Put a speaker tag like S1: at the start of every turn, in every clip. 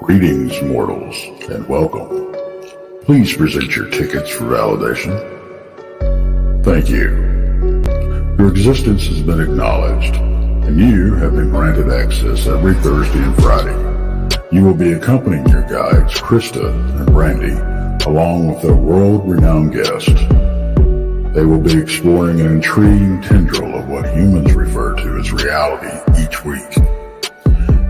S1: Greetings, mortals, and welcome. Please present your tickets for validation. Thank you. Your existence has been acknowledged, and you have been granted access every Thursday and Friday. You will be accompanying your guides, Krista and Brandy, along with a world-renowned guest. They will be exploring an intriguing tendril of what humans refer to as reality each week,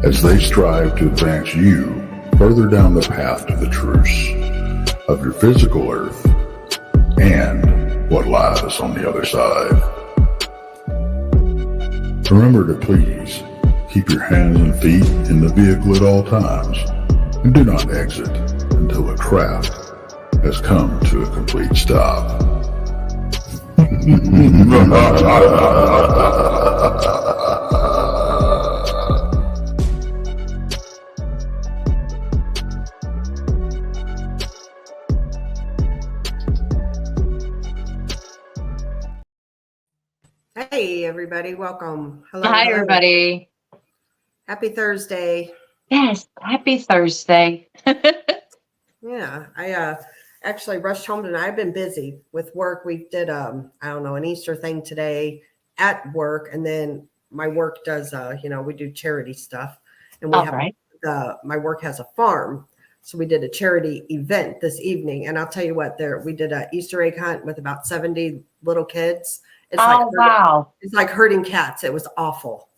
S1: as they strive to advance you further down the path to the truths of your physical earth and what lies on the other side. Remember to please keep your hands and feet in the vehicle at all times, and do not exit until the craft has come to a complete stop.
S2: Hey everybody, welcome.
S3: Hello. Hi everybody.
S2: Happy Thursday.
S3: Yes, happy Thursday.
S2: Yeah, I actually rushed home tonight. I've been busy with work. We did an Easter thing today at work, and then my work does we do charity stuff, and my work has a farm. So we did a charity event this evening, and I'll tell you what, we did an Easter egg hunt with about 70 little kids.
S3: Wow.
S2: It's like herding cats. It was awful.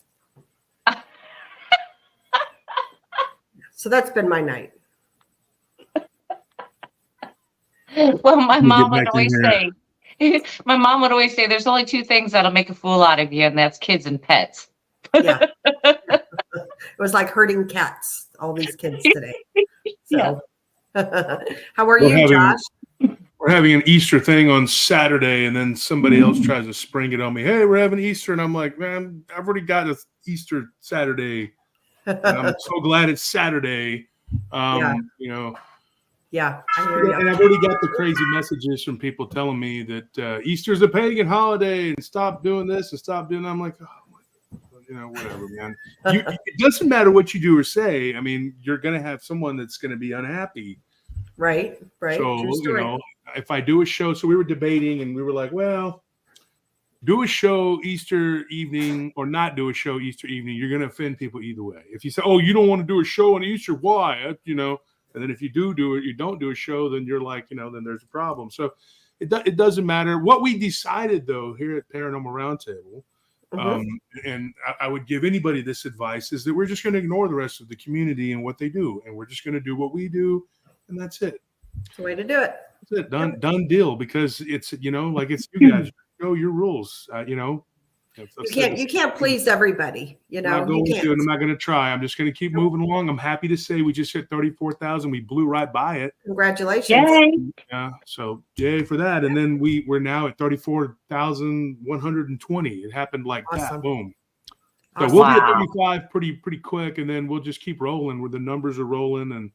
S2: So that's been my night.
S3: Well, my mom would always say, there's only two things that'll make a fool out of you, and that's kids and pets.
S2: Yeah. It was like herding cats, all these kids today. So how are you, Josh?
S4: We're having an Easter thing on Saturday, and then somebody else tries to spring it on me. Hey, we're having Easter. And I'm like, man, I've already got an Easter Saturday. And I'm so glad it's Saturday.
S2: Yeah. I hear you.
S4: And I've already got the crazy messages from people telling me that Easter's a pagan holiday and stop doing this and stop doing that. I'm like, oh, whatever, man. It doesn't matter what you do or say. I mean, you're going to have someone that's going to be unhappy.
S2: Right.
S4: So, if I do a show, so we were debating and we were like, well, do a show Easter evening or not do a show Easter evening, you're going to offend people either way. If you say, oh, you don't want to do a show on Easter, why? And then if you do it, you don't do a show, then you're like, then there's a problem. So it doesn't matter. What we decided, though, here at Paranormal Roundtable, and I would give anybody this advice, is that we're just going to ignore the rest of the community and what they do. And we're just going to do what we do. And that's it.
S2: It's the way to do it.
S4: That's it. Done deal. Because it's, like it's you guys. Know your rules.
S2: You can't please everybody.
S4: I'm not going to, and I'm not going to try. I'm just going to keep moving along. I'm happy to say we just hit 34,000. We blew right by it.
S2: Congratulations!
S3: Yay.
S4: Yeah. So yay for that. And then we're now at 34,120. It happened like
S2: awesome.
S4: That. Boom. So
S2: Awesome.
S4: we'll be at 35 pretty quick, and then we'll just keep rolling where the numbers are rolling, and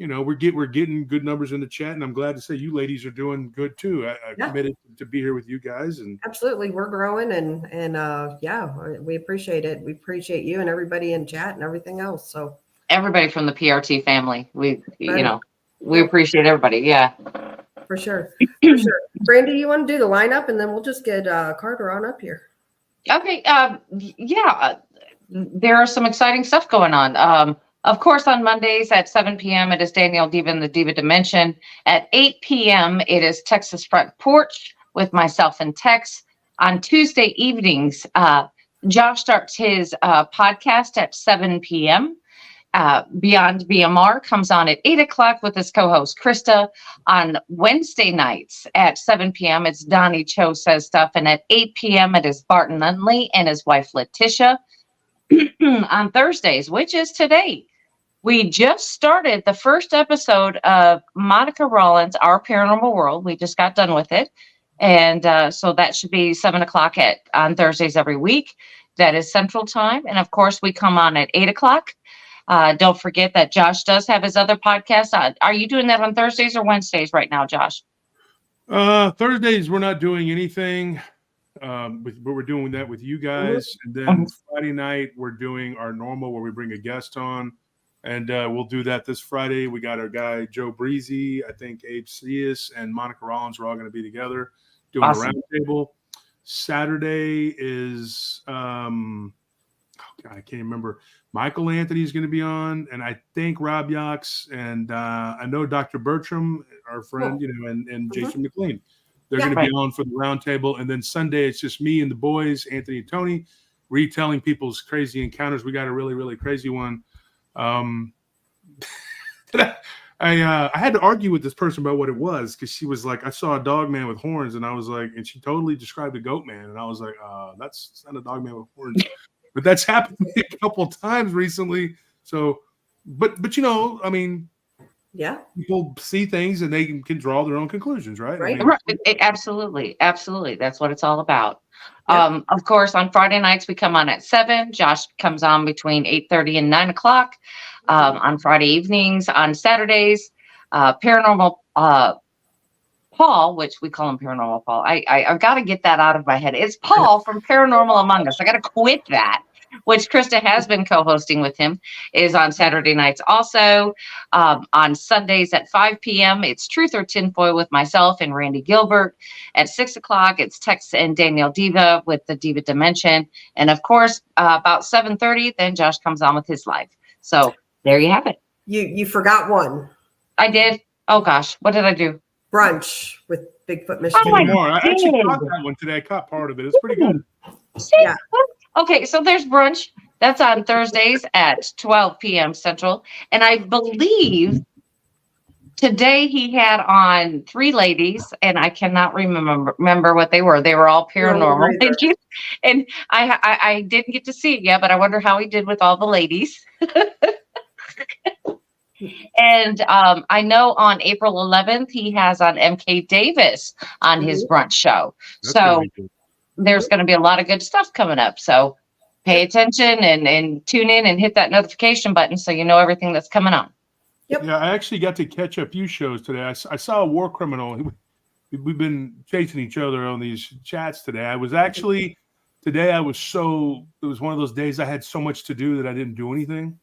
S4: we're getting good numbers in the chat, and I'm glad to say you ladies are doing good too. I committed to be here with you guys, and
S2: absolutely, we're growing, and we appreciate it. We appreciate you and everybody in chat and everything else. So
S3: everybody from the PRT family, we appreciate everybody. Yeah,
S2: for sure. Brandy, you want to do the lineup, and then we'll just get Carter on up here.
S3: Okay. There are some exciting stuff going on. Of course, on Mondays at 7 p.m., it is Danielle Diva in the Diva Dimension. At 8 p.m., it is Texas Front Porch with myself and Tex. On Tuesday evenings, Josh starts his podcast at 7 p.m. Beyond BMR comes on at 8 o'clock with his co-host, Krista. On Wednesday nights at 7 p.m., it's Donnie Cho Says Stuff. And at 8 p.m., it is Barton Nunnelly and his wife, Letitia. On Thursdays, which is today, we just started the first episode of Monica Rollins' Our Paranormal World. We just got done with it. And so that should be 7 o'clock on Thursdays every week. That is Central Time. And of course, we come on at 8 o'clock. Don't forget that Josh does have his other podcast. Are you doing that on Thursdays or Wednesdays right now, Josh?
S4: Thursdays, we're not doing anything. But we're doing that with you guys. And then Friday night, we're doing our normal where we bring a guest on. And we'll do that this Friday. We got our guy Joe Breezy, I think Abe Cius, and Monica Rollins. We're all going to be together doing a roundtable. Saturday is I can't remember. Michael Anthony's going to be on, and I think Rob Yox, and I know Dr. Bertram, our friend, and Jason McLean. They're going to be on for the roundtable. And then Sunday, it's just me and the boys, Anthony and Tony, retelling people's crazy encounters. We got a really, really crazy one. I had to argue with this person about what it was, because she was like, I saw a dog man with horns, and I was like, and she totally described a goat man, and I was like, that's not a dog man with horns. But that's happened to me a couple of times recently. So, but I mean, yeah, people see things and they can draw their own conclusions, right?
S2: Right.
S4: I mean,
S3: Absolutely. That's what it's all about. Yeah. Of course, on Friday nights we come on at 7. Josh comes on between 8:30 and 9 o'clock. On Friday evenings, on Saturdays, Paranormal Paul, which we call him Paranormal Paul. I've got to get that out of my head. It's Paul from Paranormal Among Us. I got to quit that, which Krista has been co-hosting with him, is on Saturday nights. Also, on Sundays at 5 p.m., it's Truth or Tinfoil with myself and Randy Gilbert. At 6 o'clock, it's Tex and Danielle Diva with the Diva Dimension. And of course, about 7:30, then Josh comes on with his live. So there you have it.
S2: You forgot one.
S3: I did. Oh gosh, what did I do?
S2: Brunch with Bigfoot Michigan.
S4: I actually caught that one today. I caught part of it. It's pretty good.
S2: Yeah.
S3: Okay, so there's brunch. That's on Thursdays at 12 p.m. Central. And I believe today he had on 3 ladies, and I cannot remember what they were. They were all paranormal. And I didn't get to see it yet, but I wonder how he did with all the ladies. And I know on April 11th, he has on MK Davis on his brunch show. So there's going to be a lot of good stuff coming up. So pay attention and tune in and hit that notification button so you know everything that's coming on.
S4: Yep. Yeah, I actually got to catch a few shows today. I saw a war criminal. We've been chasing each other on these chats today. It was one of those days I had so much to do that I didn't do anything.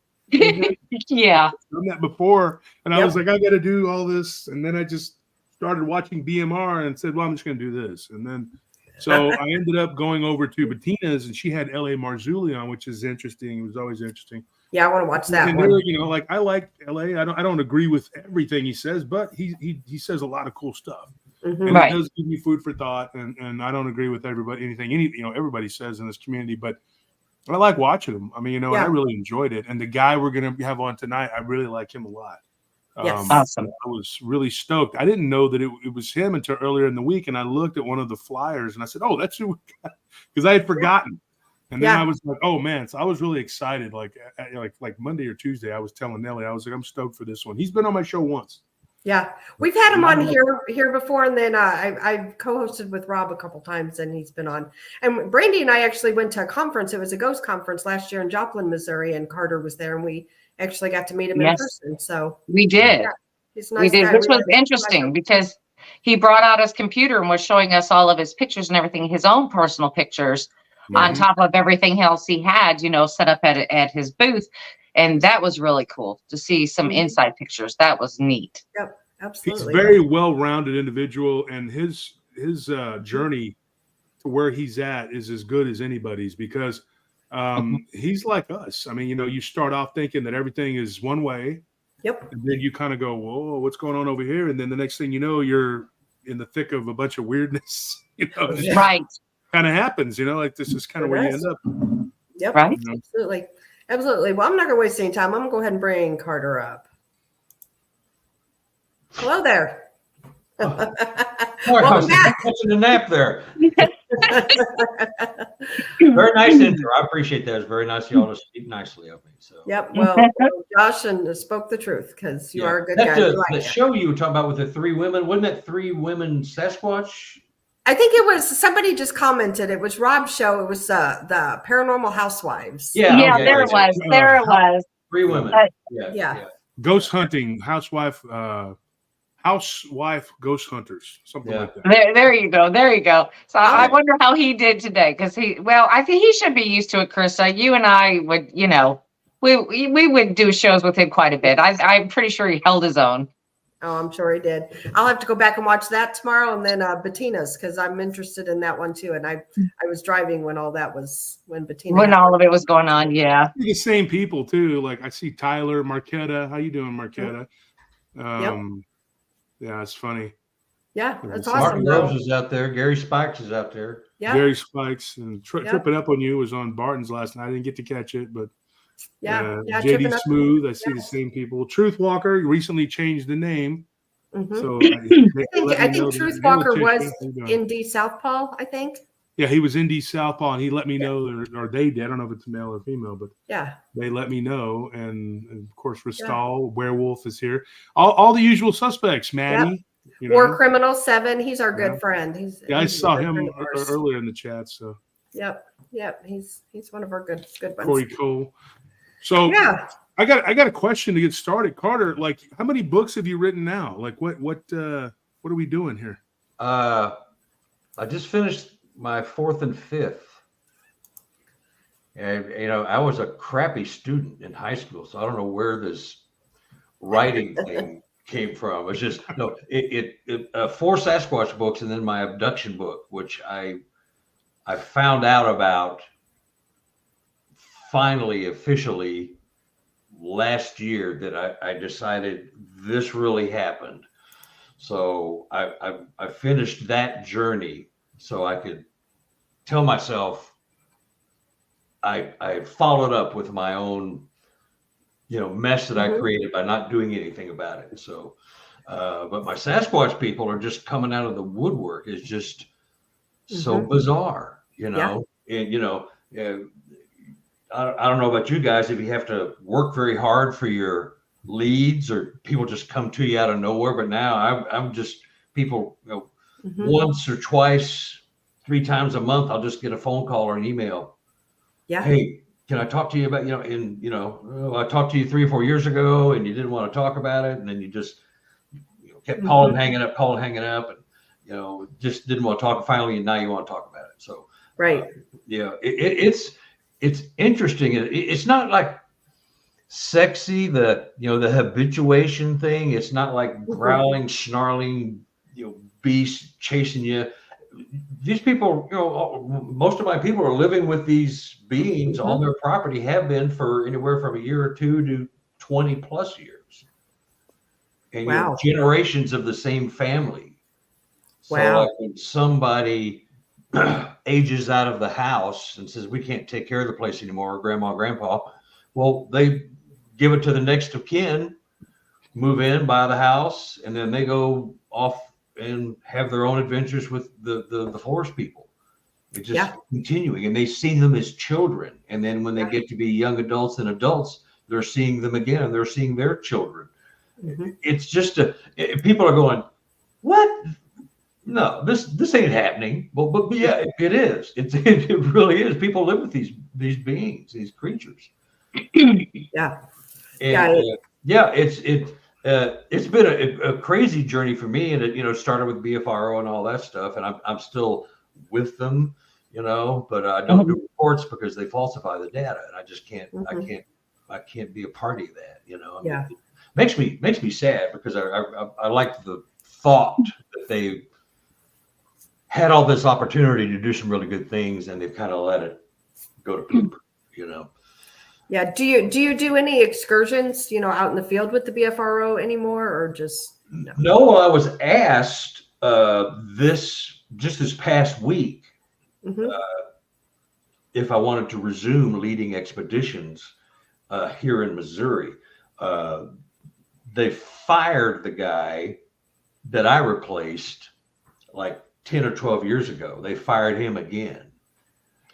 S3: Yeah.
S4: I've done that before. And I was like, I got to do all this. And then I just started watching BMR and said, well, I'm just going to do this. And then, so I ended up going over to Bettina's, and she had L.A. Marzulli on, which is interesting. It was always interesting.
S2: Yeah, I want to watch that
S4: and
S2: one.
S4: Like I like L.A. I don't agree with everything he says, but he says a lot of cool stuff.
S2: Mm-hmm.
S4: And it does give me food for thought. And I don't agree with anything everybody says in this community, but I like watching them. I mean, I really enjoyed it. And the guy we're going to have on tonight, I really like him a lot.
S2: Yes.
S3: Awesome.
S4: I was really stoked. I didn't know that it was him until earlier in the week. And I looked at one of the flyers and I said, oh, that's who we got. Because I had forgotten. And then I was like, oh, man. So I was really excited. Like Monday or Tuesday, I was telling Nelly, I was like, I'm stoked for this one. He's been on my show once.
S2: Yeah, we've had him on here before, and then I've co-hosted with Rob a couple times, and he's been on. And Brandy and I actually went to a conference. It was a ghost conference last year in Joplin, Missouri, and Carter was there, and we actually got to meet him in person. So
S3: we did.
S2: Yeah, he's a nice guy.
S3: Which was interesting because he brought out his computer and was showing us all of his pictures and everything, his own personal pictures on top of everything else he had, set up at his booth. And that was really cool to see some inside pictures. That was neat.
S2: Yep, absolutely.
S4: He's a very well-rounded individual, and his journey to where he's at is as good as anybody's, because he's like us. I mean, you start off thinking that everything is one way.
S2: Yep. And
S4: then you kind of go, whoa, what's going on over here? And then the next thing you know, you're in the thick of a bunch of weirdness.
S3: Right.
S4: Kind of happens, like this is kind of where you end up.
S2: Yep.
S3: Right.
S2: Absolutely. Absolutely. Well, I'm not going to waste any time. I'm going to go ahead and bring Carter up. Hello there.
S5: Welcome back. Catching a nap there. Very nice intro. I appreciate that. It's very nice of y'all to speak nicely of me. So.
S2: Yep. Well, Josh spoke the truth, because you are a good guy.
S5: The show you were talking about with the 3 women, wasn't that 3 women Sasquatch?
S2: I think it was somebody just commented. It was Rob's show. It was the Paranormal Housewives.
S3: Yeah, there it was. There it was.
S5: 3 women.
S2: Yeah.
S4: Ghost hunting, housewife ghost hunters, something like that.
S3: There you go. There you go. So I wonder how he did today, because I think he should be used to it, Krista. You and I would, we would do shows with him quite a bit. I'm pretty sure he held his own.
S2: Oh, I'm sure he did. I'll have to go back and watch that tomorrow, and then Bettina's, because I'm interested in that one too. And I was driving when all that was
S3: When all of it was going on. Yeah.
S4: The same people too. Like I see Tyler Marquetta. How you doing, Marquetta? Yeah, it's funny.
S2: Yeah, that's
S5: Martin
S2: awesome.
S5: Groves is out there. Gary Spikes is out there.
S2: Yeah.
S4: Gary Spikes and Tripping Up on You was on Barton's last night. I didn't get to catch it, but JD Smooth. I see the same people. Truth Walker recently changed the name.
S2: So
S4: I
S2: think Truth Walker was Indy Southpaw, I think.
S4: Yeah, he was Indy Southpaw, and he let me know, or they did. I don't know if it's male or female, but they let me know. And of course, Ristal, Werewolf is here. All the usual suspects, Maddie. You know?
S2: War Criminal 7. He's our good friend.
S4: I saw him earlier in the chat. So
S2: Yep. He's one of our good ones.
S4: Corey Cole. So I got a question to get started, Carter. Like, how many books have you written now? Like, what are we doing here?
S5: I just finished my 4th and 5th. And I was a crappy student in high school, so I don't know where this writing thing came from. It's just 4 Sasquatch books and then my abduction book, which I found out about finally officially last year, that I decided this really happened. So I finished that journey so I could tell myself I followed up with my own mess that I created by not doing anything about it. So but my Sasquatch people are just coming out of the woodwork. It's just so bizarre, and I don't know about you guys, if you have to work very hard for your leads or people just come to you out of nowhere. But now I'm just people, once or twice, 3 times a month, I'll just get a phone call or an email. Yeah. Hey, can I talk to you about, I talked to you 3 or 4 years ago and you didn't want to talk about it. And then you just kept calling, hanging up, and, just didn't want to talk. Finally, and now you want to talk about it. So, it's interesting. It's not like sexy, the habituation thing. It's not like growling, snarling, beast chasing you. These people, most of my people are living with these beings on their property, have been for anywhere from a year or 2 to 20 plus years. And generations of the same family. So like when somebody ages out of the house and says, we can't take care of the place anymore, grandma, grandpa, well, they give it to the next of kin, move in, buy the house, and then they go off and have their own adventures with the forest people. It's just continuing, and they see them as children. And then when they get to be young adults and adults, they're seeing them again, and they're seeing their children. It's just people are going, what? No, this ain't happening. But yeah, it is. It really is. People live with these beings, these creatures. It's been a crazy journey for me, and it started with BFRO and all that stuff, and I'm still with them, but I don't do reports because they falsify the data, and I just can't. I can't be a party of that. It makes me sad because I like the thought that they had all this opportunity to do some really good things, and they've kind of let it go to poop.
S2: Yeah. Do you do any excursions, out in the field with the BFRO anymore, or just no?
S5: No, I was asked this past week if I wanted to resume leading expeditions here in Missouri. They fired the guy that I replaced like 10 or 12 years ago. They fired him again.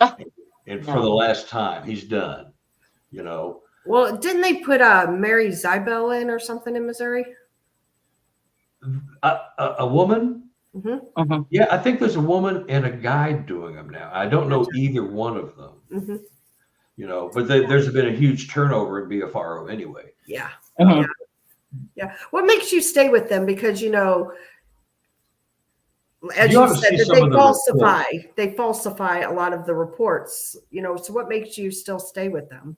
S5: And for the last time, he's done.
S2: Well, didn't they put Mary Zybel in or something in Missouri?
S5: A woman? Yeah, I think there's a woman and a guy doing them now. I don't know either one of them. But there's been a huge turnover in BFRO anyway.
S2: Yeah. What makes you stay with them? Because as you said, that they falsify a lot of the reports. So what makes you still stay with them?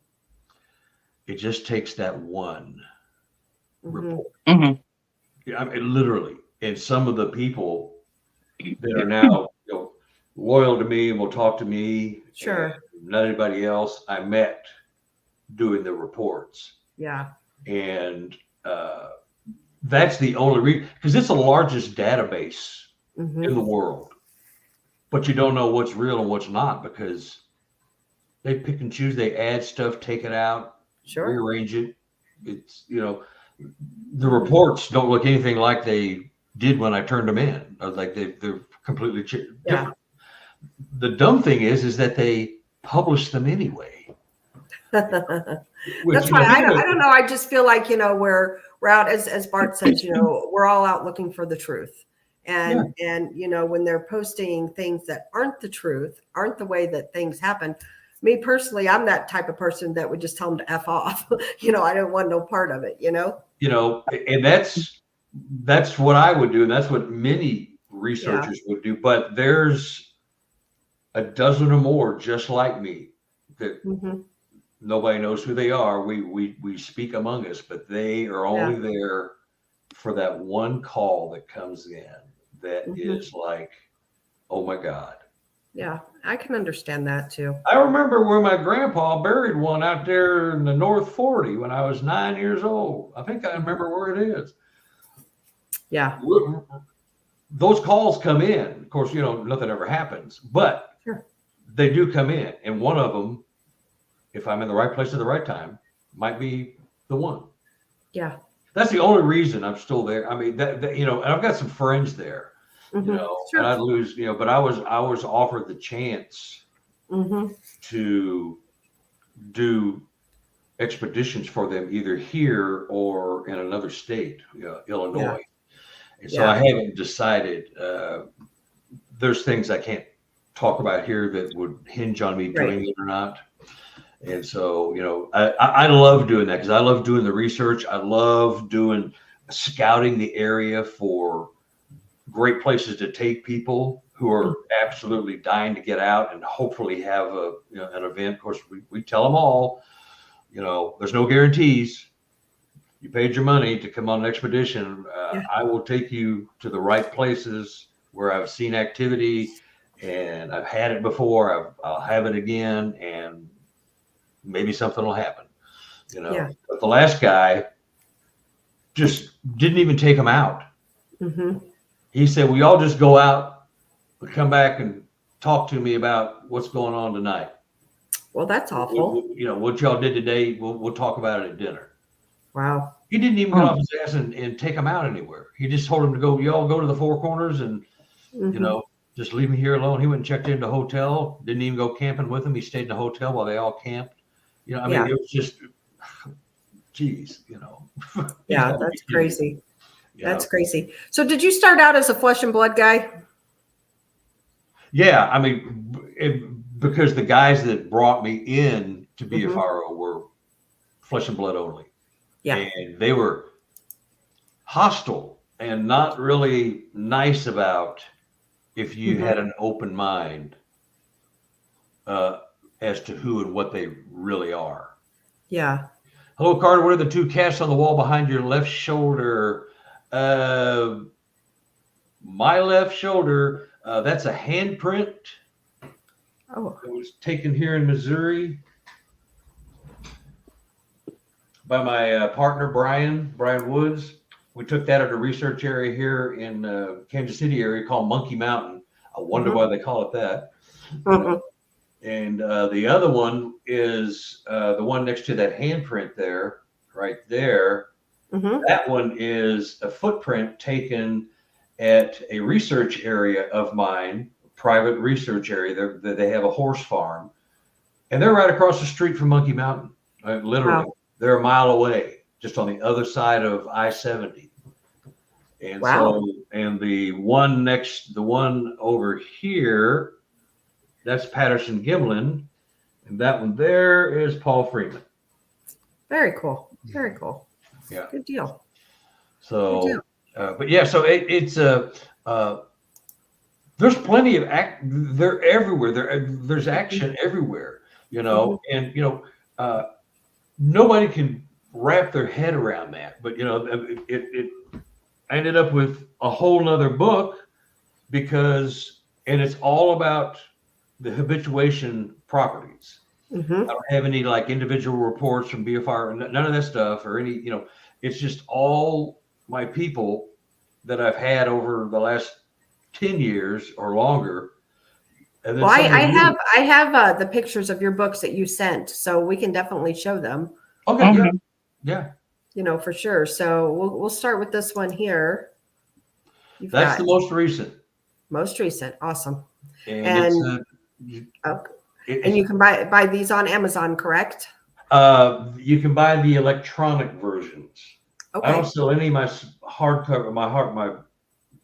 S5: it just takes that one report.
S3: Mhm.
S5: Yeah, I mean, literally. And some of the people that are now, loyal to me and will talk to me,
S2: Sure.
S5: and not anybody else, I met doing the reports.
S2: Yeah.
S5: And that's the only reason, because it's the largest database
S2: Mhm.
S5: in the world. But you don't know what's real and what's not, because they pick and choose. They add stuff, take it out,
S2: Sure.
S5: rearrange it. It's, the reports don't look anything like they did when I turned them in. Like they're completely different.
S2: Yeah.
S5: The dumb thing is that they publish them anyway.
S2: That's why I don't know. I just feel like, we're out, as Bart says, we're all out looking for the truth. And when they're posting things that aren't the truth, aren't the way that things happen. Me personally, I'm that type of person that would just tell them to F off. I don't want no part of it,
S5: And that's what I would do. And that's what many researchers would do. But there's a dozen or more just like me that nobody knows who they are. We speak among us, but they are only there for that one call that comes in that is like, oh my God.
S2: Yeah, I can understand that too.
S5: I remember when my grandpa buried one out there in the North 40 when I was 9 years old. I think I remember where it is.
S2: Yeah.
S5: Those calls come in. Of course, nothing ever happens, but they do come in. And one of them, if I'm in the right place at the right time, might be the one.
S2: Yeah.
S5: That's the only reason I'm still there. I mean, and I've got some friends there.
S2: Sure.
S5: And I'd lose, but I was offered the chance to do expeditions for them either here or in another state, Illinois.
S2: Yeah.
S5: And so I haven't decided. There's things I can't talk about here that would hinge on me doing it or not. And so, I love doing that because I love doing the research. I love scouting the area for great places to take people who are absolutely dying to get out and hopefully have an event. Of course, we tell them all, there's no guarantees. You paid your money to come on an expedition. I will take you to the right places where I've seen activity and I've had it before. I'll have it again, and maybe something will happen. But the last guy just didn't even take him out. He said, "We all just go out, come back and talk to me about what's going on tonight."
S2: Well, that's awful.
S5: What y'all did today, we'll talk about it at dinner.
S2: Wow.
S5: He didn't even get off his ass and take him out anywhere. He just told him to go, y'all go to the Four Corners and, just leave me here alone. He went and checked into a hotel, didn't even go camping with him. He stayed in the hotel while they all camped. It was just, geez,
S2: Yeah, that's crazy. That's crazy. So did you start out as a flesh and blood guy?
S5: Yeah, because the guys that brought me in to be a pharaoh were flesh and blood only.
S2: Yeah.
S5: And they were hostile and not really nice about if you had an open mind as to who and what they really are.
S2: Yeah.
S5: Hello, Carter. What are the two casts on the wall behind your left shoulder? My left shoulder, that's a handprint.
S2: Oh.
S5: It was taken here in Missouri by my partner, Brian Woods. We took that at a research area here in Kansas City area called Monkey Mountain. I wonder why they call it that. And the other one is the one next to that handprint there, right there. That one is a footprint taken at a research area of mine, private research area. They have a horse farm, and they're right across the street from Monkey Mountain. Literally, they're a mile away, just on the other side of I-70. And so, and the one over here, that's Patterson Gimlin, and that one there is Paul Freeman.
S2: Very cool. Very cool.
S5: Yeah.
S2: Good deal.
S5: So,
S2: Good deal.
S5: but yeah, so it's there's plenty of they're everywhere. There's action everywhere, and nobody can wrap their head around that. But I ended up with a whole nother book and it's all about the habituation properties.
S2: Mm-hmm.
S5: I don't have any like individual reports from BFR, none of that stuff, or any, it's just all my people that I've had over the last 10 years or longer. And then
S2: Well, I have the pictures of your books that you sent, so we can definitely show them.
S5: Okay,
S3: Mhm.
S5: yeah.
S2: For sure. So we'll start with this one here.
S5: That's the most recent.
S2: Most recent. Awesome.
S5: And
S2: And you can buy these on Amazon, correct?
S5: you can buy the electronic versions.
S2: Okay.
S5: I don't sell any of my hardcover, my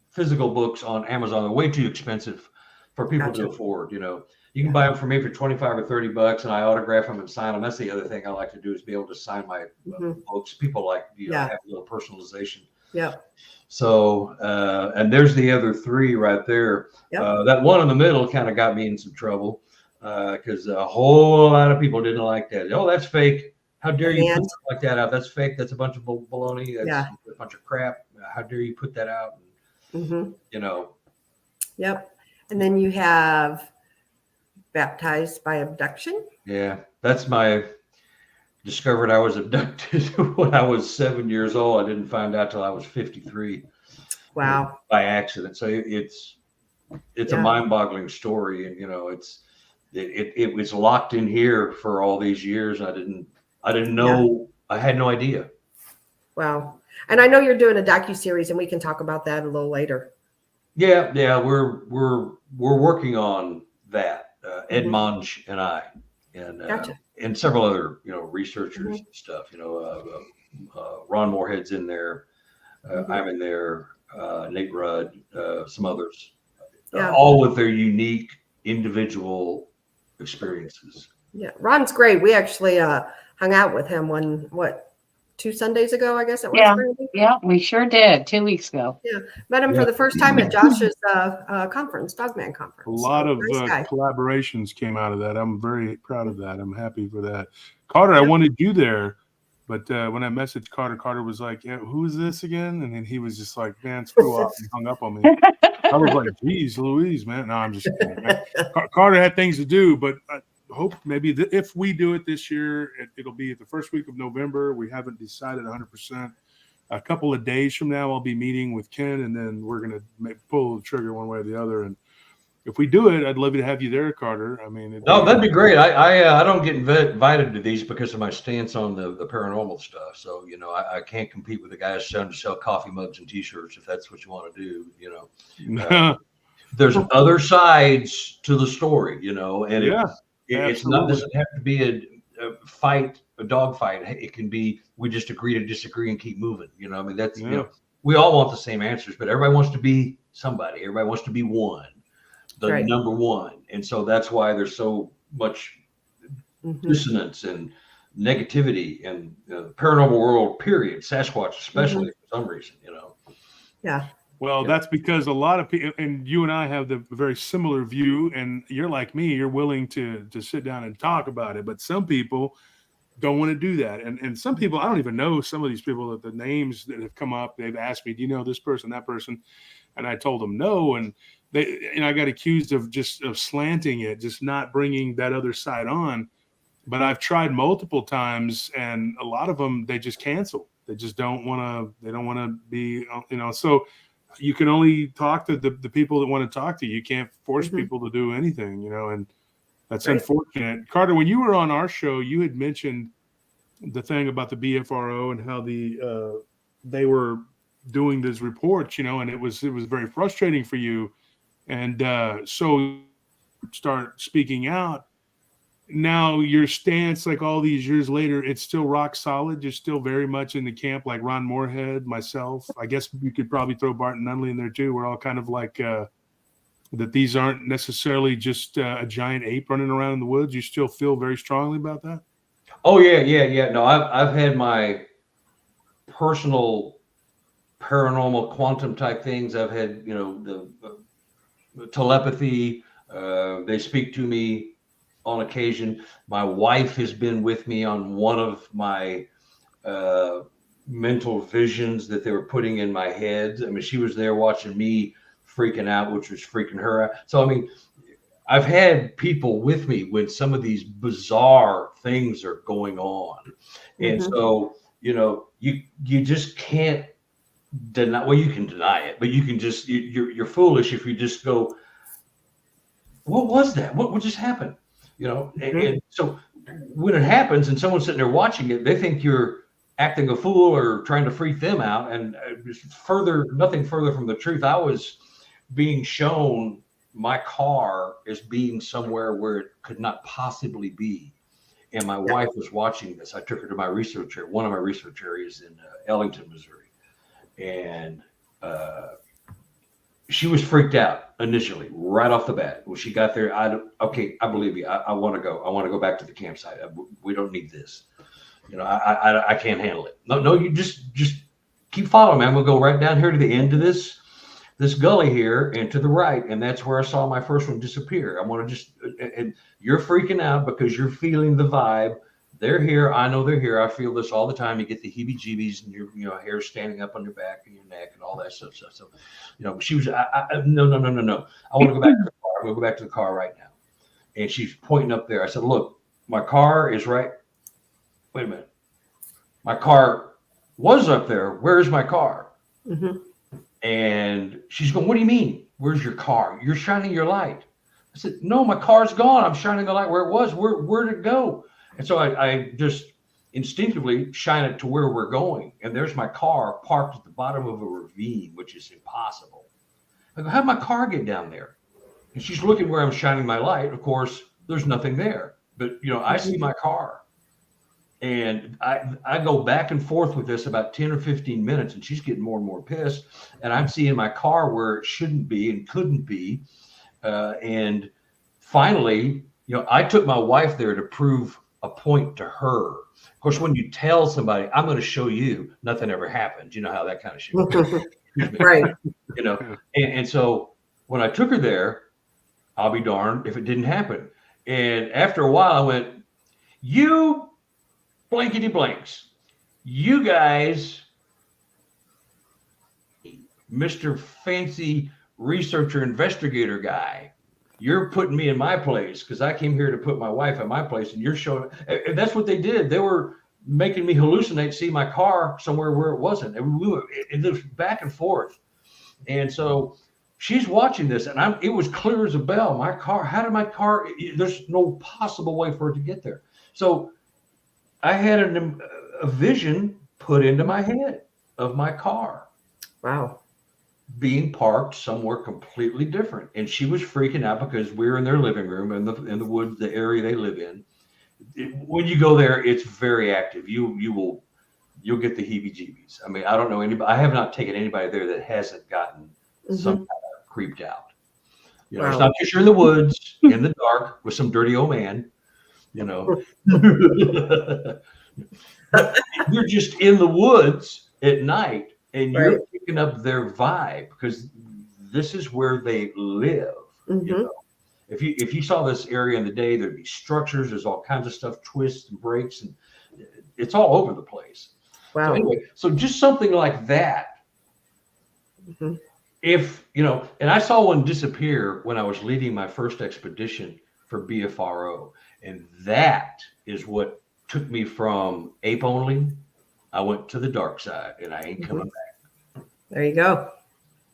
S5: physical books on Amazon. They're way too expensive for people to afford. You can buy them for me for $25 or $30, and I autograph them and sign them. That's the other thing I like to do, is be able to sign my books. People like have a little personalization.
S2: Yep.
S5: So, and there's the other three right there.
S2: Yep.
S5: That one in the middle kind of got me in some trouble because a whole lot of people didn't like that. Oh, that's fake. How dare you put something like that out? That's fake. That's a bunch of baloney. That's a bunch of crap. How dare you put that out?
S2: Yep. And then you have Baptized by Abduction.
S5: Yeah, that's discovered I was abducted when I was 7 years old. I didn't find out till I was 53.
S2: Wow.
S5: By accident. So it's a mind-boggling story, and it was locked in here for all these years. I didn't know. I had no idea.
S2: Wow. And I know you're doing a docu-series, and we can talk about that a little later.
S5: Yeah, we're working on that. Ed Monge and I, and and several other researchers and stuff. Ron Moorhead's in there. I'm in there. Nate Rudd, some others, all with their unique individual experiences.
S2: Yeah, Ron's great. We actually hung out with him 2 Sundays ago, I guess it was.
S3: Yeah, we sure did 2 weeks ago.
S2: Yeah, met him for the first time at Josh's conference, Dogman conference.
S4: A lot of collaborations came out of that. I'm very proud of that. I'm happy for that. Carter, I wanted you there, but when I messaged Carter was like, "Yeah, who's this again?" And then he was just like, "Man, screw off," and hung up on me. I was like, "Geez, Louise, man." No, I'm just kidding. Carter had things to do, but I hope maybe if we do it this year, it'll be the first week of November. We haven't decided 100%. A couple of days from now, I'll be meeting with Ken, and then we're going to pull the trigger one way or the other. And if we do it, I'd love to have you there, Carter. I mean,
S5: that'd be great. I don't get invited to these because of my stance on the paranormal stuff. So I can't compete with the guys trying to sell coffee mugs and T-shirts if that's what you want to do. There's other sides to the story, and it's not, doesn't have to be a fight, a dog fight. It can be, we just agree to disagree and keep moving. I mean, that's, we all want the same answers, but everybody wants to be somebody. Everybody wants to be one, number one. And so that's why there's so much dissonance and negativity and the paranormal world, period. Sasquatch, especially for some reason,
S2: Yeah.
S4: Well, that's because a lot of people, and you and I have the very similar view, and you're like me, you're willing to sit down and talk about it. But some people don't want to do that. And some people, I don't even know some of these people, the names that have come up. They've asked me, do you know this person, that person? And I told them no. And I got accused of slanting it, just not bringing that other side on. But I've tried multiple times, and a lot of them, they just cancel. They just don't want to, they don't want to be, so you can only talk to the people that want to talk to you. You can't force people to do anything, and that's unfortunate. Carter, when you were on our show, you had mentioned the thing about the BFRO and how they were doing these reports, and it was very frustrating for you. And so start speaking out. Now your stance, like all these years later, it's still rock solid. You're still very much in the camp, like Ron Moorhead, myself. I guess you could probably throw Barton Nunnelly in there too. We're all kind of like that. These aren't necessarily just a giant ape running around in the woods. You still feel very strongly about that?
S5: Oh yeah. No, I've had my personal paranormal quantum type things. I've had the telepathy. They speak to me. on occasion. My wife has been with me on one of my mental visions that they were putting in my head. I mean, she was there watching me freaking out, which was freaking her out. So, I mean, I've had people with me when some of these bizarre things are going on. And so, you know, you just can't deny, well, you can deny it, but you can just, you're foolish if you just go, what was that? What just happened? You know, and so when it happens and someone's sitting there watching it, they think you're acting a fool or trying to freak them out. And just nothing further from the truth. I was being shown my car as being somewhere where it could not possibly be. And my wife was watching this. I took her to my research area, one of my research areas in Ellington, Missouri. And she was freaked out initially, right off the bat. When she got there, I believe you. I want to go. I want to go back to the campsite. We don't need this. You know, I can't handle it. No, you just keep following, man. We'll go right down here to the end of this gully here and to the right. And that's where I saw my first one disappear. I want to and you're freaking out because you're feeling the vibe. They're here. I know they're here. I feel this all the time. You get the heebie-jeebies and your hair standing up on your back and your neck and all that stuff. So, you know, she was, no. I want to go back to the car. I'm going to go back to the car right now. And she's pointing up there. I said, look, my car is right. Wait a minute. My car was up there. Where's my car? And she's going, what do you mean? Where's your car? You're shining your light. I said, no, my car's gone. I'm shining the light where it was. Where'd it go? And so I just instinctively shine it to where we're going. And there's my car parked at the bottom of a ravine, which is impossible. I go, how'd my car get down there? And she's looking where I'm shining my light. Of course, there's nothing there. But, you know, I see my car. And I go back and forth with this about 10 or 15 minutes, and she's getting more and more pissed. And I'm seeing my car where it shouldn't be and couldn't be. And finally, you know, I took my wife there to prove a point to her. Of course, when you tell somebody, I'm going to show you, nothing ever happens. You know how that kind of shit works.
S2: Right.
S5: You know, and so when I took her there, I'll be darned if it didn't happen. And after a while, I went, you blankety blanks, you guys, Mr. Fancy researcher investigator guy, you're putting me in my place because I came here to put my wife in my place, and you're showing. And that's what they did. They were making me hallucinate, see my car somewhere where it wasn't. And it was back and forth. And so she's watching this, and it was clear as a bell. My car, how did my car? There's no possible way for it to get there. So I had a vision put into my head of my car.
S2: Wow.
S5: Being parked somewhere completely different. And she was freaking out because we're in their living room in the woods, the area they live in. When you go there, it's very active. You'll get the heebie-jeebies. I mean, I don't know anybody. I have not taken anybody there that hasn't gotten some kind of creeped out. You know, It's not just you're in the woods in the dark with some dirty old man. You know, you're just in the woods at night. And you're picking up their vibe because this is where they live. You know? If you saw this area in the day, there'd be structures. There's all kinds of stuff, twists and breaks, and it's all over the place.
S2: Wow.
S5: So anyway, so just something like that. If you know, and I saw one disappear when I was leading my first expedition for BFRO, and that is what took me from ape only. I went to the dark side, and I ain't coming back.
S2: There you go.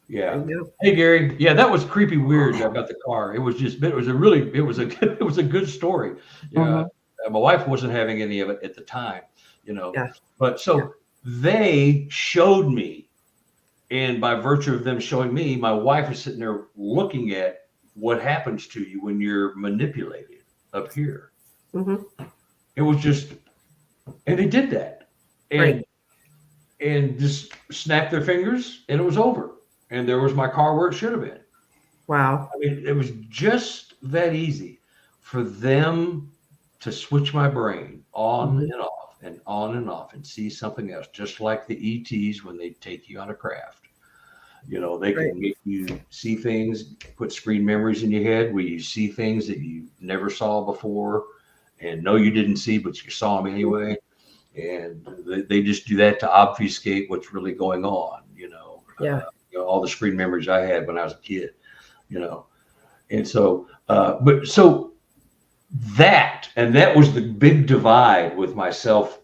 S5: Yeah.
S2: There you go.
S5: Hey, Gary. Yeah, that was creepy weird about the car. It was a good story. Yeah. My wife wasn't having any of it at the time, you know.
S2: Yeah.
S5: But so they showed me, and by virtue of them showing me, my wife is sitting there looking at what happens to you when you're manipulated up here. It was just, and they did that. And just snapped their fingers, and it was over. And there was my car where it should have been.
S2: Wow.
S5: I mean, it was just that easy for them to switch my brain on and off and see something else, just like the ETs when they take you on a craft. You know, they can make you see things, put screen memories in your head where you see things that you never saw before and know you didn't see, but you saw them anyway. And they just do that to obfuscate what's really going on, you know. You know, all the screen memories I had when I was a kid, you know. And so, that was the big divide with myself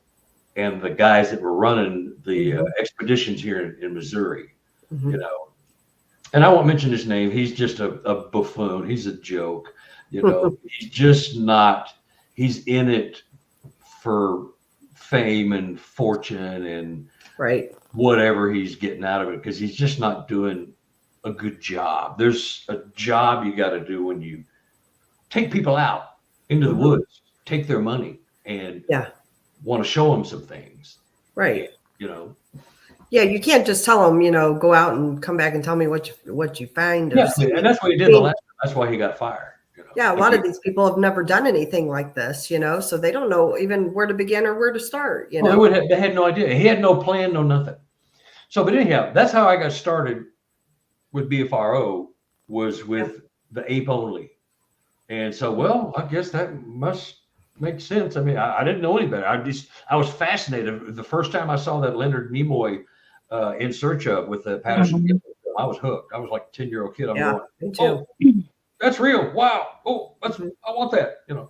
S5: and the guys that were running the expeditions here in Missouri. You know, and I won't mention his name. He's just a buffoon. He's a joke. You know, he's just not. He's in it for fame and fortune and whatever he's getting out of it, because he's just not doing a good job. There's a job you got to do when you take people out into the woods, take their money, and want to show them some things. Right. You know.
S2: Yeah, you can't just tell them, you know, go out and come back and tell me what you find.
S5: Yeah, and that's what he did the last time. That's why he got fired. You know?
S2: Yeah, a lot of these people have never done anything like this, you know, so they don't know even where to begin or where to start. You know,
S5: they had no idea. He had no plan, no nothing. So, but anyhow, that's how I got started with BFRO, was with the ape only. And so, well, I guess that must make sense. I mean, I didn't know any better. I was fascinated. The first time I saw that Leonard Nimoy In Search Of with the Patterson, I was hooked. I was like a 10-year-old kid. I'm going,
S2: me too.
S5: Oh, that's real. Wow. Oh, I want that, you know.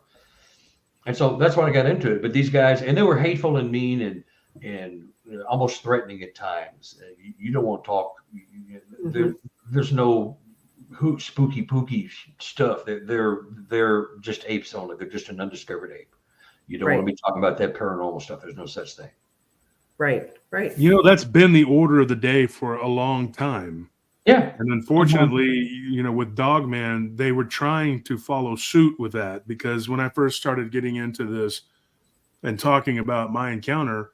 S5: And so that's why I got into it. But these guys, and they were hateful and mean and almost threatening at times. You don't want to talk. There's no spooky pooky stuff. They're just apes only. They're just an undiscovered ape. You don't want to be talking about that paranormal stuff. There's no such thing.
S2: Right.
S4: You know, that's been the order of the day for a long time.
S5: Yeah.
S4: And unfortunately, you know, with Dogman, they were trying to follow suit with that, because when I first started getting into this and talking about my encounter,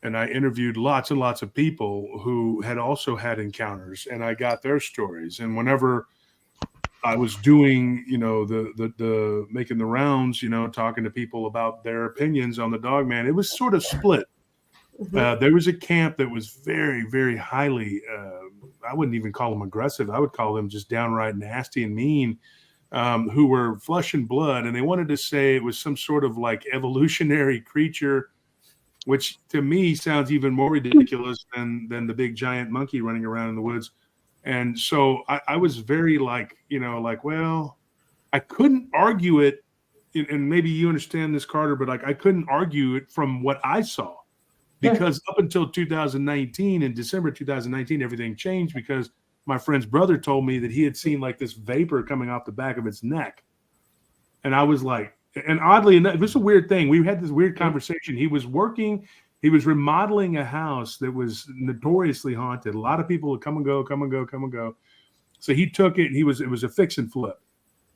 S4: and I interviewed lots and lots of people who had also had encounters, and I got their stories. And whenever I was doing, you know, the making the rounds, you know, talking to people about their opinions on the Dogman, it was sort of split. There was a camp that was very, very highly, I wouldn't even call them aggressive. I would call them just downright nasty and mean, who were flesh and blood. And they wanted to say it was some sort of like evolutionary creature, which to me sounds even more ridiculous than the big giant monkey running around in the woods. And so I was very like, you know, like, well, I couldn't argue it. And maybe you understand this, Carter, but like I couldn't argue it from what I saw. Because up until 2019, in December 2019, everything changed, because my friend's brother told me that he had seen like this vapor coming off the back of its neck. And I was like, and oddly enough, it was a weird thing. We had this weird conversation. He was remodeling a house that was notoriously haunted. A lot of people would come and go. So he took it and it was a fix and flip.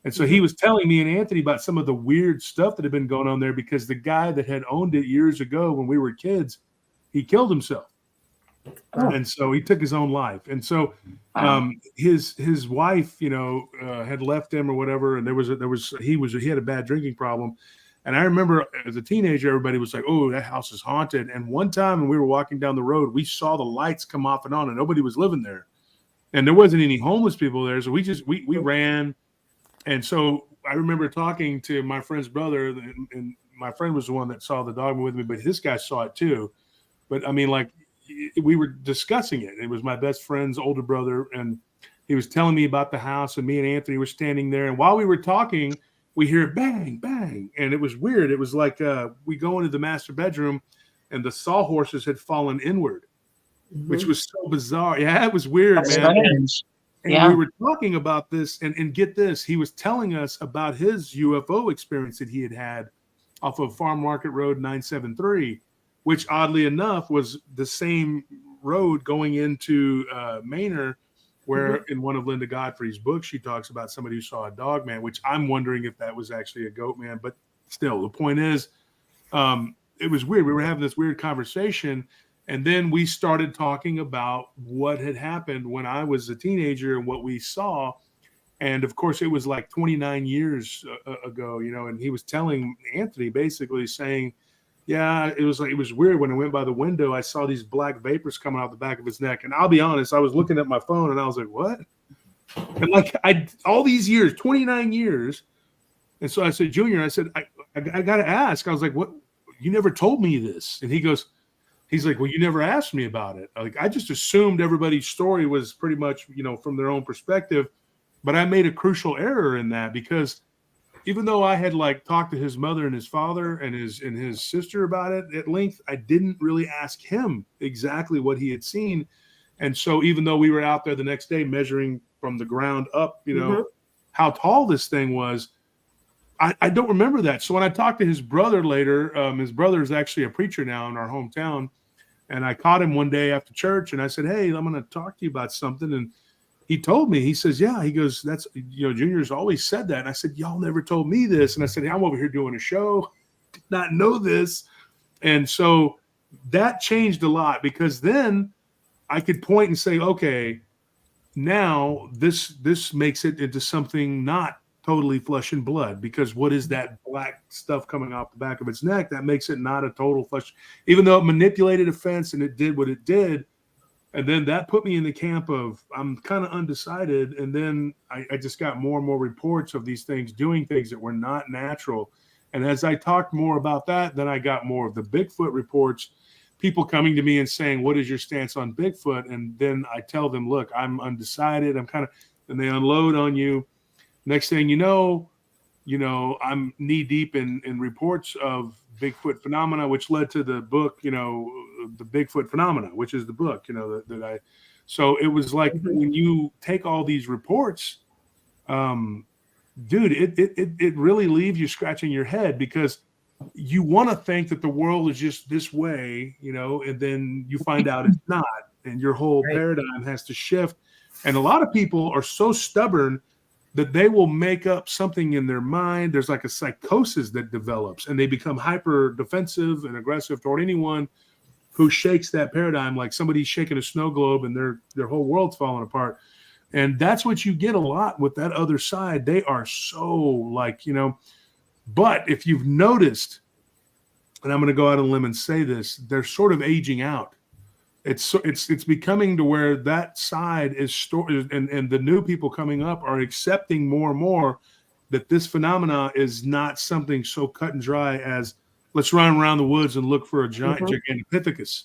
S4: And so he was telling me and Anthony about some of the weird stuff that had been going on there, because the guy that had owned it years ago when we were kids, he killed himself. And so he took his own life. And so his wife, you know, had left him or whatever. And he had a bad drinking problem. And I remember as a teenager, everybody was like, oh, that house is haunted. And one time when we were walking down the road, we saw the lights come off and on, and nobody was living there. And there wasn't any homeless people there. So we ran. And so I remember talking to my friend's brother, and my friend was the one that saw the Dogman with me, but this guy saw it too. But I mean, like, we were discussing it. It was my best friend's older brother, and he was telling me about the house, and me and Anthony were standing there. And while we were talking, we hear bang, bang. And it was weird. It was like we go into the master bedroom, and the sawhorses had fallen inward, which was so bizarre. Yeah, it was weird,
S3: That's
S4: man.
S3: strange.
S4: And we were talking about this, and get this, he was telling us about his UFO experience that he had off of Farm Market Road 973, which oddly enough was the same road going into Manor, where in one of Linda Godfrey's books, she talks about somebody who saw a Dogman, which I'm wondering if that was actually a goat man. But still, the point is, it was weird. We were having this weird conversation. And then we started talking about what had happened when I was a teenager and what we saw. And of course, it was like 29 years ago, you know, and he was telling Anthony, basically saying, Yeah, it was weird when I went by the window. I saw these black vapors coming out the back of his neck, and I'll be honest, I was looking at my phone and I was like, "What?" And like all these years, 29 years, and so I said, "Junior," I said, "I got to ask." I was like, "What? You never told me this?" And he's like, "Well, you never asked me about it." Like I just assumed everybody's story was pretty much from their own perspective, but I made a crucial error in that because even though I had like talked to his mother and his father and his sister about it at length, I didn't really ask him exactly what he had seen. And so even though we were out there the next day measuring from the ground up, how tall this thing was, I don't remember that. So when I talked to his brother later, his brother is actually a preacher now in our hometown. And I caught him one day after church and I said, "Hey, I'm going to talk to you about something." And he told me, he says, "Yeah," he goes, "That's, Junior's always said that." And I said, "Y'all never told me this." And I said, "Hey, I'm over here doing a show, did not know this." And so that changed a lot because then I could point and say, okay, now this makes it into something not totally flesh and blood, because what is that black stuff coming off the back of its neck? That makes it not a total flesh, even though it manipulated a fence and it did what it did. And then that put me in the camp of I'm kind of undecided. And then I just got more and more reports of these things doing things that were not natural. And as I talked more about that, then I got more of the Bigfoot reports, people coming to me and saying, "What is your stance on Bigfoot?" And then I tell them, "Look, I'm undecided." And they unload on you. Next thing you know, I'm knee deep in reports of Bigfoot phenomena, which led to the book, the Bigfoot phenomena, which is the book, so it was like when you take all these reports, dude, it really leaves you scratching your head because you want to think that the world is just this way, and then you find out it's not, and your whole paradigm has to shift. And a lot of people are so stubborn that they will make up something in their mind. There's like a psychosis that develops and they become hyper defensive and aggressive toward anyone who shakes that paradigm, like somebody's shaking a snow globe and their whole world's falling apart. And that's what you get a lot with that other side. They are so like, but if you've noticed, and I'm going to go out on a limb and say this, they're sort of aging out. It's becoming to where that side is stored, and the new people coming up are accepting more and more that this phenomena is not something so cut and dry as let's run around the woods and look for a giant Gigantopithecus,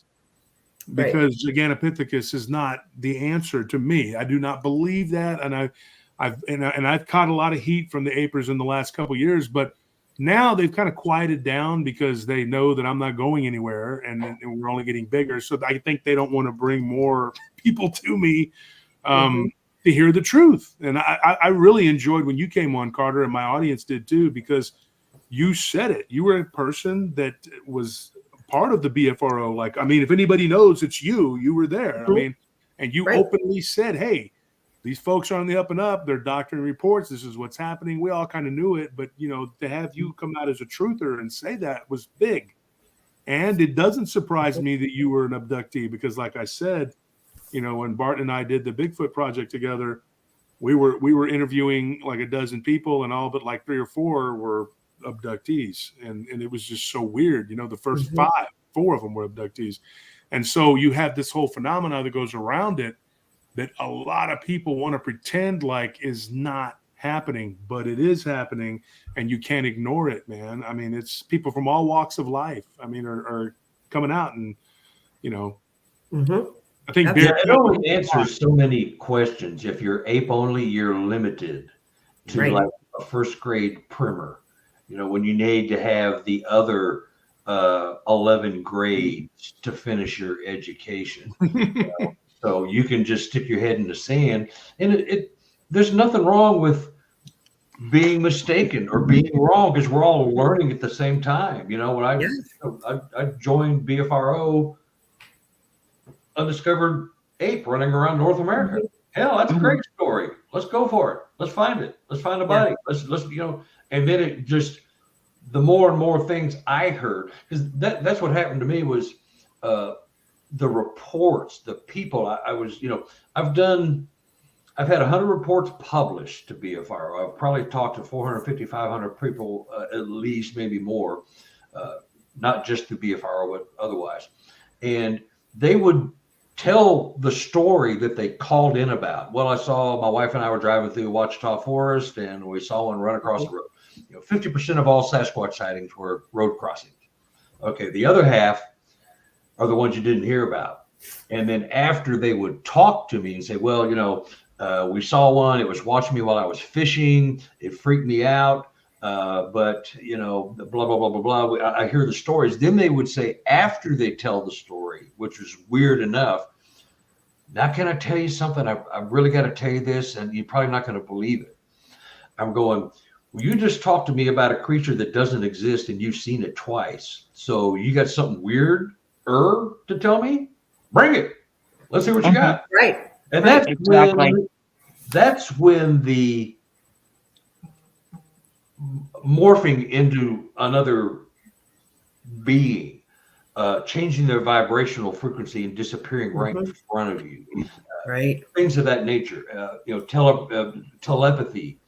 S4: because Gigantopithecus is not the answer to me. I do not believe that, and I've caught a lot of heat from the apers in the last couple of years, but now they've kind of quieted down because they know that I'm not going anywhere and we're only getting bigger. So I think they don't want to bring more people to me to hear the truth. And I really enjoyed when you came on, Carter, and my audience did too, because you said it. You were a person that was part of the BFRO. Like, I mean, if anybody knows, it's you were there. I mean, and you openly said, "Hey, these folks are on the up and up. They're doctoring reports. This is what's happening." We all kind of knew it, but to have you come out as a truther and say that was big. And it doesn't surprise me that you were an abductee, because like I said, when Barton and I did the Bigfoot project together, we were interviewing like a dozen people, and all but like 3 or 4 were abductees. And it was just so weird. The first 4 of them were abductees. And so you have this whole phenomena that goes around it that a lot of people want to pretend like is not happening, but it is happening, and you can't ignore it, man. I mean, it's people from all walks of life. I mean, are coming out, and I think
S5: it only answers so many questions. If you're ape only, you're limited to like a first grade primer. When you need to have the other 11 grades to finish your education. So you can just stick your head in the sand, and there's nothing wrong with being mistaken or being wrong, because we're all learning at the same time. When I joined BFRO, undiscovered ape running around North America. Hell, that's a great story. Let's go for it. Let's find it. Let's find a body. Let's and then it just, the more and more things I heard, because that's what happened to me was the reports, the people I was, I've had 100 reports published to BFRO. I've probably talked to 450, 500 people, at least, maybe more. not just through BFR, but otherwise. And they would tell the story that they called in about. Well, I saw, my wife and I were driving through Ouachita Forest, and we saw one run across the road. 50% of all Sasquatch sightings were road crossings. Okay, the other half are the ones you didn't hear about. And then after they would talk to me and say, well, we saw one, it was watching me while I was fishing, it freaked me out, but, blah, blah, blah, blah, blah. I hear the stories. Then they would say, after they tell the story, which was weird enough, now can I tell you something? I really got to tell you this, and you're probably not going to believe it. I'm going, well, you just talked to me about a creature that doesn't exist, and you've seen it twice. So you got something weird to tell me? Bring it. Let's see what you got.
S2: Right.
S5: And that's
S3: Exactly.
S5: when the morphing into another being, changing their vibrational frequency and disappearing right in front of you.
S2: Right.
S5: Things of that nature. Telepathy.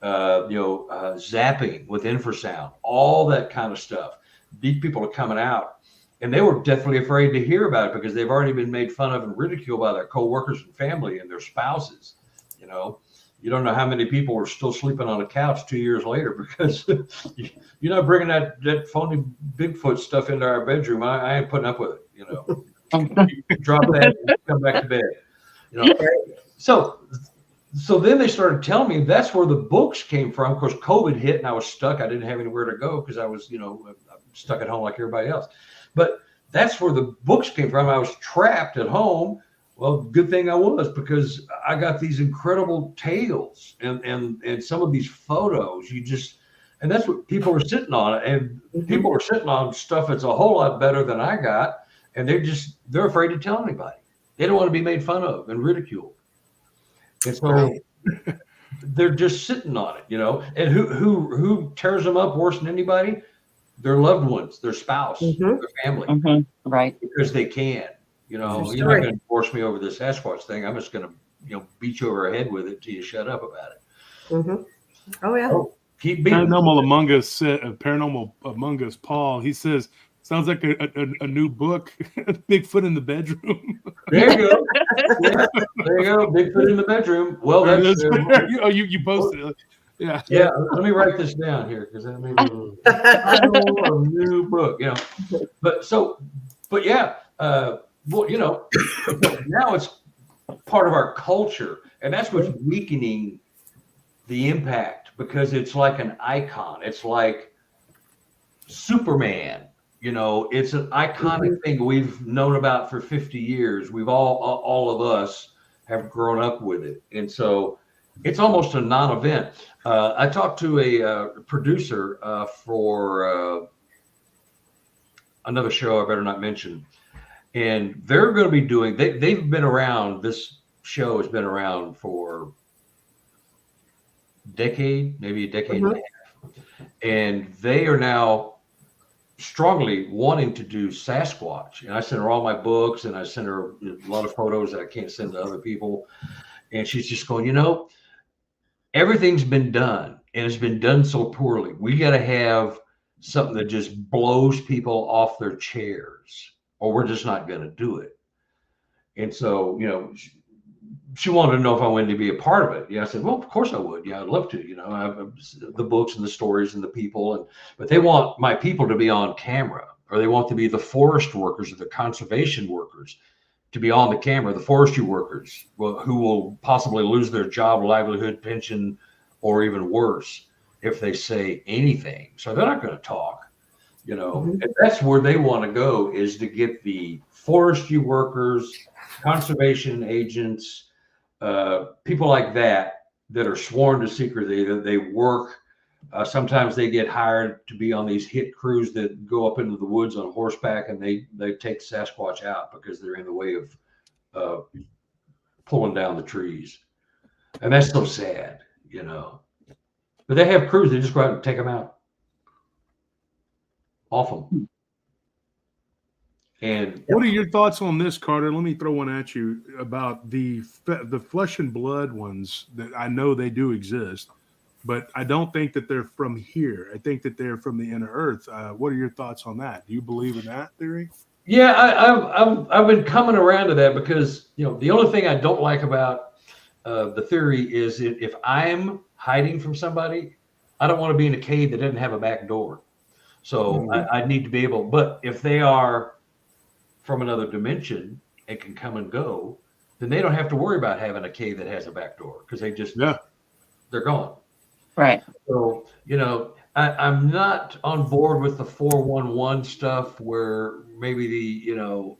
S5: Zapping with infrasound, all that kind of stuff. These people are coming out, and they were definitely afraid to hear about it because they've already been made fun of and ridiculed by their co-workers and family and their spouses. You don't know how many people are still sleeping on a couch 2 years later because you're not bringing that phony Bigfoot stuff into our bedroom. I ain't putting up with it. You drop that and come back to bed. So then they started telling me that's where the books came from. Of course, COVID hit and I was stuck. I didn't have anywhere to go because I was, stuck at home like everybody else. But that's where the books came from. I was trapped at home. Well, good thing I was, because I got these incredible tales and some of these photos. And that's what people are sitting on. And people are sitting on stuff that's a whole lot better than I got. And they're afraid to tell anybody. They don't want to be made fun of and ridiculed. And so they're just sitting on it, and who tears them up worse than anybody? Their loved ones, their spouse, their family,
S3: right?
S5: Because they can, you're not going to force me over this Sasquatch thing. I'm just going to, beat you over the head with it till you shut up about it.
S2: Oh yeah.
S5: Keep beating.
S4: Paranormal Among Us, Paul. He says, sounds like a new book, Bigfoot in the bedroom.
S5: There you go. Yeah, there you go. Bigfoot in the bedroom. Well, that's
S2: Oh,
S4: you posted it. Yeah.
S5: Yeah. Let me write this down here because that may be a new book. But yeah. Now it's part of our culture, and that's what's weakening the impact because it's like an icon. It's like Superman. It's an iconic thing we've known about for 50 years. We've all of us have grown up with it. And so it's almost a non-event. I talked to a producer for another show I better not mention. And they're going to be doing, they've been around, this show has been around for a decade, maybe a decade and a half. And they are now strongly wanting to do Sasquatch. And I sent her all my books and I sent her a lot of photos that I can't send to other people. And she's just going, everything's been done and it's been done so poorly. We got to have something that just blows people off their chairs or we're just not going to do it. And so, she wanted to know if I wanted to be a part of it. Yeah, I said, well, of course I would. Yeah, I'd love to. I have the books and the stories and the people, but they want my people to be on camera, or they want to be the forest workers or the conservation workers to be on the camera. The forestry workers who will possibly lose their job, livelihood, pension, or even worse if they say anything. So they're not going to talk. And that's where they want to go, is to get the forestry workers, conservation agents. People like that are sworn to secrecy, that they work. Sometimes they get hired to be on these hit crews that go up into the woods on horseback and they take Sasquatch out because they're in the way of pulling down the trees. And that's so sad, But they have crews, they just go out and take them out. Off them. And
S4: what are your thoughts on this, Carter? Let me throw one at you about the flesh and blood ones that I know they do exist. but I don't think that they're from here. I think that they're from the inner earth. What are your thoughts on that? Do you believe in that theory?
S5: Yeah, I've been coming around to that because, you know, the only thing I don't like about the theory is if I'm hiding from somebody, I don't want to be in a cave that doesn't have a back door. So I need to be able, but if they are from another dimension and can come and go, then they don't have to worry about having a cave that has a back door because they're gone.
S3: Right.
S5: So, you know, I'm not on board with the 411 stuff where maybe the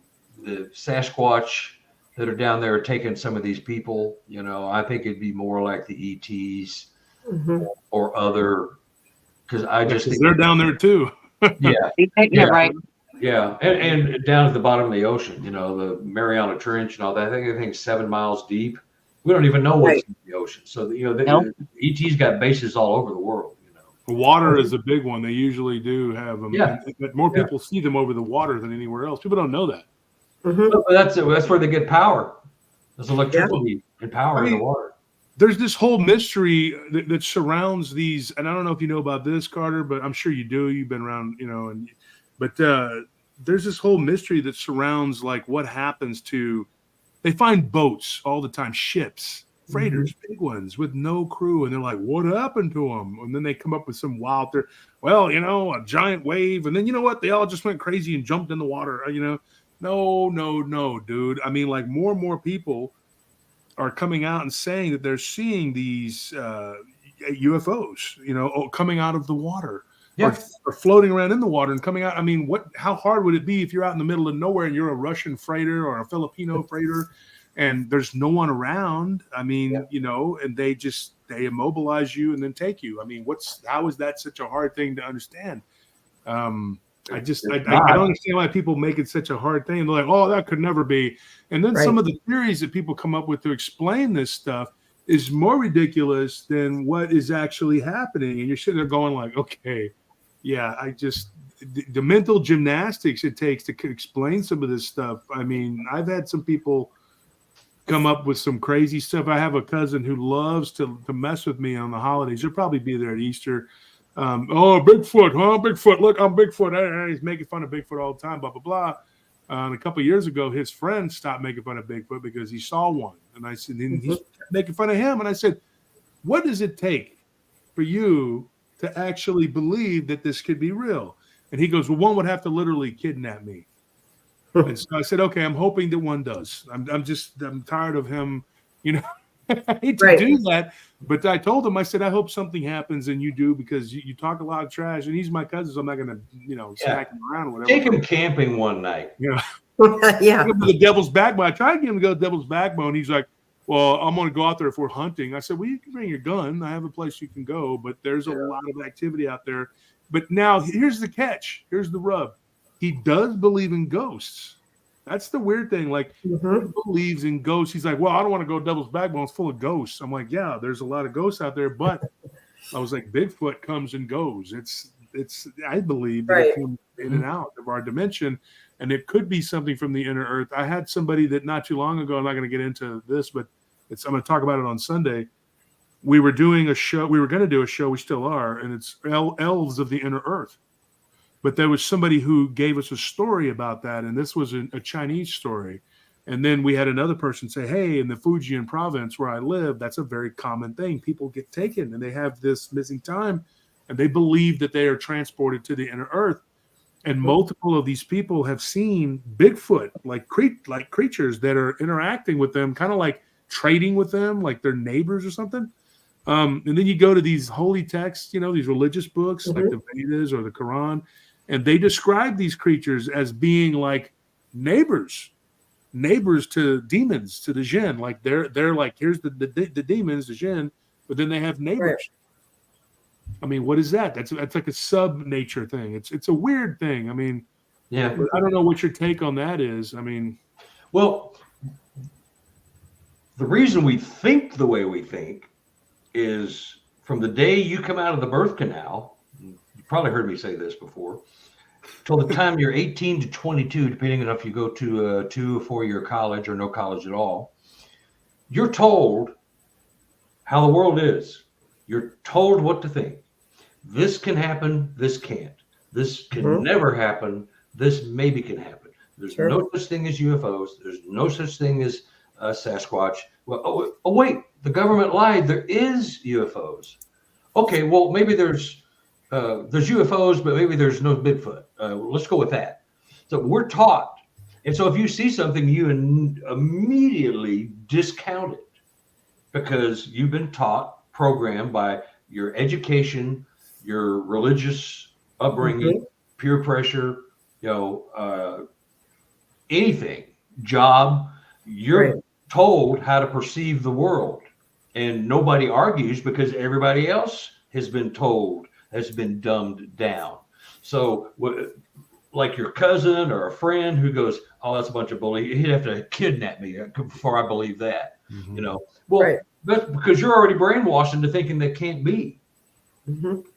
S5: Sasquatch that are down there are taking some of these people. You know, I think it'd be more like the ETs or other, because I just think
S4: they're down there too.
S3: Yeah, right.
S5: Yeah, and down at the bottom of the ocean, you know, the Mariana Trench and all that. I think 7 miles deep. We don't even know what's in the ocean. So, you know, the ET's got bases all over the world. You know,
S4: water is a big one. They usually do have them.
S5: Yeah,
S4: but more people see them over the water than anywhere else. People don't know that.
S5: But that's where they get power. There's electricity and power in the water.
S4: There's this whole mystery that surrounds these, and I don't know if you know about this, Carter, but I'm sure you do. You've been around, you know, but there's this whole mystery that surrounds like what happens to. They find boats all the time, ships, freighters, big ones with no crew, and they're like, "What happened to them?" And then they come up with some wild, well, you know, a giant wave, and then you know what? They all just went crazy and jumped in the water. You know, no, dude. I mean, like more and more people are coming out and saying that they're seeing these UFOs, you know, coming out of the water. Or floating around in the water and coming out. I mean, how hard would it be if you're out in the middle of nowhere and you're a Russian freighter or a Filipino freighter and there's no one around? I mean, you know, and they immobilize you and then take you. I mean, how is that such a hard thing to understand? I don't understand why people make it such a hard thing. They're like, oh, that could never be. And then some of the theories that people come up with to explain this stuff is more ridiculous than what is actually happening. And you're sitting there going like, okay, yeah, the mental gymnastics it takes to explain some of this stuff. I mean, I've had some people come up with some crazy stuff. I have a cousin who loves to mess with me on the holidays. He'll probably be there at Easter. Oh, Bigfoot, huh? Bigfoot. Look, I'm Bigfoot. He's making fun of Bigfoot all the time, blah, blah, blah. And a couple of years ago, his friend stopped making fun of Bigfoot because he saw one. And I said, and he's making fun of him. And I said, what does it take for you to actually believe that this could be real? And he goes, well, one would have to literally kidnap me. And so I said, okay, I'm hoping that one does. I'm tired of him, you know. I hate to do that, but I told him, I said, I hope something happens and you do, because you talk a lot of trash, and he's my cousin, so I'm not going to, you know, smack him around or whatever.
S5: Take him camping one night.
S4: Yeah.
S2: Yeah.
S4: The Devil's Backbone. I tried to get him to go to Devil's Backbone. He's like, well, I'm going to go out there if we're hunting. I said, well, you can bring your gun. I have a place you can go, but there's a lot of activity out there. But now here's the catch. Here's the rub. He does believe in ghosts. That's the weird thing. Like, he believes in ghosts. He's like, well, I don't want to go Devil's Backbone. It's full of ghosts. I'm like, yeah, there's a lot of ghosts out there. But I was like, Bigfoot comes and goes. I believe that it comes in and out of our dimension. And it could be something from the inner earth. I had somebody that not too long ago, I'm not going to get into this, but I'm going to talk about it on Sunday. We were doing a show. We were going to do a show. We still are. And it's Elves of the Inner Earth. But there was somebody who gave us a story about that. And this was a Chinese story. And then we had another person say, hey, in the Fujian province where I live, that's a very common thing. People get taken and they have this missing time. And they believe that they are transported to the inner earth. And multiple of these people have seen Bigfoot, like creatures that are interacting with them, kind of like trading with them, like they're neighbors or something. And then you go to these holy texts, you know, these religious books like the Vedas or the Quran, and they describe these creatures as being like neighbors to demons, to the jinn. Like they're like, here's the demons, the jinn, but then they have neighbors. Right. I mean, what is that? That's like a sub-nature thing. It's a weird thing. I mean, yeah. I don't know what your take on that is. I mean,
S5: well, the reason we think the way we think is from the day you come out of the birth canal, you probably heard me say this before, till the time you're 18 to 22, depending on if you go to a 2 or 4 year college or no college at all, you're told how the world is. You're told what to think. This can happen. This can't. This can never happen. This maybe can happen. There's no such thing as UFOs. There's no such thing as Sasquatch. Well, oh, wait, the government lied. There is UFOs. Okay, well, maybe there's UFOs, but maybe there's no Bigfoot. Let's go with that. So we're taught. And so if you see something, you immediately discount it because you've been taught, programmed by your education, your religious upbringing, peer pressure, anything, job, you're told how to perceive the world. And nobody argues because everybody else has been told, has been dumbed down. So like your cousin or a friend who goes, oh, that's a bunch of bully. He'd have to kidnap me before I believe that, Well, that's because you're already brainwashed into thinking that can't be.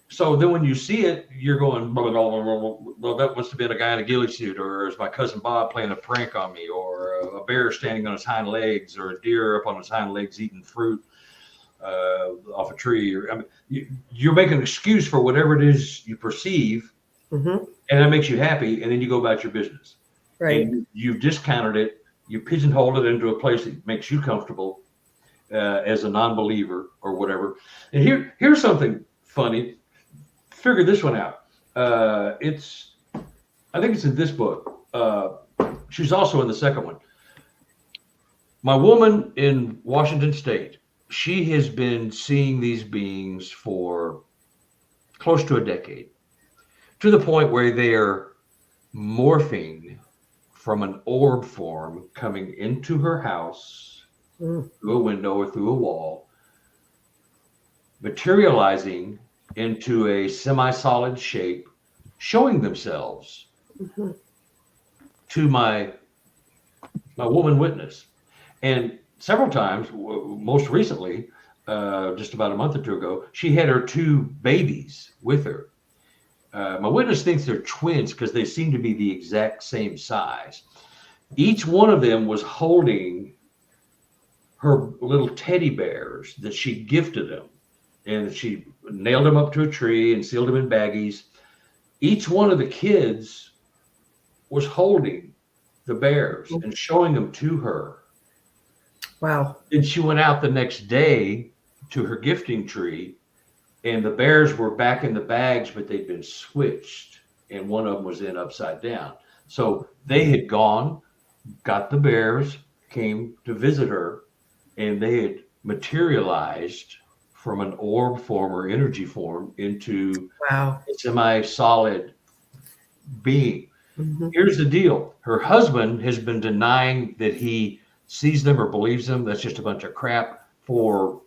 S5: So then when you see it, you're going, well, that must have been a guy in a ghillie suit, or is my cousin Bob playing a prank on me, or a bear standing on his hind legs, or a deer up on his hind legs eating fruit off a tree. Or you're making an excuse for whatever it is you perceive, and that makes you happy, and then you go about your business.
S2: Right.
S5: And you've discounted it. You pigeonholed it into a place that makes you comfortable as a non-believer or whatever. And here's something funny. Figure this one out. I think it's in this book. She's also in the second one. My woman in Washington State, she has been seeing these beings for close to a decade, to the point where they are morphing from an orb form coming into her house through a window or through a wall, materializing into a semi-solid shape, showing themselves to my woman witness. And several times, most recently, just about a month or two ago, she had her two babies with her. My witness thinks they're twins because they seem to be the exact same size. Each one of them was holding her little teddy bears that she gifted them. And she nailed them up to a tree and sealed them in baggies. Each one of the kids was holding the bears and showing them to her.
S2: Wow.
S5: And she went out the next day to her gifting tree, and the bears were back in the bags, but they'd been switched, and one of them was in upside down. So they had gone, got the bears, came to visit her, and they had materialized from an orb form or energy form into a semi-solid being. Here's the deal. Her husband has been denying that he sees them or believes them. That's just a bunch of crap for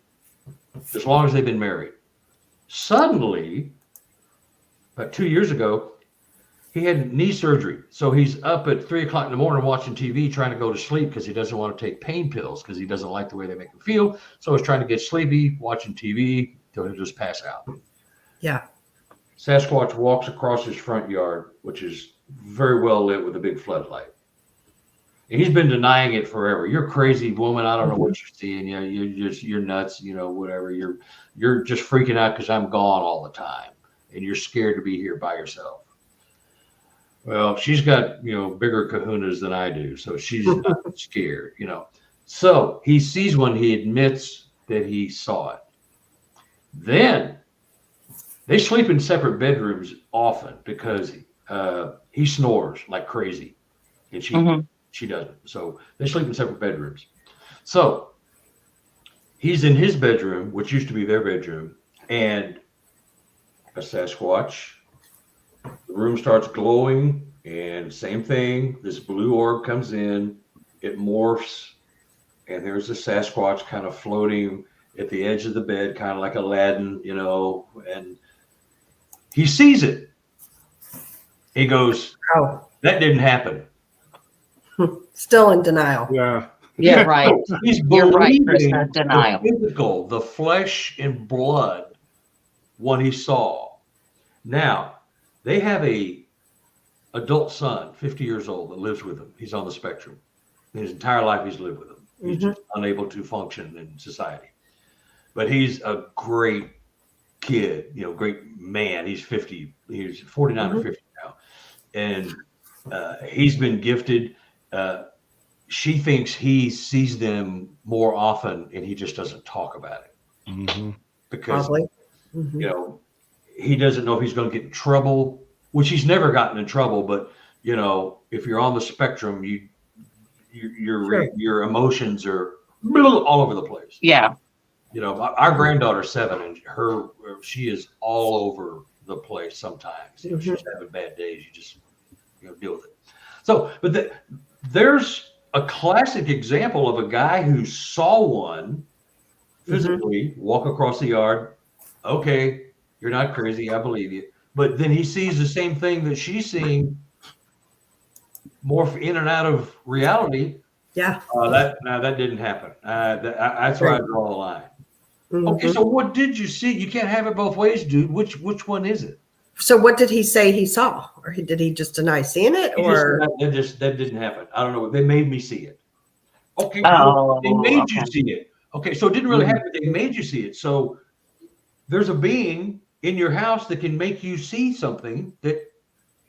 S5: as long as they've been married. Suddenly, about 2 years ago, he had knee surgery. So he's up at 3 o'clock in the morning watching TV, trying to go to sleep because he doesn't want to take pain pills because he doesn't like the way they make him feel. So he's trying to get sleepy, watching TV till he'll just pass out.
S2: Yeah.
S5: Sasquatch walks across his front yard, which is very well lit with a big floodlight. And he's been denying it forever. You're a crazy woman. I don't know what you're seeing. You're nuts. Whatever. You're just freaking out because I'm gone all the time, and you're scared to be here by yourself. Well, she's got, bigger kahunas than I do. So she's not scared, So he sees one, he admits that he saw it. Then they sleep in separate bedrooms often because he snores like crazy and she doesn't. So they sleep in separate bedrooms. So he's in his bedroom, which used to be their bedroom, and a Sasquatch. The room starts glowing, and same thing. This blue orb comes in, it morphs, and there's a Sasquatch kind of floating at the edge of the bed, kind of like Aladdin, and he sees it. He goes, "Oh, that didn't happen."
S2: Still in denial.
S4: Yeah.
S3: Yeah, right.
S5: He's
S3: You're right, Chris,
S5: believing
S3: that denial.
S5: the physical, the flesh and blood, what he saw. Now, they have a adult son, 50 years old, that lives with him. He's on the spectrum. His entire life he's lived with him. He's just unable to function in society. But he's a great kid, great man. He's 50. He's 49 or 50 now, and he's been gifted. She thinks he sees them more often, and he just doesn't talk about it because he doesn't know if he's going to get in trouble, which he's never gotten in trouble. But if you're on the spectrum, your emotions are all over the place.
S3: Yeah.
S5: Our granddaughter's 7, and she is all over the place sometimes. She's having bad days. You just deal with it. So, but there's a classic example of a guy who saw one physically walk across the yard. Okay, you're not crazy. I believe you. But then he sees the same thing that she's seeing morph in and out of reality.
S2: Yeah.
S5: That didn't happen. That's where I draw the line. Okay, so what did you see? You can't have it both ways, dude. Which one is it?
S2: So what did he say he saw? Or did he just deny seeing it?
S5: That didn't happen. I don't know. They made me see it. Okay, they made you see it. Okay, so it didn't really happen. They made you see it. So there's a being in your house that can make you see something that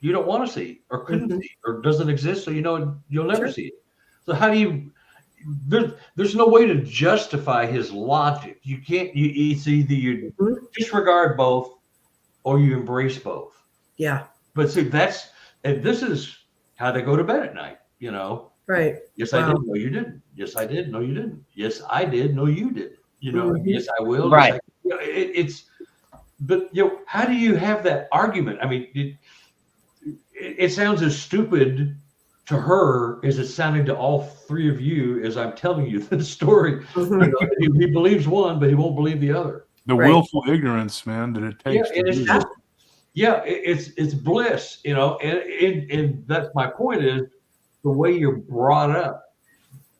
S5: you don't want to see or couldn't see or doesn't exist. So you'll never see it. So how do you? There's no way to justify his logic. You can't. It's either you disregard both or you embrace both.
S2: Yeah.
S5: But see, this is how they go to bed at night.
S2: Right.
S5: Yes, I did. No, you didn't. Yes, I did. No, you didn't. Yes, I did. No, you didn't. Yes, I will.
S3: Right.
S5: But how do you have that argument? I mean, it sounds as stupid to her as it sounded to all three of you as I'm telling you the story. He believes one, but he won't believe the other.
S4: The willful ignorance, man, that it takes.
S5: Yeah, and it's just, it's bliss, and that's my point is the way you're brought up.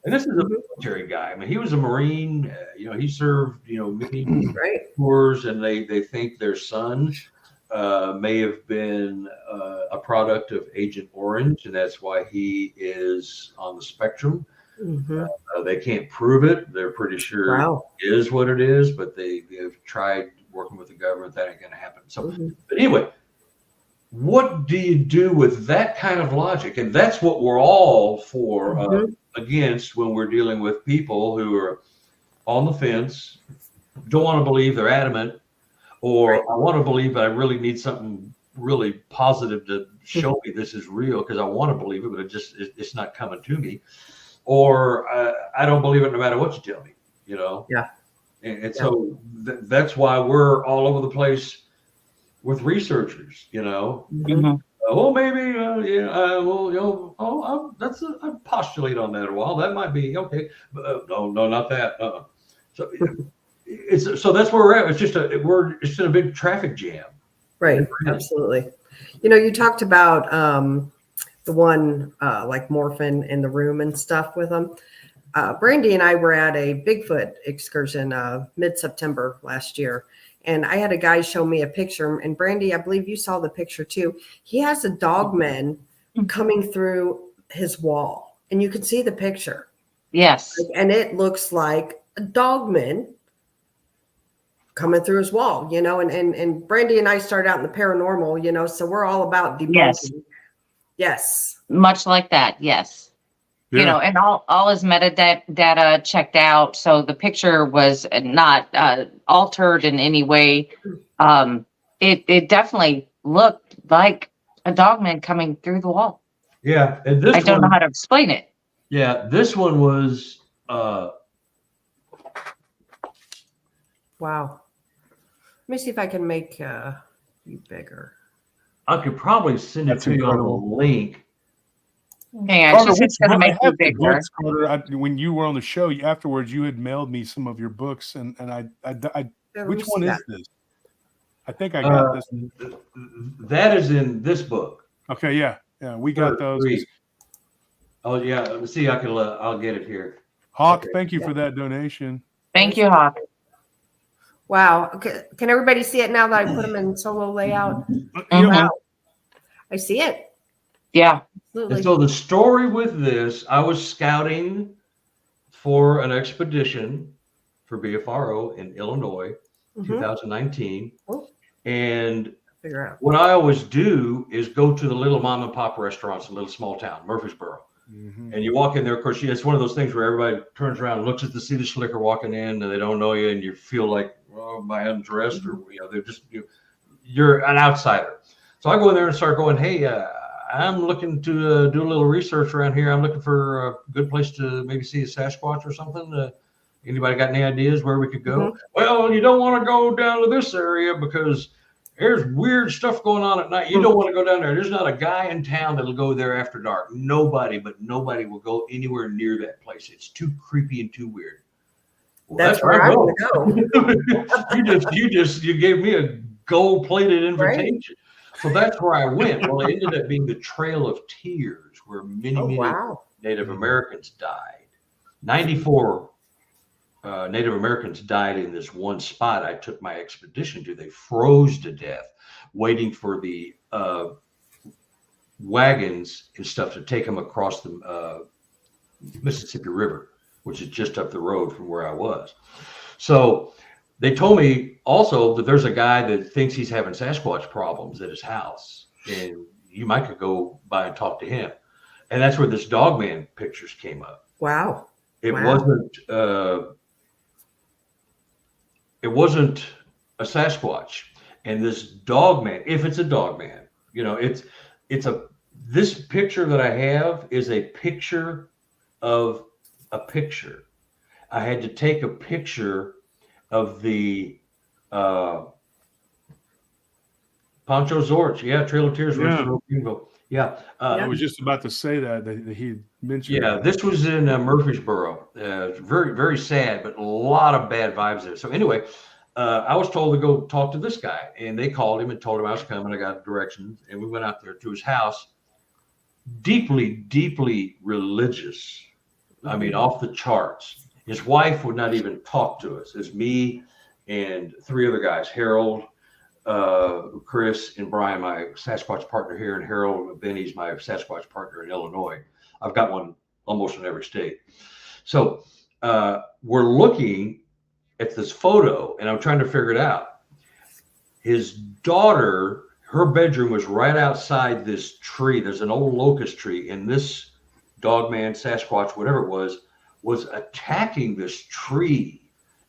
S5: And this is a military guy. I mean, he was a Marine. He served, many tours, and they think their son may have been a product of Agent Orange, and that's why he is on the spectrum. They can't prove it. They're pretty sure it is what it is, but they've tried working with the government. That ain't going to happen. So, but anyway, what do you do with that kind of logic? And that's what we're all for against when we're dealing with people who are on the fence, don't want to believe, they're adamant, or I want to believe, but I really need something really positive to show me this is real because I want to believe it, but it's not coming to me. Or I don't believe it no matter what you tell me, Yeah. And so that's why we're all over the place with researchers, Well, maybe, I postulate on that a while. That might be okay. But, no, not that. So so that's where we're at. It's just it's in a big traffic jam.
S2: Right. Absolutely. You talked about the one like morphine in the room and stuff with them. Brandy and I were at a Bigfoot excursion mid-September last year. And I had a guy show me a picture. And Brandy, I believe you saw the picture too. He has a dogman coming through his wall. And you can see the picture.
S3: Yes.
S2: And it looks like a dogman coming through his wall, and Brandy and I started out in the paranormal, so we're all about debunking. Yes.
S3: Much like that. Yes.
S4: Yeah.
S3: And all his metadata checked out. So the picture was not altered in any way. It definitely looked like a dogman coming through the wall.
S5: Yeah. And
S3: I don't know how to explain it.
S5: Yeah. This one was,
S2: wow. Let me see if I can make you bigger.
S5: I could probably send it to you on the link.
S3: Yeah,
S4: Carter,
S3: she's just gonna make it bigger.
S4: Books, Carter, when you were on the show afterwards, you had mailed me some of your books, and I which one is this? I think I got this.
S5: That is in this book.
S4: Okay, yeah, we got those.
S5: Oh yeah, let's see. I'll get it here.
S4: Hawk, thank you for that donation.
S3: Thank you, Hawk.
S2: Wow. Okay. Can everybody see it now that I put them in solo layout? Wow. I see it.
S3: Yeah.
S2: Absolutely.
S5: And so the story with this, I was scouting for an expedition for BFRO in Illinois, 2019.
S2: Oh.
S5: And
S2: Figure out.
S5: what I always do is go to the little mom and pop restaurants in a little small town, Murfreesboro. And you walk in there, of course, it's one of those things where everybody turns around and looks at the see the slicker walking in, and they don't know you, and you feel like, well, am I undressed? Or, they're just, you're an outsider. So I go in there and start going, hey, I'm looking to do a little research around here. I'm looking for a good place to maybe see a Sasquatch or something. Anybody got any ideas where we could go? Well, you don't want to go down to this area because there's weird stuff going on at night. You don't want to go down there. There's not a guy in town that'll go there after dark. Nobody will go anywhere near that place. It's too creepy and too weird. Well,
S2: That's where I want to go.
S5: you gave me a gold-plated invitation. Right. So that's where I went. Well, it ended up being the Trail of Tears, where many Native Americans died. 94 Native Americans died in this one spot I took my expedition to. They froze to death waiting for the wagons and stuff to take them across the Mississippi River, which is just up the road from where I was. So they told me also that there's a guy that thinks he's having Sasquatch problems at his house, and you might could go by and talk to him. And that's where this Dogman pictures came up.
S2: Wow.
S5: It wasn't a Sasquatch. And this Dogman, if it's a Dogman, this picture that I have is a picture of a picture. I had to take a picture of the Pancho Zorch. Yeah, Trail of Tears. Yeah.
S4: I was just about to say that he mentioned.
S5: Yeah, this was in Murfreesboro. Very, very sad, but a lot of bad vibes there. So anyway, I was told to go talk to this guy, and they called him and told him I was coming. I got directions, and we went out there to his house. Deeply, deeply religious. I mean, off the charts. His wife would not even talk to us. It's me and three other guys, Harold, Chris, and Brian, my Sasquatch partner here, and Harold Benny's my Sasquatch partner in Illinois. I've got one almost in every state. So we're looking at this photo, and I'm trying to figure it out. His daughter, her bedroom was right outside this tree. There's an old locust tree, and this Dogman, Sasquatch, whatever it was attacking this tree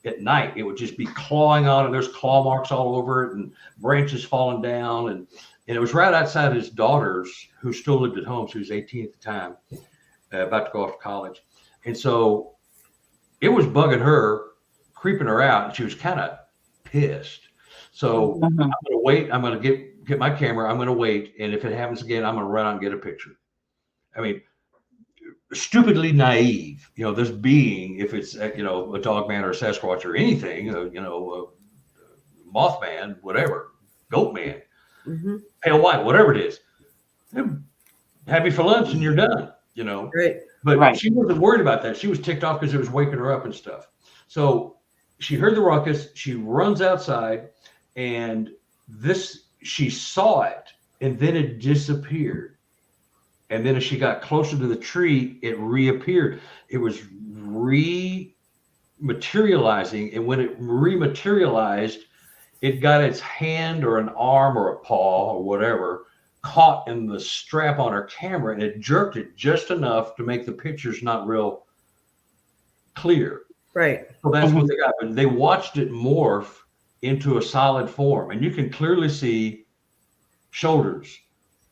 S5: at night. It would just be clawing on it. There's claw marks all over it and branches falling down. And it was right outside his daughter's, who still lived at home. She was 18 at the time, about to go off to college. And so it was bugging her, creeping her out, and she was kind of pissed. So I'm going to wait. I'm going to get my camera. I'm going to wait. And if it happens again, I'm going to run out and get a picture. I mean, stupidly naive, this being, if it's, a Dogman or a Sasquatch or anything, Mothman, whatever, Goatman, pale white, whatever it is, have you for lunch and you're done,
S2: Right.
S5: But she wasn't worried about that. She was ticked off because it was waking her up and stuff. So she heard the ruckus. She runs outside, and she saw it, and then it disappeared. And then as she got closer to the tree, it reappeared. It was rematerializing. And when it rematerialized, it got its hand or an arm or a paw or whatever caught in the strap on her camera, and it jerked it just enough to make the pictures not real clear. Right. So that's what they got. But they watched it morph into a solid form. And you can clearly see shoulders.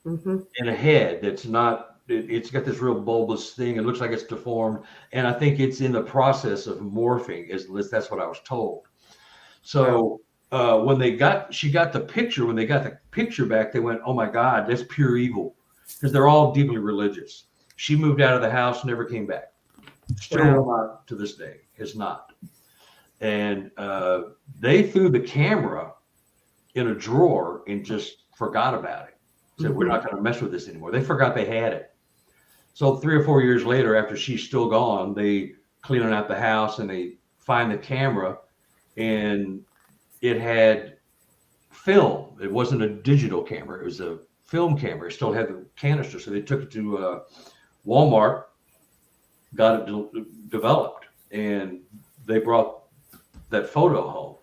S5: And a head that's not, it's got this real bulbous thing. It looks like it's deformed. And I think it's in the process of morphing, that's what I was told. So when she got the picture, when they got the picture back, they went, oh my God, that's pure evil. Because they're all deeply religious. She moved out of the house, never came back. Still not to this day, has not. And they threw the camera in a drawer and just forgot about it. Said, we're not going to mess with this anymore. They forgot they had it. So 3 or 4 years later, after she's still gone, they cleaning out the house and they find the camera, and it had film. It wasn't a digital camera. It was a film camera. It still had the canister. So they took it to Walmart, got it developed, and they brought that photo home.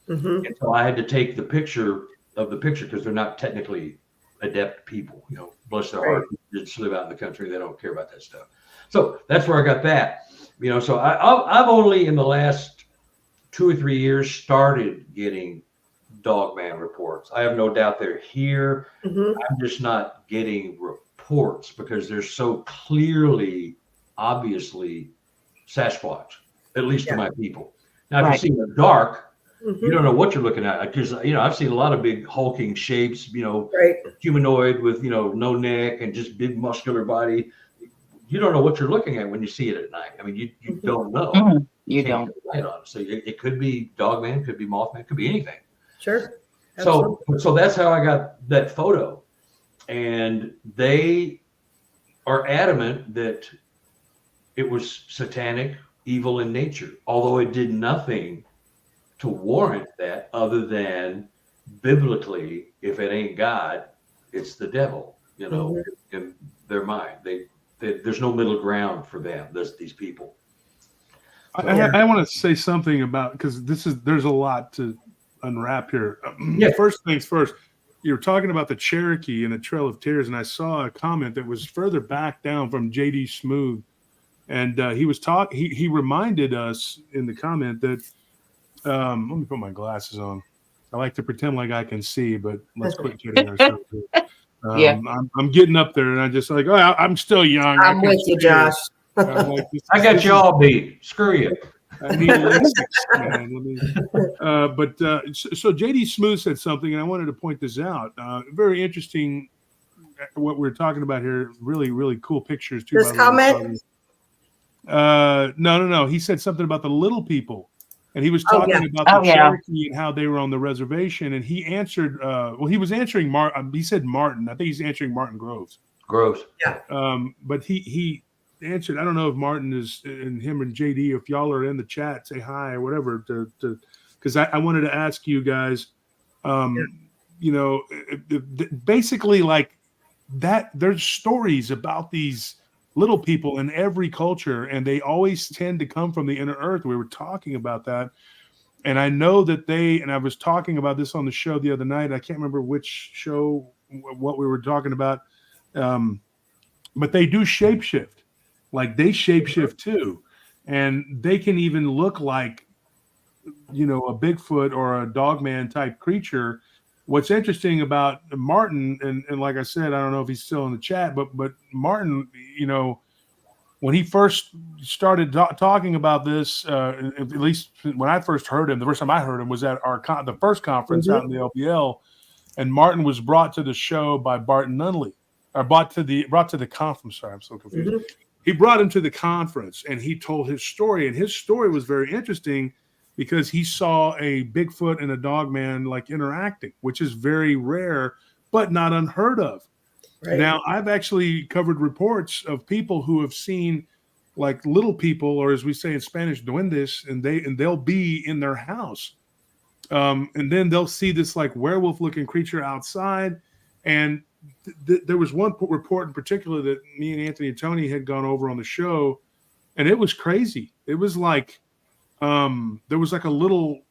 S2: Mhm.
S5: And so I had to take the picture because they're not technically adept people, bless their heart. They just live out in the country. They don't care about that stuff. So that's where I got that, so I've only in the last 2 or 3 years started getting Dogman reports. I have no doubt they're here.
S2: Mhm.
S5: I'm just not getting reports because they're so clearly, obviously Sasquatch, at least to my people. Now, if you see the dark,
S2: Mhm.
S5: you don't know what you're looking at, because I've seen a lot of big hulking shapes,
S2: Right.
S5: humanoid with no neck and just big muscular body. You don't know what you're looking at when you see it at night. I mean, you
S2: Mhm.
S5: don't know.
S3: Mhm. You
S5: Can't
S3: don't.
S5: get the light on. So it could be Dogman, could be Mothman, could be anything.
S2: Sure.
S5: So
S2: Absolutely.
S5: that's how I got that photo, and they are adamant that it was satanic, evil in nature, although it did nothing to warrant that other than biblically, if it ain't God, it's the devil,
S2: Mhm.
S5: in their mind. There's no middle ground for them, these people.
S4: I want to say something about, because there's a lot to unwrap here. First things first, you were talking about the Cherokee and the Trail of Tears, and I saw a comment that was further back down from JD Smooth, and he reminded us in the comment that let me put my glasses on. I like to pretend like I can see, but let's quit kidding ourselves. I'm getting up there, and I just like, I'm still young.
S2: I'm with you, Josh.
S4: I'm like,
S5: I got you all beat. Screw you.
S4: I need LASIK, man. So JD Smooth said something, and I wanted to point this out. Very interesting. What we're talking about here, really, really cool pictures too.
S2: This comment?
S4: No. He said something about the little people, and he was talking about the Cherokee and how they were on the reservation. And he answered. He was answering he said Martin. I think he's answering Martin Groves.
S2: Yeah.
S4: But he answered. I don't know if Martin is, and him and JD, if y'all are in the chat, say hi or whatever. Because I wanted to ask you guys. Basically like that. There's stories about these little people in every culture, and they always tend to come from the inner earth. We were talking about that, and I know that and I was talking about this on the show the other night. I can't remember which show, what we were talking about, but they do shapeshift. Like they shapeshift too, and they can even look like, a Bigfoot or a Dogman type creature. What's interesting about Martin, and like I said, I don't know if he's still in the chat, but Martin, when he first started talking about this, at least when I first heard him, the first time I heard him was at the first conference out in the LBL, and Martin was brought to the show by Barton Nunnelly, or brought to the conference. Sorry, I'm so confused. Mm-hmm. He brought him to the conference, and he told his story, and his story was very interesting because he saw a Bigfoot and a Dogman like interacting, which is very rare, but not unheard of. Right. Now, I've actually covered reports of people who have seen like little people, or as we say in Spanish, duendes, and they'll be in their house. And then they'll see this like werewolf-looking creature outside. And there was one report in particular that me and Anthony and Tony had gone over on the show, and it was crazy. It was like there was like a little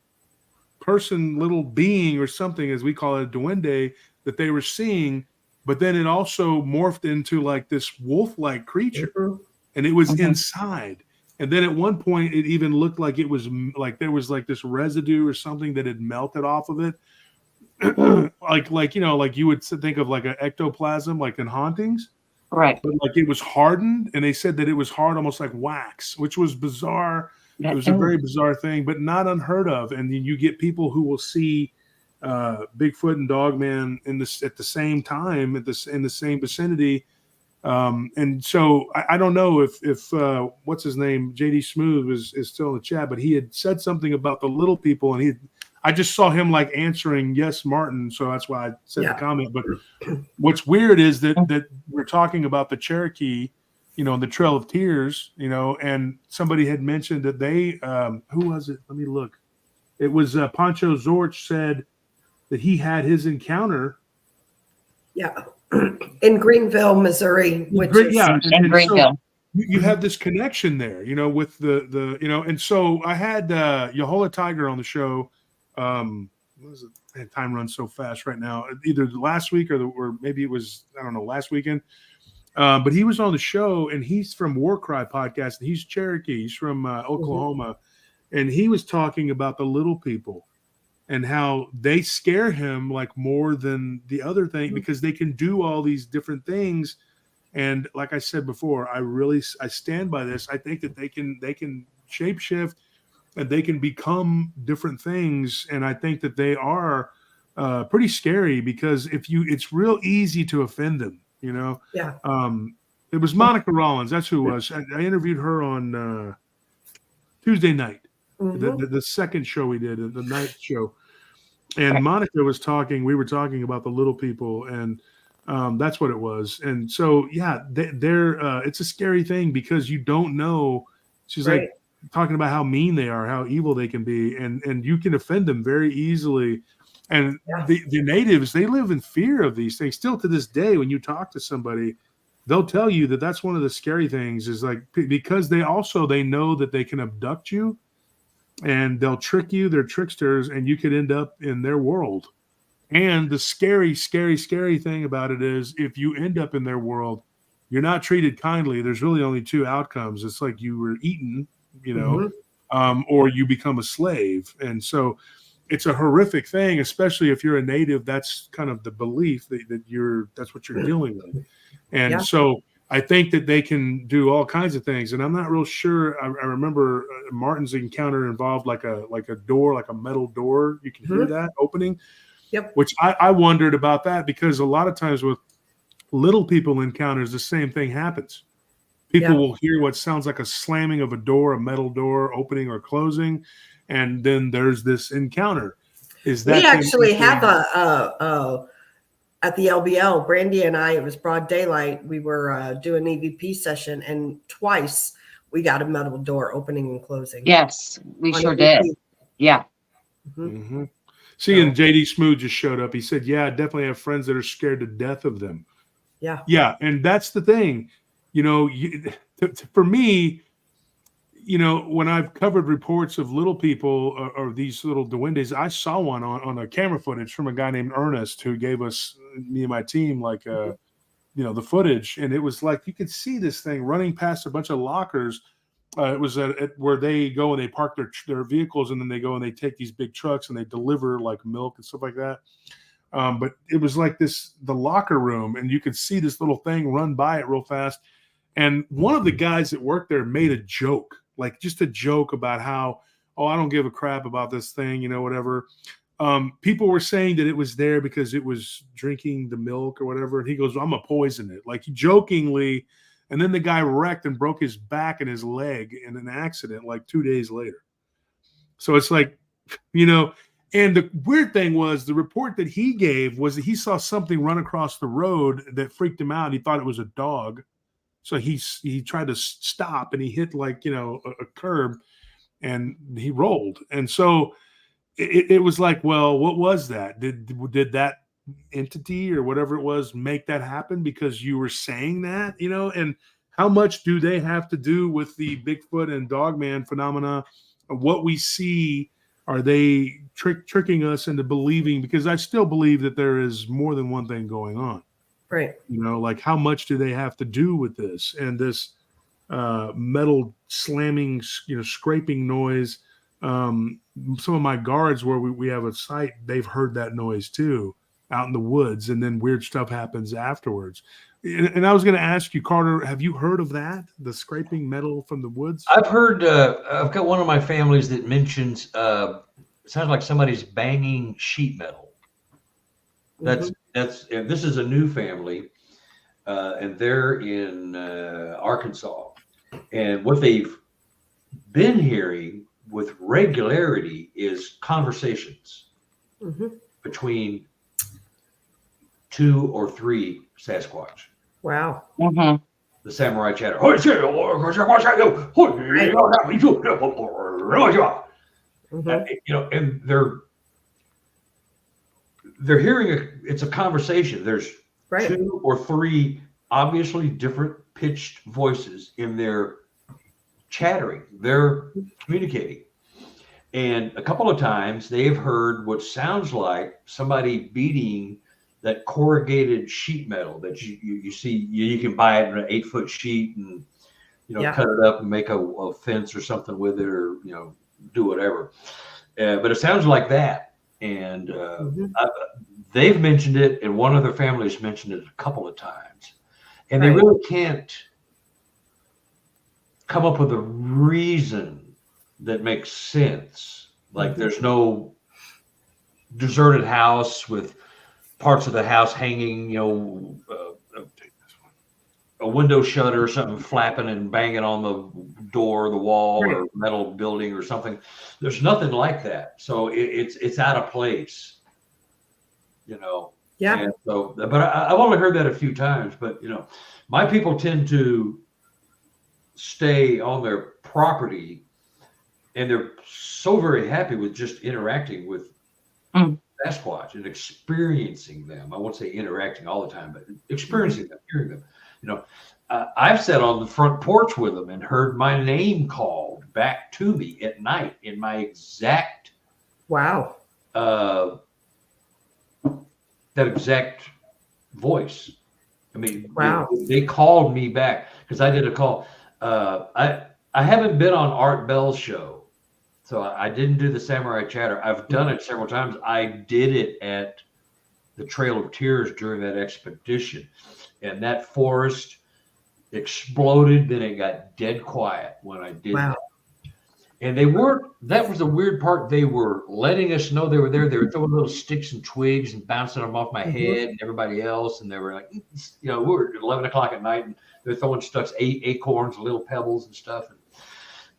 S4: person, little being or something, as we call it, a duende, that they were seeing. But then it also morphed into like this wolf-like creature, and it was inside. And then at one point, it even looked like it was like there was like this residue or something that had melted off of it, like you would think of like an ectoplasm, like in hauntings,
S3: right?
S4: But like it was hardened, and they said that it was hard, almost like wax, which was bizarre. It was a very bizarre thing, but not unheard of. And then you get people who will see Bigfoot and Dogman at the same time, in the same vicinity. And so I don't know if what's his name, JD Smooth is still in the chat, but he had said something about the little people, and I just saw him like answering yes, Martin. So that's why I said the comment. But what's weird is that we're talking about the Cherokee, the Trail of Tears, and somebody had mentioned that they, who was it? Let me look. It was Pancho Zorch said that he had his encounter. Yeah.
S2: In Greenville, Missouri.
S3: In Greenville.
S4: So you have this connection there, with the and so I had Yahola Tiger on the show What was it? Man, time runs so fast right now. Either last week or maybe it was, I don't know, last weekend. But he was on the show, and he's from War Cry podcast, and he's Cherokee. He's from Oklahoma, and he was talking about the little people and how they scare him like more than the other thing because they can do all these different things. And like I said before, I stand by this. I think that they can shapeshift and they can become different things. And I think that they are pretty scary because it's real easy to offend them, you know?
S2: Yeah.
S4: It was Monica Rollins. That's who it was. I interviewed her on Tuesday night, the second show we did, the night show. And Monica was talking, we were talking about the little people, and that's what it was. And so, yeah, they're it's a scary thing because you don't know. She's like talking about how mean they are, how evil they can be, and you can offend them very easily. And the natives, they live in fear of these things. Still to this day, when you talk to somebody, they'll tell you that that's one of the scary things is like, because they know that they can abduct you and they'll trick you. They're tricksters, and you could end up in their world. And the scary, scary, scary thing about it is if you end up in their world, you're not treated kindly. There's really only two outcomes. It's like you were eaten, you know, or you become a slave. And so it's a horrific thing, especially if you're a native. That's kind of the belief that that's what you're dealing with. And so I think that they can do all kinds of things. And I'm not real sure. I remember Martin's encounter involved like a door, like a metal door. You can hear that opening. Yep. Which I wondered about that because a lot of times with little people encounters, the same thing happens. People will hear what sounds like a slamming of a door, a metal door opening or closing, and then there's this encounter. Is that
S2: we actually have a at the LBL, Brandy and I, it was broad daylight. We were doing an EVP session, and twice we got a metal door opening and closing.
S3: Yes, we sure did. Yeah.
S4: See, and JD Smooth just showed up. He said, yeah, I definitely have friends that are scared to death of them. Yeah. Yeah. And that's the thing, you know, for me, you know, when I've covered reports of little people or these little duendes, I saw one on a camera footage from a guy named Ernest who gave us, me and my team, like, you know, the footage. And it was like, you could see this thing running past a bunch of lockers. It was where they go and they park their vehicles, and then they go and they take these big trucks and they deliver like milk and stuff like that. But it was like the locker room, and you could see this little thing run by it real fast. And one of the guys that worked there made a joke, like just a joke about how, oh, I don't give a crap about this thing, you know, whatever. People were saying that it was there because it was drinking the milk or whatever. And he goes, I'm going to poison it. Like jokingly. And then the guy wrecked and broke his back and his leg in an accident like 2 days later. So it's like, you know, and the weird thing was the report that he gave was that he saw something run across the road that freaked him out. He thought it was a dog. So he tried to stop and he hit like, you know, a curb and he rolled. And so it was like, well, what was that? Did that entity or whatever it was make that happen because you were saying that, you know? And how much do they have to do with the Bigfoot and Dogman phenomena? What we see, are they tricking us into believing? Because I still believe that there is more than one thing going on.
S2: Right.
S4: You know, like how much do they have to do with this and this metal slamming, you know, scraping noise? Some of my guards where we have a site, they've heard that noise too out in the woods, and then weird stuff happens afterwards. And I was going to ask you, Carter, have you heard of that? The scraping metal from the woods?
S5: I've heard, I've got one of my families that mentions, it sounds like somebody's banging sheet metal. That's, and this is a new family, and they're in Arkansas. And what they've been hearing with regularity is conversations between 2 or 3 Sasquatch.
S2: Wow.
S5: The samurai chatter. You know, and they're hearing it's a conversation. There's 2 or 3 obviously different pitched voices in their chattering. They're communicating. And a couple of times they've heard what sounds like somebody beating that corrugated sheet metal that you see. You can buy it in an 8-foot sheet and, cut it up and make a fence or something with it, or, do whatever. But it sounds like that. And they've mentioned it, and one other family's mentioned it a couple of times. And they really can't come up with a reason that makes sense. Like there's no deserted house with parts of the house hanging, a window shutter or something flapping and banging on the door, the wall, or metal building or something. There's nothing like that. So it's out of place, Yeah. And so, but I've only heard that a few times. But my people tend to stay on their property, and they're so very happy with just interacting with Sasquatch and experiencing them. I won't say interacting all the time, but experiencing them, hearing them. I've sat on the front porch with them and heard my name called back to me at night in my exact that exact voice. I mean, they called me back because I did a call. I haven't been on Art Bell's show, so I didn't do the Samurai Chatter. I've done it several times. I did it at the Trail of Tears during that expedition, and that forest exploded. Then it got dead quiet when I did that. And they weren't, that was the weird part. They were letting us know they were there. They were throwing little sticks and twigs and bouncing them off my head and everybody else. And they were like, we were at 11 o'clock at night and they're throwing stuff, acorns, little pebbles and stuff.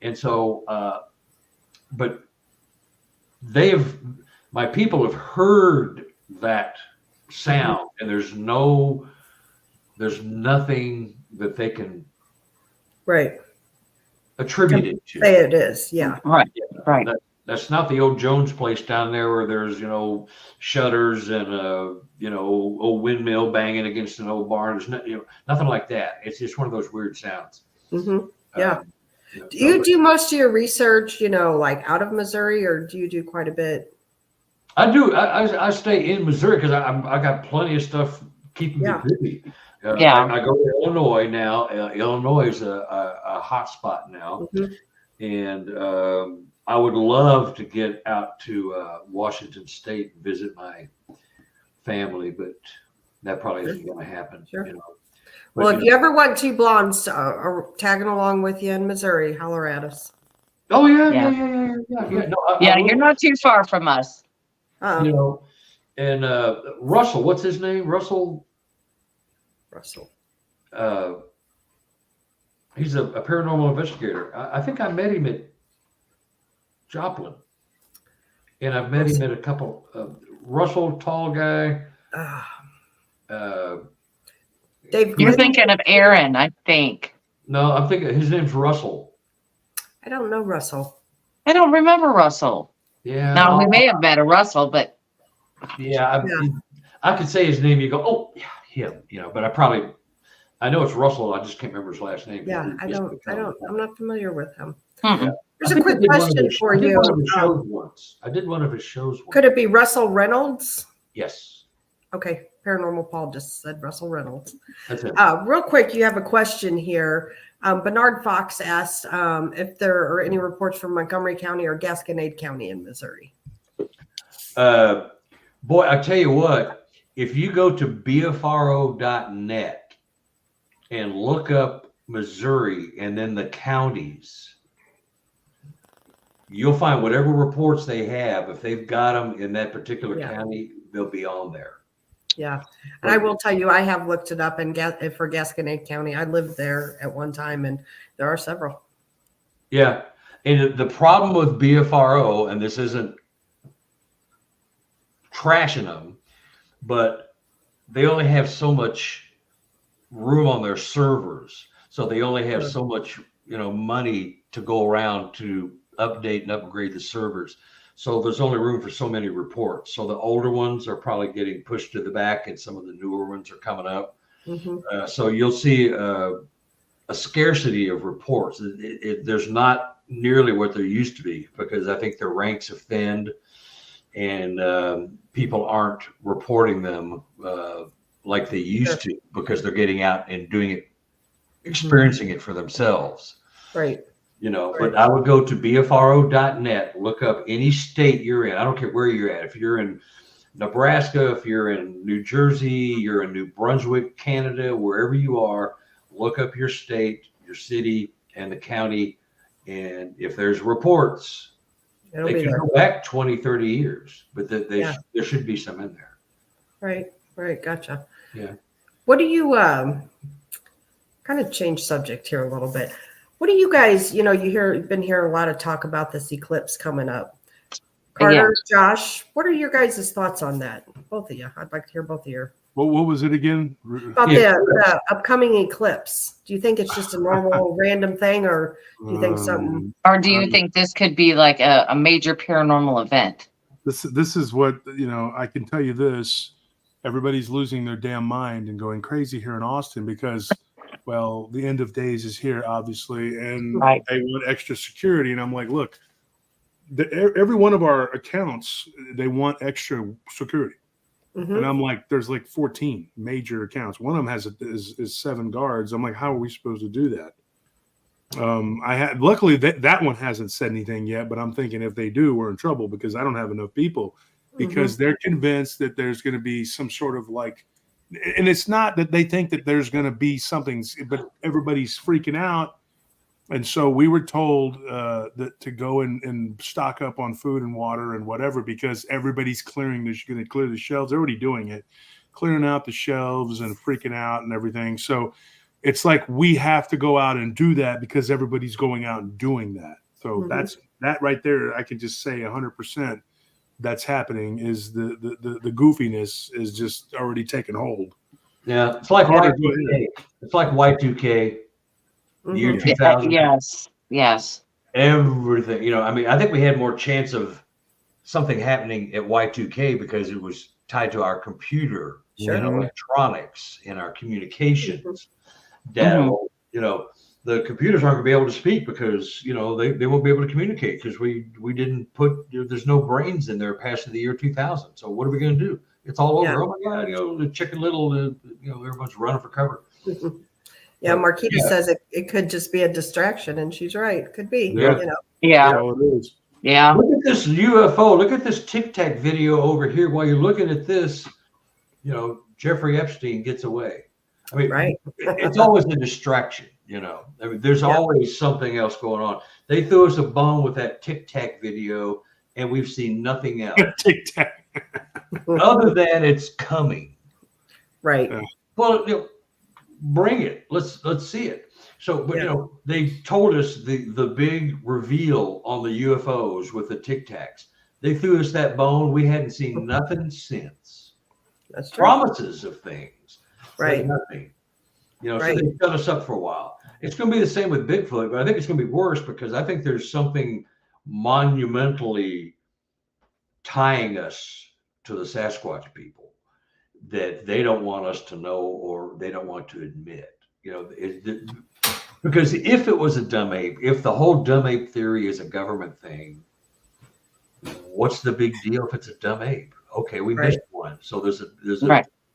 S5: And so, but my people have heard that sound, and there's nothing that they can attribute it to.
S2: Say it is,
S3: right.
S5: That's not the old Jones place down there where there's shutters and old windmill banging against an old barn. There's nothing like that. It's just one of those weird sounds.
S2: Do you do most of your research like out of Missouri, or do you do quite a bit?
S5: I do. I stay in Missouri because I got plenty of stuff keeping me busy. I go to Illinois now. Illinois is a hot spot now, and I would love to get out to Washington State and visit my family, but that probably isn't going to happen. Well,
S2: if you ever want two blondes tagging along with you in Missouri, holler at us.
S5: Oh yeah. No,
S3: you're not too far from us.
S5: And Russell, what's his name? Russell. He's a paranormal investigator. I think I met him at Joplin, and I've met him at a couple. Russell, tall guy.
S3: You're thinking of Aaron, I think.
S5: No, I'm thinking his name's Russell.
S2: I don't know Russell.
S3: I don't remember Russell.
S5: Yeah.
S3: Now we may have met a Russell, but
S5: I could say his name. You go, oh yeah, him. But I know it's Russell. I just can't remember his last name.
S2: Yeah, I'm not familiar with him.
S5: Yeah.
S2: There's a quick question for you.
S5: I did one of his shows once.
S2: Could it be Russell Reynolds?
S5: Yes.
S2: Okay. Paranormal Paul just said Russell Reynolds.
S5: That's it.
S2: Real quick, you have a question here. Bernard Fox asked if there are any reports from Montgomery County or Gasconade County in Missouri.
S5: Boy, I tell you what, if you go to bfro.net and look up Missouri and then the counties, you'll find whatever reports they have. If they've got them in that particular county, they'll be on there.
S2: Yeah. And I will tell you, I have looked it up for Gasconade County. I lived there at one time, and there are several.
S5: Yeah. And the problem with BFRO, and this isn't trashing them, but they only have so much room on their servers. So they only have so much, money to go around to update and upgrade the servers. So there's only room for so many reports. So the older ones are probably getting pushed to the back, and some of the newer ones are coming up. So you'll see a scarcity of reports. There's not nearly what there used to be, because I think the ranks have thinned, and people aren't reporting them like they used to, because they're getting out and doing it, experiencing it for themselves.
S2: Right.
S5: But I would go to bfro.net, look up any state you're in. I don't care where you're at. If you're in Nebraska, if you're in New Jersey, you're in New Brunswick, Canada, wherever you are, look up your state, your city, and the county. And if there's reports, they can go back 20, 30 years, but there should be some in there.
S2: Right. Gotcha.
S5: Yeah.
S2: What do you, kind of change subject here a little bit. What do you guys, you've been hearing a lot of talk about this eclipse coming up. Carter, Josh, what are your guys' thoughts on that? Both of you. I'd like to hear both of you.
S4: What was it again?
S2: About the upcoming eclipse. Do you think it's just a normal random thing, or do you think something?
S3: Or do you think this could be like a major paranormal event?
S4: This is what, I can tell you this. Everybody's losing their damn mind and going crazy here in Austin because, well, the end of days is here, obviously, and they want extra security. And I'm like, look, every one of our accounts, they want extra security. Mm-hmm. And I'm like, there's like 14 major accounts. One of them is 7 guards. I'm like, how are we supposed to do that? Luckily that one hasn't said anything yet, but I'm thinking if they do, we're in trouble because I don't have enough people, because they're convinced that there's going to be some sort of like, and it's not that they think that there's going to be something, but everybody's freaking out. And so we were told that to go and stock up on food and water and whatever, because everybody's going to clear the shelves. They're already doing it, clearing out the shelves and freaking out and everything. So it's like we have to go out and do that because everybody's going out and doing that. So that's that right there. I can just say 100% that's happening. Is the goofiness is just already taken hold.
S5: Yeah, it's like Y2K. It's like Y2K. The year 2000.
S3: Yes.
S5: Everything, I think we had more chance of something happening at Y2K because it was tied to our computer and electronics and our communications data. The computers aren't going to be able to speak because, they won't be able to communicate because we didn't put, there's no brains in there past the year 2000. So what are we going to do? It's all over. Oh my God, the Chicken Little, everyone's running for cover.
S2: Yeah, Marquita says it could just be a distraction, and she's right. It could be.
S3: Yeah.
S4: Oh, it is.
S3: Yeah.
S5: Look at this UFO. Look at this Tic Tac video over here. While you're looking at this, Jeffrey Epstein gets away. I mean, it's always a distraction. There's always something else going on. They threw us a bone with that Tic Tac video, and we've seen nothing else.
S4: Tic Tac.
S5: Other than it's coming.
S2: Right.
S5: Well, bring it. Let's see it. So, but they told us the big reveal on the UFOs with the Tic Tacs. They threw us that bone. We hadn't seen nothing since.
S2: That's true.
S5: Promises of things,
S2: right?
S5: Nothing. So they shut us up for a while. It's going to be the same with Bigfoot, but I think it's going to be worse because I think there's something monumentally tying us to the Sasquatch people that they don't want us to know or they don't want to admit. Because if it was a dumb ape, if the whole dumb ape theory is a government thing, what's the big deal if it's a dumb ape? Okay, we missed one. So there's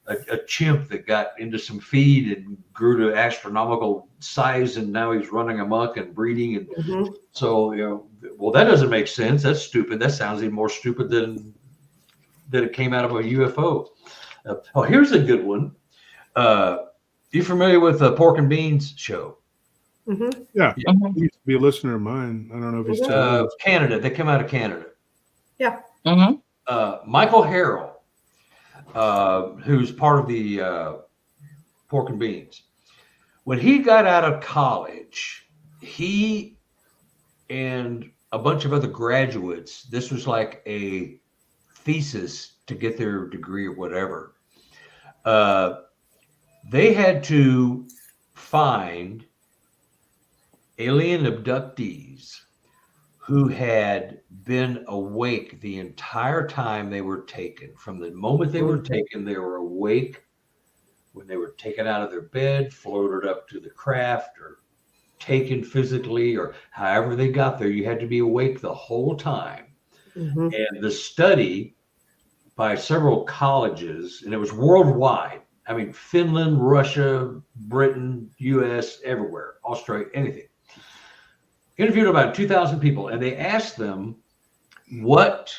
S5: a chimp that got into some feed and grew to astronomical size, and now he's running amok and breeding. And so, well, that doesn't make sense. That's stupid. That sounds even more stupid than it came out of a UFO. Here's a good one. You familiar with the Pork and Beans show?
S4: Yeah. He used to be a listener of mine. I don't know if he's still
S5: Canada. They come out of Canada.
S2: Yeah.
S5: Michael Harrell, who's part of the Pork and Beans, when he got out of college, he and a bunch of other graduates, this was like a thesis to get their degree or whatever. They had to find alien abductees who had been awake the entire time they were taken. From the moment they were taken, they were awake when they were taken out of their bed, floated up to the craft or taken physically or however they got there. You had to be awake the whole time.
S2: Mm-hmm.
S5: And the study by several colleges, and it was worldwide. I mean, Finland, Russia, Britain, US, everywhere, Australia, anything. Interviewed about 2,000 people, and they asked them, what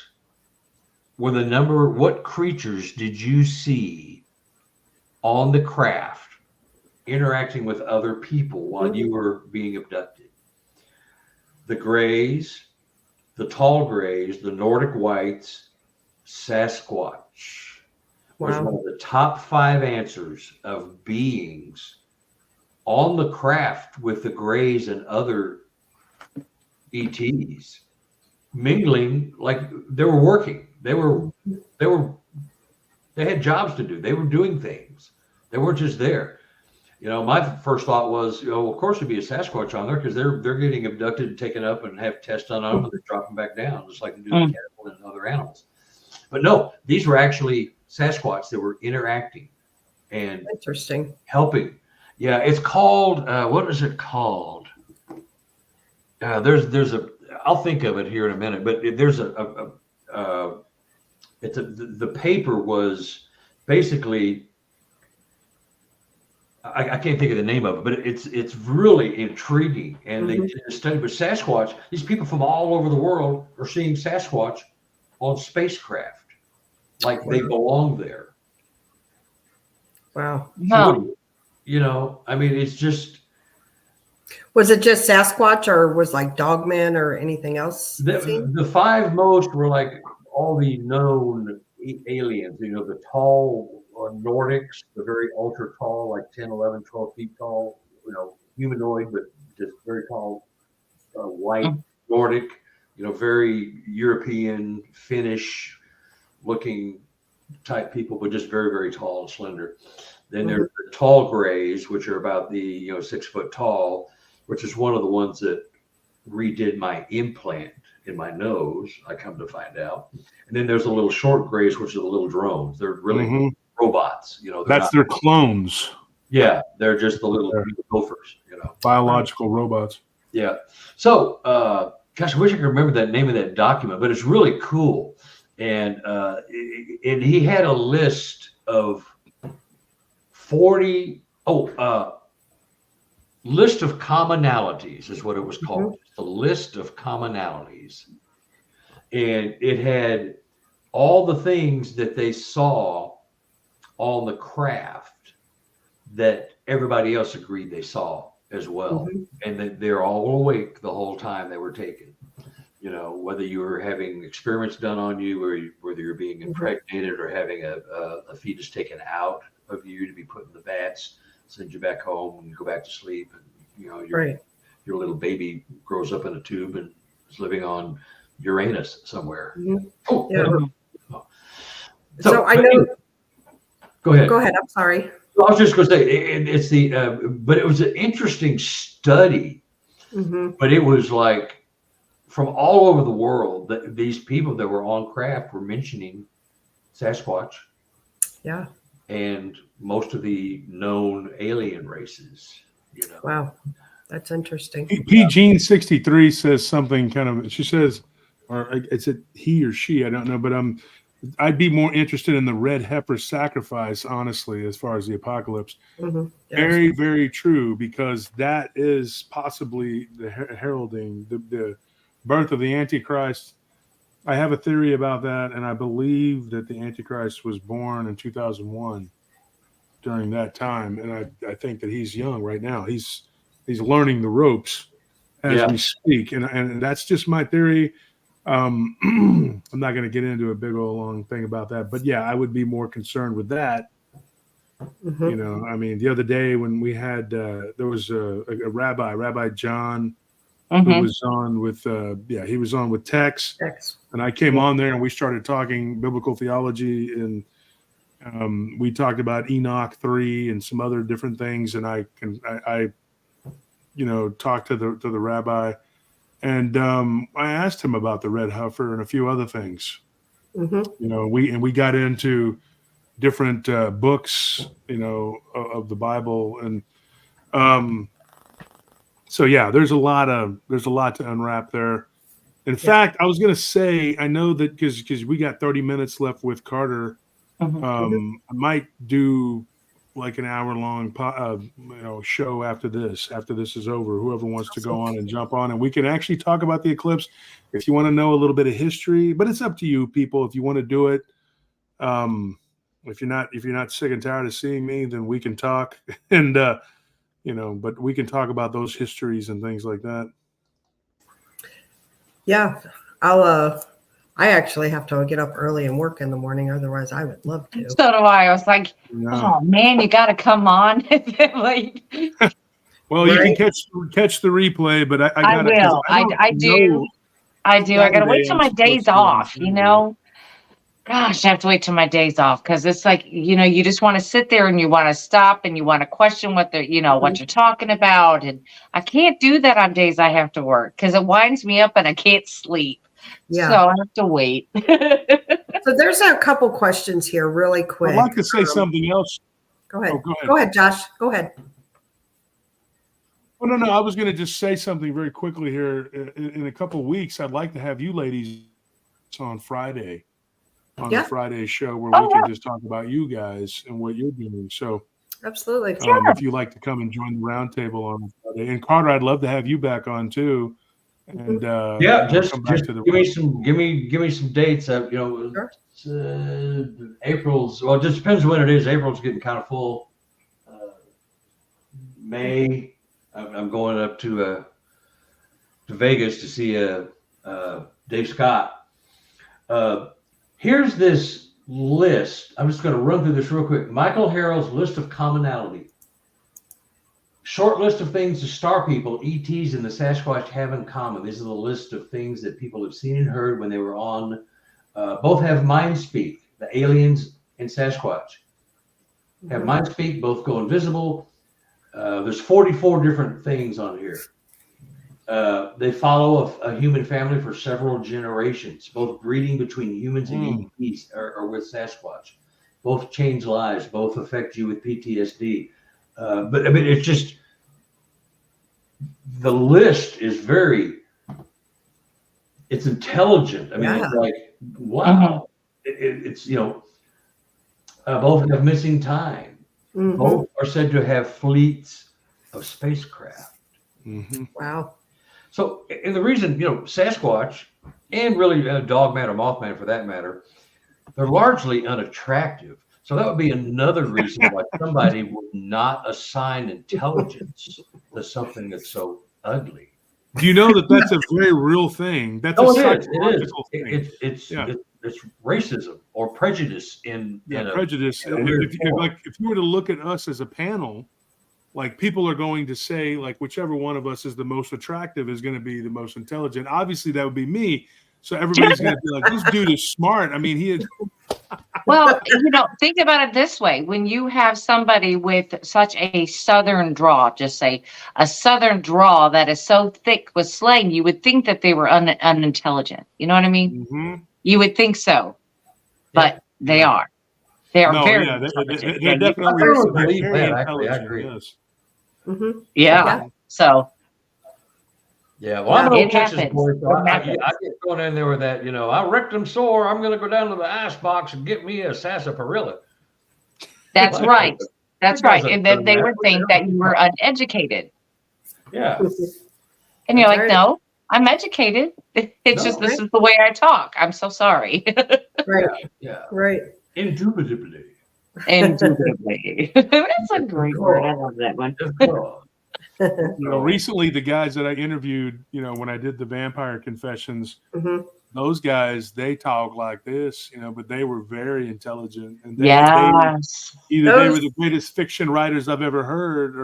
S5: creatures did you see on the craft interacting with other people while you were being abducted? The grays, the tall grays, the Nordic whites, Sasquatch was one of the top 5 answers of beings on the craft with the grays and other ETs, mingling, like they were working. They had jobs to do. They were doing things. They weren't just there. You know, my first thought was, of course it'd be a Sasquatch on there because they're getting abducted and taken up and have tests done on them and they drop them back down, just like they do with cattle and other animals. But no, these were actually Sasquatch that were interacting and
S2: interesting
S5: helping. Yeah, it's called what is it called? There's a I'll think of it here in a minute, but there's the paper was basically, I can't think of the name of it, but it's really intriguing. And they did a study with Sasquatch. These people from all over the world are seeing Sasquatch on spacecraft, like they belong there.
S2: Wow.
S5: So, you know, I mean, it's just.
S2: Was it just Sasquatch, or was like Dogman or anything else?
S5: The 5 most were like all the known aliens, you know, the tall Nordics, the very ultra tall, like 10, 11, 12 feet tall, you know, humanoid, but just very tall, white Nordic, you know, very European, Finnish looking type people, but just very, very tall and slender. Then there's the tall grays, which are about the 6 foot tall, which is one of the ones that redid my implant in my nose, I come to find out. And then there's the little short grays, which are the little drones. They're really robots, you know.
S4: That's their clones.
S5: Yeah, they're just the little gophers, you know.
S4: Biological robots.
S5: Yeah. So, gosh, I wish I could remember that name of that document, but it's really cool. And he had a list of 40, list of commonalities is what it was called. The list of commonalities. And it had all the things that they saw on the craft that everybody else agreed they saw as well. And that they're all awake the whole time they were taken. You know, whether you were having experiments done on you, or whether you're being impregnated or having a fetus taken out of you to be put in the vats, send you back home and go back to sleep. And, you know, your little baby grows up in a tube and is living on Uranus somewhere.
S2: So I know.
S5: Go ahead.
S2: Go ahead. I'm sorry.
S5: I was just going to say it's the, but it was an interesting study. But it was like from all over the world that these people that were on craft were mentioning Sasquatch. Yeah. And most of the known alien races, you know.
S2: Wow. That's interesting.
S4: Jean 63 says something kind of, she says, or it's a he or she, I don't know, but I'd be more interested in the red heifer sacrifice, honestly, as far as the apocalypse. Very, very true, because that is possibly the heralding, the birth of the Antichrist. I have a theory about that, and I believe that the Antichrist was born in 2001 during that time, and I think that he's young right now. He's learning the ropes as we speak, and that's just my theory. I'm not going to get into a big old long thing about that, but yeah, I would be more concerned with that. You know, I mean, the other day when we had there was a Rabbi John, who was on with he was on with Tex, and I came on there and we started talking biblical theology, and we talked about Enoch 3 and some other different things, and I talked to the rabbi, and I asked him about the red heifer and a few other things. You know, we got into different books, you know, of the Bible, and So yeah, there's a lot to unwrap there. In fact, I was going to say, I know that because we got 30 minutes left with Carter, I might do like an hour-long show after this is over. Whoever wants to go on and jump on, and we can actually talk about the eclipse if you want to know a little bit of history. But it's up to you, people, if you want to do it. If you're not sick and tired of seeing me, then we can talk, and but we can talk about those histories and things like that.
S2: Yeah, I actually have to get up early and work in the morning. Otherwise, I would love to.
S3: So do I. I was like, oh man, you got to come on. Like,
S4: well, you can catch the replay, but I
S3: will. I do. I got to wait till my days off. Gosh, I have to wait till my days off because it's like, you just want to sit there and you want to stop and you want to question what what you're talking about. And I can't do that on days I have to work because it winds me up and I can't sleep. Yeah. So I have to wait.
S2: So there's a couple questions here really quick.
S4: I'd like to say something else.
S2: Go ahead. Go ahead, Josh. Go ahead.
S4: Oh, no. I was going to just say something very quickly here. In a couple of weeks, I'd like to have you ladies on Friday. On the Friday show where we can just talk about you guys and what you're doing. So
S2: absolutely.
S4: If you like to come and join the roundtable on Friday. And Carter, I'd love to have you back on too. And
S5: just give me some dates. April's, well, it just depends when it is. April's getting kind of full. May, I'm going up to Vegas to see Dave Scott. Here's this list. I'm just going to run through this real quick. Michael Harrell's list of commonality. Short list of things the star people, ETs, and the Sasquatch have in common. These are the list of things that people have seen and heard when they were on. Both have mind speak. The aliens and Sasquatch have mind speak. Both go invisible. There's 44 different things on here. They follow a human family for several generations. Both breeding between humans and ETs are with Sasquatch. Both change lives. Both affect you with PTSD. But I mean, it's just, the list is it's intelligent. I mean, it's like, wow. It's both have missing time. Both are said to have fleets of spacecraft.
S2: Wow.
S5: So, and the reason, Sasquatch and really Dogman or Mothman for that matter, they're largely unattractive. So that would be another reason why somebody would not assign intelligence to something that's so ugly.
S4: Do you know that that's a very real thing? That's a psychological thing.
S5: It's racism or prejudice
S4: prejudice. If you were to look at us as a panel, like people are going to say, like whichever one of us is the most attractive is going to be the most intelligent. Obviously, that would be me. So everybody's going to be like, this dude is smart. I mean, he is.
S3: Well, think about it this way. When you have somebody with such a Southern draw, just say a Southern draw that is so thick with slang, you would think that they were unintelligent. You know what I mean?
S4: Mm-hmm.
S3: You would think so, but they are. They are very
S4: intelligent. They're definitely very intelligent. I agree. Yes.
S2: Mm-hmm.
S3: Yeah. So.
S5: Yeah, well, I'm an old Texas boy, so I get going in there with that, I rectum sore. I'm going to go down to the ice box and get me a sarsaparilla.
S3: That's right. That's right. And then they would think that you were uneducated.
S5: Yeah.
S3: And you're like, no, I'm educated. It's just this is the way I talk. I'm so sorry.
S2: Right.
S5: Yeah.
S2: Right.
S5: Indubitably.
S3: Indubitably. That's a great word. I love that one.
S4: Recently the guys that I interviewed, when I did the Vampire Confessions, those guys, they talk like this, but they were very intelligent, and they were the greatest fiction writers I've ever heard,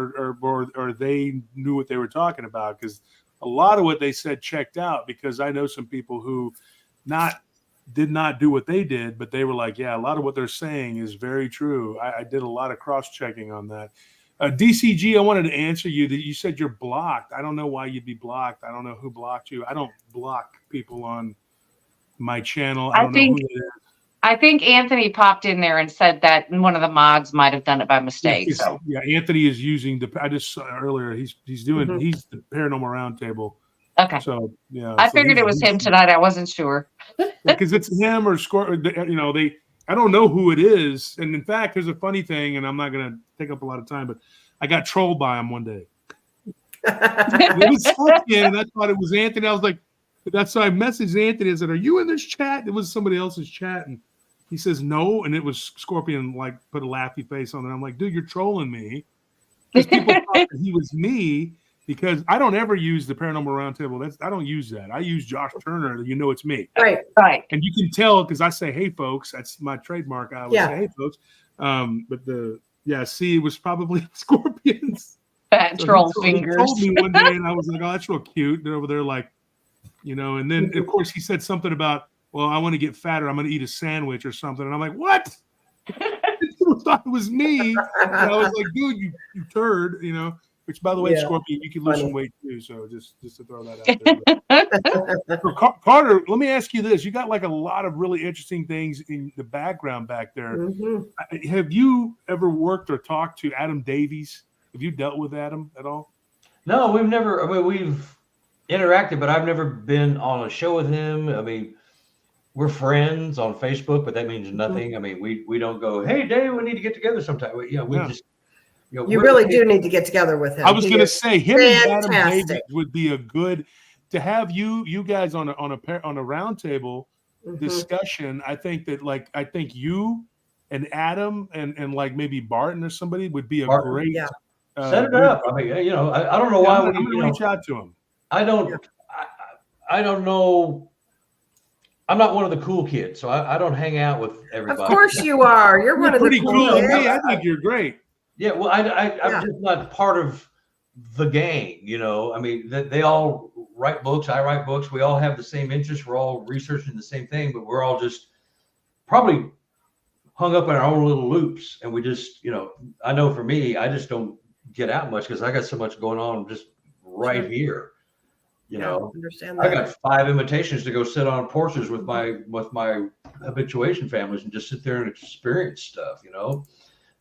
S4: or they knew what they were talking about, because a lot of what they said checked out, because I know some people who did not do what they did, but they were like, yeah, a lot of what they're saying is very true. I did a lot of cross-checking on that. DCG, I wanted to answer you that you said you're blocked. I don't know why you'd be blocked. I don't know who blocked you. I don't block people on my channel. I don't know who it is.
S3: I think Anthony popped in there and said that one of the mods might have done it by
S4: Yeah,
S3: mistake.
S4: 'cause,
S3: So
S4: yeah, Anthony is using I just saw earlier he's doing
S2: Mhm.
S4: he's the Paranormal Roundtable.
S3: okay,
S4: So yeah,
S3: I
S4: so
S3: figured it was him tonight. I wasn't sure.
S4: because it's him or you know, I don't know who it is. And in fact, there's a funny thing, and I'm not gonna take up a lot of time, but I got trolled by him one day. It was Scorpion, and I thought it was Anthony. I was like, that's why I messaged Anthony. I said, "Are you in this chat?" It was somebody else's chat, and he says no, and it was Scorpion. Like put a laughy face on it. I'm like, dude, you're trolling me because people thought that he was me because I don't ever use the Paranormal Roundtable. I don't use that. I use Josh Turner. You know, it's me,
S2: Right.
S3: Right.
S4: and you can tell because I say, "Hey, folks." That's my trademark. I always
S2: Yeah.
S4: say, "Hey, folks." But it was probably Scorpions.
S3: Fat
S4: So
S3: troll
S4: he
S3: fingers.
S4: told me one day, and I was like, "Oh, that's real cute." They're over there, like, you know. And then, of course, he said something about, "Well, I want to get fatter. I'm going to eat a sandwich or something." And I'm like, "What?" People thought it was me. And I was like, "Dude, you turd," you know. Which, by the way,
S2: Yeah.
S4: Scorpion, you can lose some
S2: Funny.
S4: weight too. So just to throw that out there. For Carter, let me ask you this: you got like a lot of really interesting things in the background back there.
S2: Mhm.
S4: Have you ever worked or talked to Adam Davies? Have you dealt with Adam at all?
S5: No, we've never. I mean, we've interacted, but I've never been on a show with him. I mean, we're friends on Facebook, but that means nothing. I mean, we don't go, "Hey, Dave, we need to get together sometime." We
S4: Yeah.
S5: just,
S2: You really do need to get together with him.
S4: I was
S2: He
S4: going to
S2: is
S4: say him and Adam
S2: fantastic.
S4: Davies would be a good to have you guys on a round table
S2: Mhm.
S4: discussion. I think you and Adam and like maybe Barton or somebody would be a
S5: Barton.
S4: great
S2: Yeah.
S5: set it up. I mean, I don't know why
S4: I'm going to reach out to him.
S5: I don't. I don't know. I'm not one of the cool kids, so I don't hang out with everybody.
S2: Of course you are. You're one of the
S4: Pretty cool to
S2: kids.
S4: me. I think you're great.
S5: Yeah, well, I'm just not part of the gang, you know. I mean, they all write books. I write books. We all have the same interests. We're all researching the same thing, but we're all just probably hung up in our own little loops. And we just, I know for me, I just don't get out much because I got so much going on just right here. You know,
S2: understand
S5: I
S2: that.
S5: got 5 invitations to go sit on porches with my habituation families and just sit there and experience stuff, you know.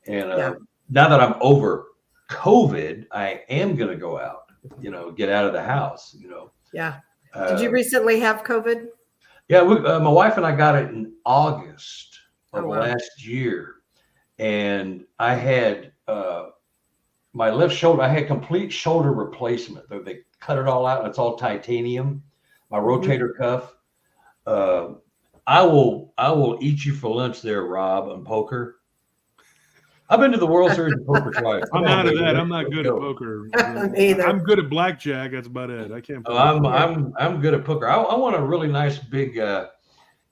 S5: And now that I'm over COVID, I am going to go out, get out of the house,
S2: Yeah. Did you recently have COVID?
S5: Yeah, my wife and I got it in August of
S2: wow.
S5: last year. And I had my left shoulder, I had complete shoulder replacement. They cut it all out and it's all titanium. My rotator cuff. I will eat you for lunch there, Rob, on poker. I've been to the World Series of Poker twice.
S4: I'm out of that. I'm not good at poker.
S2: Either.
S4: I'm good at blackjack. That's about it. I can't.
S5: I'm good at poker. I want a really nice big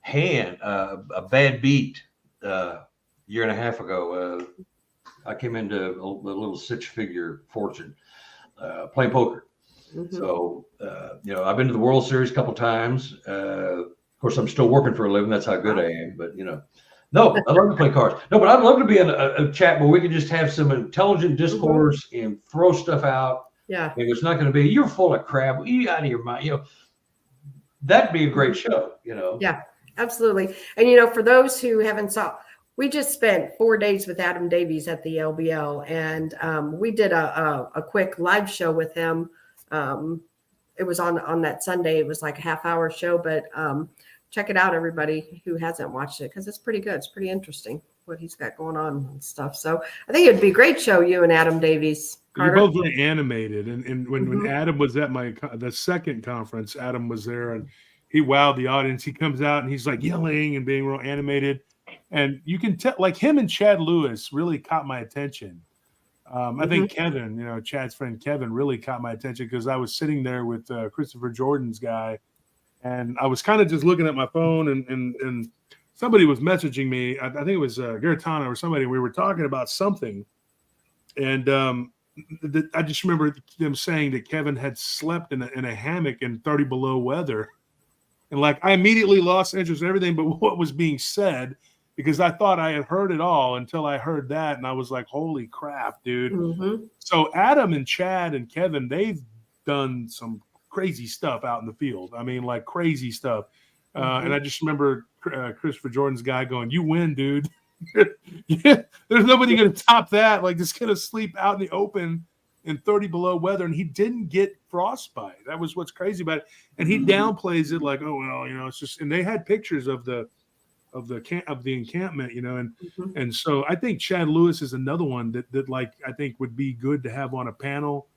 S5: hand, a bad beat. Year and a half ago, I came into a little 6-figure fortune playing poker. So I've been to the World Series a couple times. Of course, I'm still working for a living. That's how good I am. But no, I love to play cards. No, but I'd love to be in a chat where we can just have some intelligent discourse and throw stuff out.
S2: Yeah.
S5: And it's not going to be, "You're full of crap. You out of your mind." That'd be a great show.
S2: Yeah, absolutely. And for those who haven't saw, we just spent 4 days with Adam Davies at the LBL, and we did a quick live show with him. It was on that Sunday. It was like a half-hour show, but check it out, everybody who hasn't watched it, because it's pretty good. It's pretty interesting what he's got going on and stuff. So I think it'd be a great show, you and Adam Davies.
S4: You're both very animated, and when Adam was at the second conference, Adam was there and he wowed the audience. He comes out and he's like yelling and being real animated, and you can tell like him and Chad Lewis really caught my attention. I think Kevin, Chad's friend Kevin, really caught my attention because I was sitting there with Christopher Jordan's guy, and I was kind of just looking at my phone, and somebody was messaging me. I think it was Garitano or somebody. We were talking about something, and I just remember them saying that Kevin had slept in a hammock in 30 below weather, and like I immediately lost interest in everything but what was being said. Because I thought I had heard it all until I heard that. And I was like, holy crap, dude. So Adam and Chad and Kevin, they've done some crazy stuff out in the field. I mean, like crazy stuff. And I just remember Christopher Jordan's guy going, "You win, dude." Yeah, there's nobody going to top that. Like, just going to sleep out in the open in 30 below weather, and he didn't get frostbite. That was what's crazy about it. And he downplays it like, "Oh well, it's just." And they had pictures of the encampment, and so I think Chad Lewis is another one that like I think would be good to have on a panel.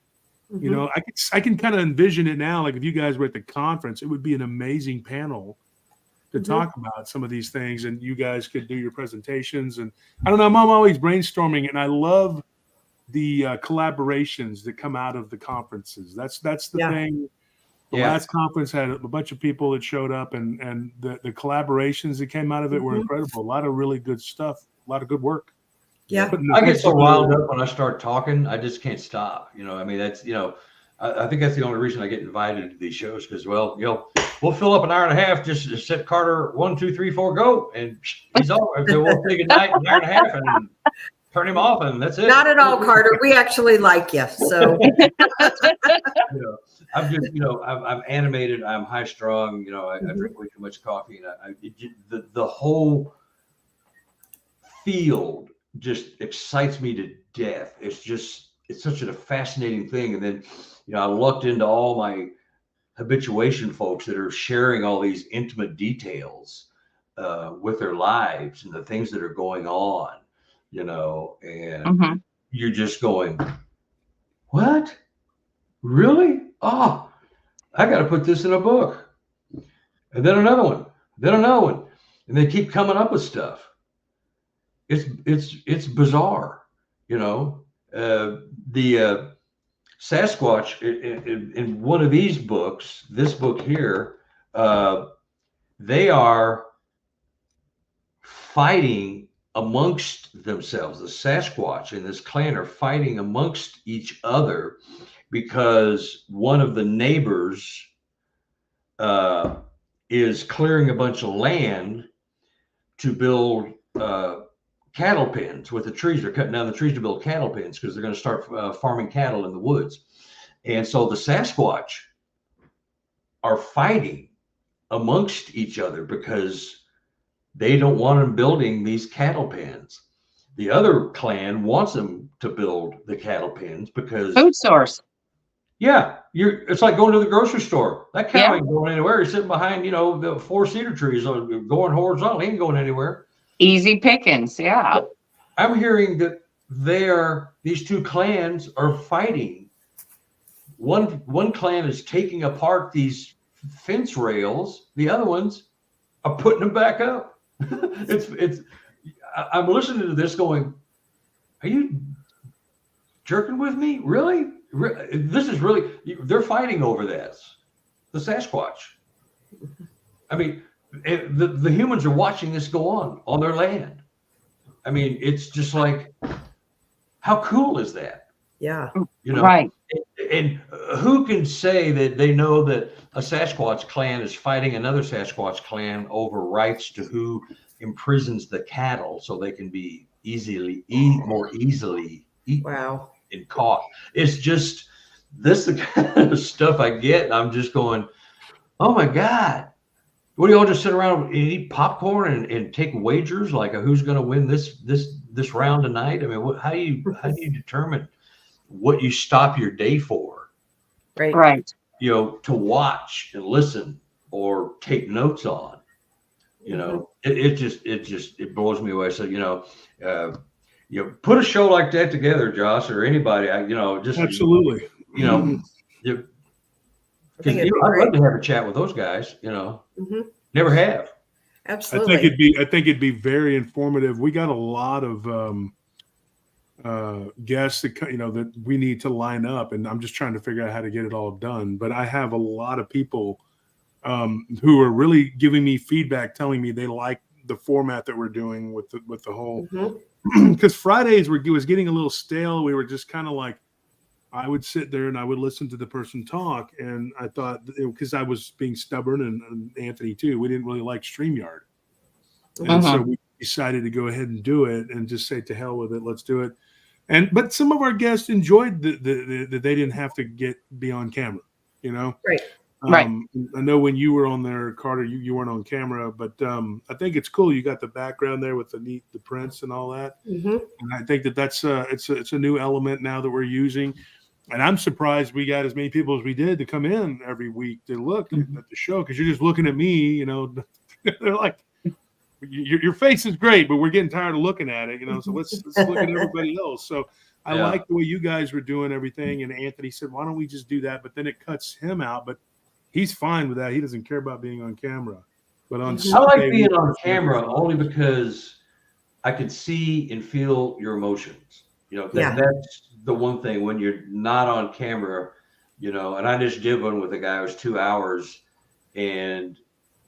S4: I can kind of envision it now. Like if you guys were at the conference, it would be an amazing panel to talk about some of these things, and you guys could do your presentations. And I don't know, I'm always brainstorming, and I love the collaborations that come out of the conferences. That's the thing. The last conference had a bunch of people that showed up, and the collaborations that came out of it were incredible. A lot of really good stuff, a lot of good work.
S2: Yeah.
S5: I get so riled up when I start talking, I just can't stop. I memean, that's, I think that's the only reason I get invited to these shows, because, well, we'll fill up an hour and a half just to set Carter 1, 2, 3, 4, go. And he's all right. We'll take a night, an hour and a half, and turn him off, and that's it.
S2: Not at all, Carter. We actually like you. So
S5: I'm just, I'm animated. I'm high strung. I drink way too much coffee, and the whole field just excites me to death. It's such a fascinating thing. And then, I lucked into all my habituation folks that are sharing all these intimate details with their lives and the things that are going on, and you're just going, what? Really? Oh, I got to put this in a book. And then another one, and they keep coming up with stuff. It's bizarre, the Sasquatch in one of these books, this book here, they are fighting amongst themselves. The Sasquatch and this clan are fighting amongst each other because one of the neighbors is clearing a bunch of land to build cattle pens with the trees. They're cutting down the trees to build cattle pens because they're going to start farming cattle in the woods. And so the Sasquatch are fighting amongst each other because they don't want them building these cattle pens. The other clan wants them to build the cattle pens because
S3: food source.
S5: Yeah, it's like going to the grocery store. That cow ain't going anywhere. He's sitting behind, the 4 cedar trees going horizontal. He ain't going anywhere.
S3: Easy pickings, yeah.
S5: I'm hearing that these two clans are fighting. One clan is taking apart these fence rails. The other ones are putting them back up. I'm listening to this going, are you jerking with me? Really? This is really, they're fighting over this. The Sasquatch. I mean, the humans are watching this go on their land. I mean, it's just like, how cool is that?
S2: Yeah.
S3: Right.
S5: And who can say that they know that a Sasquatch clan is fighting another Sasquatch clan over rights to who imprisons the cattle so they can be more easily eaten and caught? It's just, this is the kind of stuff I get, and I'm just going, oh my God. What do y'all just sit around and eat popcorn and take wagers like who's going to win this round tonight? I mean, how do you determine what you stop your day for?
S3: Right.
S5: To watch and listen or take notes on. It blows me away. So put a show like that together, Josh, or anybody. Just
S4: absolutely.
S5: I'd love to have a chat with those guys. Never have.
S2: Absolutely.
S4: I think it'd be very informative. We got a lot of guests that that we need to line up, and I'm just trying to figure out how to get it all done. But I have a lot of people who are really giving me feedback, telling me they like the format that we're doing with the whole. Because Fridays was getting a little stale. We were just kind of like, I would sit there and I would listen to the person talk, and I thought, because I was being stubborn, and Anthony too, we didn't really like StreamYard, and so we decided to go ahead and do it and just say, to hell with it, let's do it. But some of our guests enjoyed that they didn't have to be on camera,
S2: Right.
S3: Right.
S4: I know when you were on there, Carter, you weren't on camera, but I think it's cool. You got the background there with the prints and all that.
S2: Mm-hmm.
S4: And I think that's it's a new element now that we're using. And I'm surprised we got as many people as we did to come in every week to look at the show, because you're just looking at me, you know. They're like, your face is great, but we're getting tired of looking at it, you know. So let's look at everybody else. So I like the way you guys were doing everything. And Anthony said, why don't we just do that? But then it cuts him out. But he's fine with that. He doesn't care about being on camera. But on
S5: I like being on camera only because I can see and feel your emotions. You know, that's the one thing when you're not on camera, you know. And I just did one with a guy who was 2 hours, and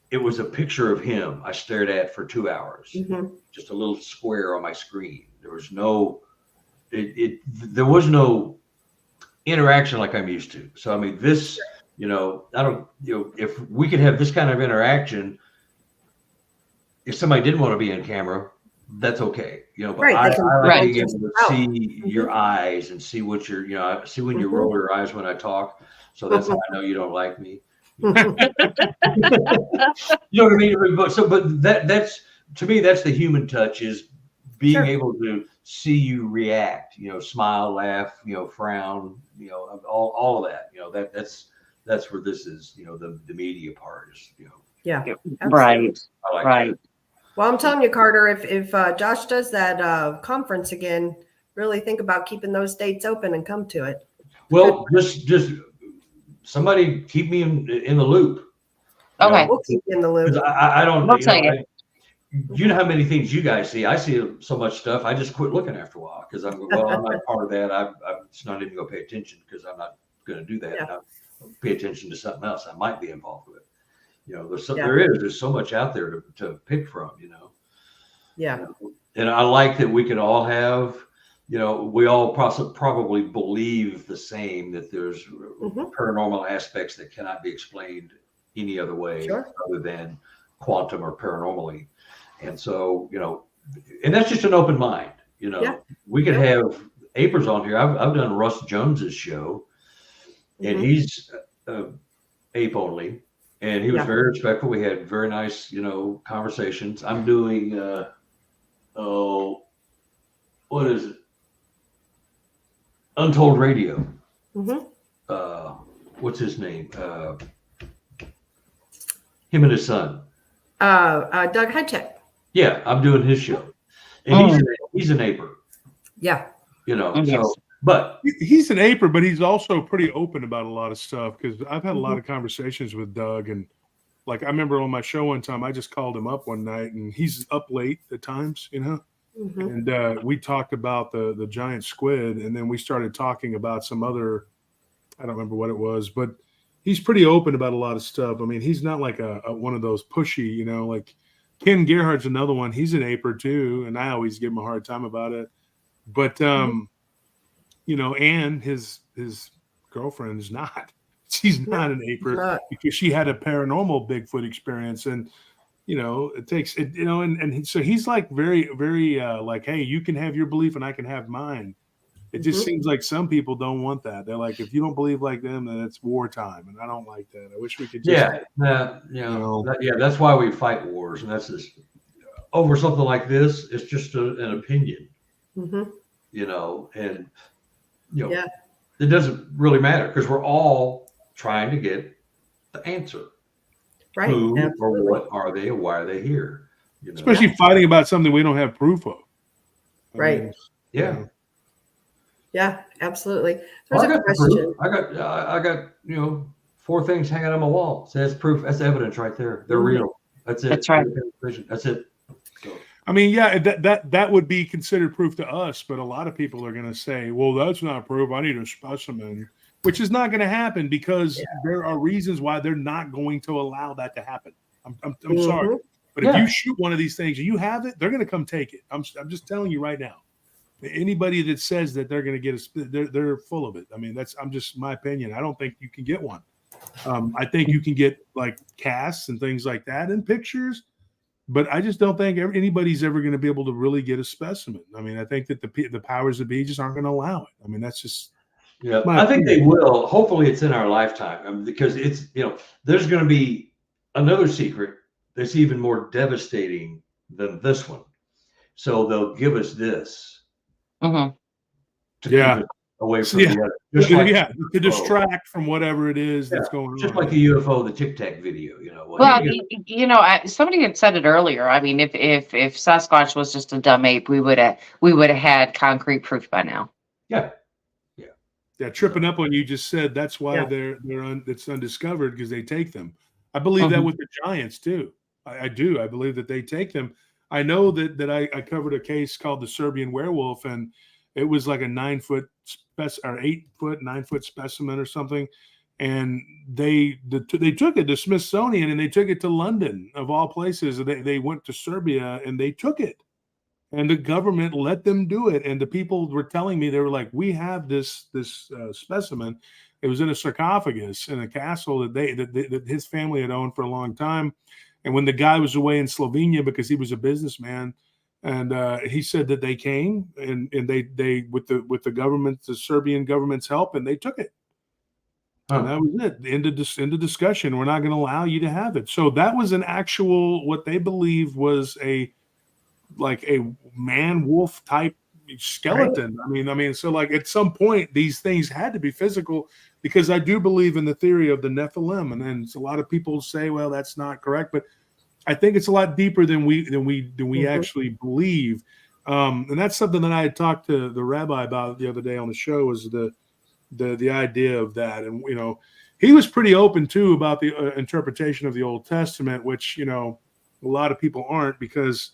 S5: it was a picture of him I stared at for 2 hours, just a little square on my screen. There was no, there was no interaction like I'm used to. So, I mean, this, you know, I don't, you know, if we could have this kind of interaction, if somebody didn't want to be on camera, that's okay. You know, but I like being able to see your eyes and see what you're, you know, I see when you roll your eyes when I talk. So that's how I know you don't like me. You know what I mean? But that's to me, that's the human touch, is being able to see you react, you know, smile, laugh, you know, frown, you know, all of that, you know, that's where this is, you know, the media part is, you know.
S2: Yeah.
S3: Right.
S5: Right.
S2: Well, I'm telling you, Carter, if Josh does that conference again, really think about keeping those dates open and come to it.
S5: Well, just somebody keep me in the loop.
S3: Okay.
S2: We'll keep you in the loop.
S5: I don't
S3: know.
S5: You know how many things you guys see. I see so much stuff. I just quit looking after a while because I'm not part of that. I'm just not even going to pay attention because I'm not going to do that.
S2: Yeah.
S5: I'll pay attention to something else I might be involved with. You know, there's so much out there to pick from, you know.
S2: Yeah.
S5: And I like that we can all have, you know, we all probably believe the same, that there's paranormal aspects that cannot be explained any other way other than quantum or paranormally. And so, you know, and that's just an open mind, you know. We could have Apers on here. I've done Russ Jones's show, and he's ape only. And he was very respectful. We had very nice, you know, conversations. I'm doing, what is it? Untold Radio. What's his name? Him and his son.
S2: Doug Hycheck.
S5: Yeah, I'm doing his show. And he's an aper.
S2: Yeah.
S5: You know, so, but
S4: he's an aper, but he's also pretty open about a lot of stuff, because I've had a lot of conversations with Doug, and like I remember on my show one time, I just called him up one night, and he's up late at times, you know, and we talked about the giant squid, and then we started talking about some other, I don't remember what it was, but he's pretty open about a lot of stuff. I mean, he's not like a one of those pushy, you know, like Ken Gerhardt's another one. He's an aper too, and I always give him a hard time about it. But you know, and his girlfriend's not. She's not an aper because she had a paranormal Bigfoot experience, and you know, it takes it, you know, and so he's like very, very like, hey, you can have your belief and I can have mine. It just seems like some people don't want that. They're like, if you don't believe like them, then it's wartime, and I don't like that. I wish we could just
S5: that's why we fight wars, and that's just over something like this. It's just an opinion, you know, and you know, it doesn't really matter because we're all trying to get the answer.
S2: Right.
S5: Who or what are they, or why are they here? You know?
S4: Especially fighting about something we don't have proof of.
S2: Right.
S4: I mean,
S2: yeah, absolutely. There's
S5: I
S2: a question.
S5: I got, you know, 4 things hanging on my wall. So that's proof. That's evidence right there. They're real. That's it.
S3: That's right.
S5: That's it. So.
S4: I mean, yeah, that would be considered proof to us, but a lot of people are going to say, well, that's not proof. I need a specimen, which is not going to happen because there are reasons why they're not going to allow that to happen. I'm sorry. But if you shoot one of these things and you have it, they're going to come take it. I'm just telling you right now. Anybody that says that they're going to get they're full of it. I mean, that's just my opinion. I don't think you can get one. I think you can get like casts and things like that and pictures, but I just don't think anybody's ever going to be able to really get a specimen. I mean, I think that the powers that be just aren't going to allow it. I mean, that's just
S5: Yeah, I think they will. Hopefully, it's in our lifetime, because it's, there's going to be another secret that's even more devastating than this one. So they'll give us this
S3: Mm-hmm.
S5: to keep us away from the other. Just
S4: to distract from whatever it is that's going on.
S5: Just like the UFO, the Tic Tac video,
S3: Somebody had said it earlier. I mean, if Sasquatch was just a dumb ape, we would have had concrete proof by now.
S5: Yeah.
S4: Tripping up on you just said that's why it's undiscovered, because they take them. I believe that with the giants too. I do. I believe that they take them. I know that I covered a case called the Serbian werewolf, and it was like a 9 foot or 8 foot, 9 foot specimen or something. And they took it to Smithsonian, and they took it to London, of all places. They went to Serbia and they took it. And the government let them do it. And the people were telling me, they were like, we have this specimen. It was in a sarcophagus in a castle that his family had owned for a long time. And when the guy was away in Slovenia, because he was a businessman, and he said that they came and they with the government, the Serbian government's help, and they took it. And that was it. End of discussion. We're not going to allow you to have it. So that was an actual, what they believed was a man wolf type skeleton. Right. I mean, so like at some point these things had to be physical, because I do believe in the theory of the Nephilim. And then a lot of people say, well, that's not correct, but I think it's a lot deeper than we actually believe. And that's something that I had talked to the rabbi about the other day on the show, was the idea of that. And, he was pretty open too about the interpretation of the Old Testament, which, a lot of people aren't, because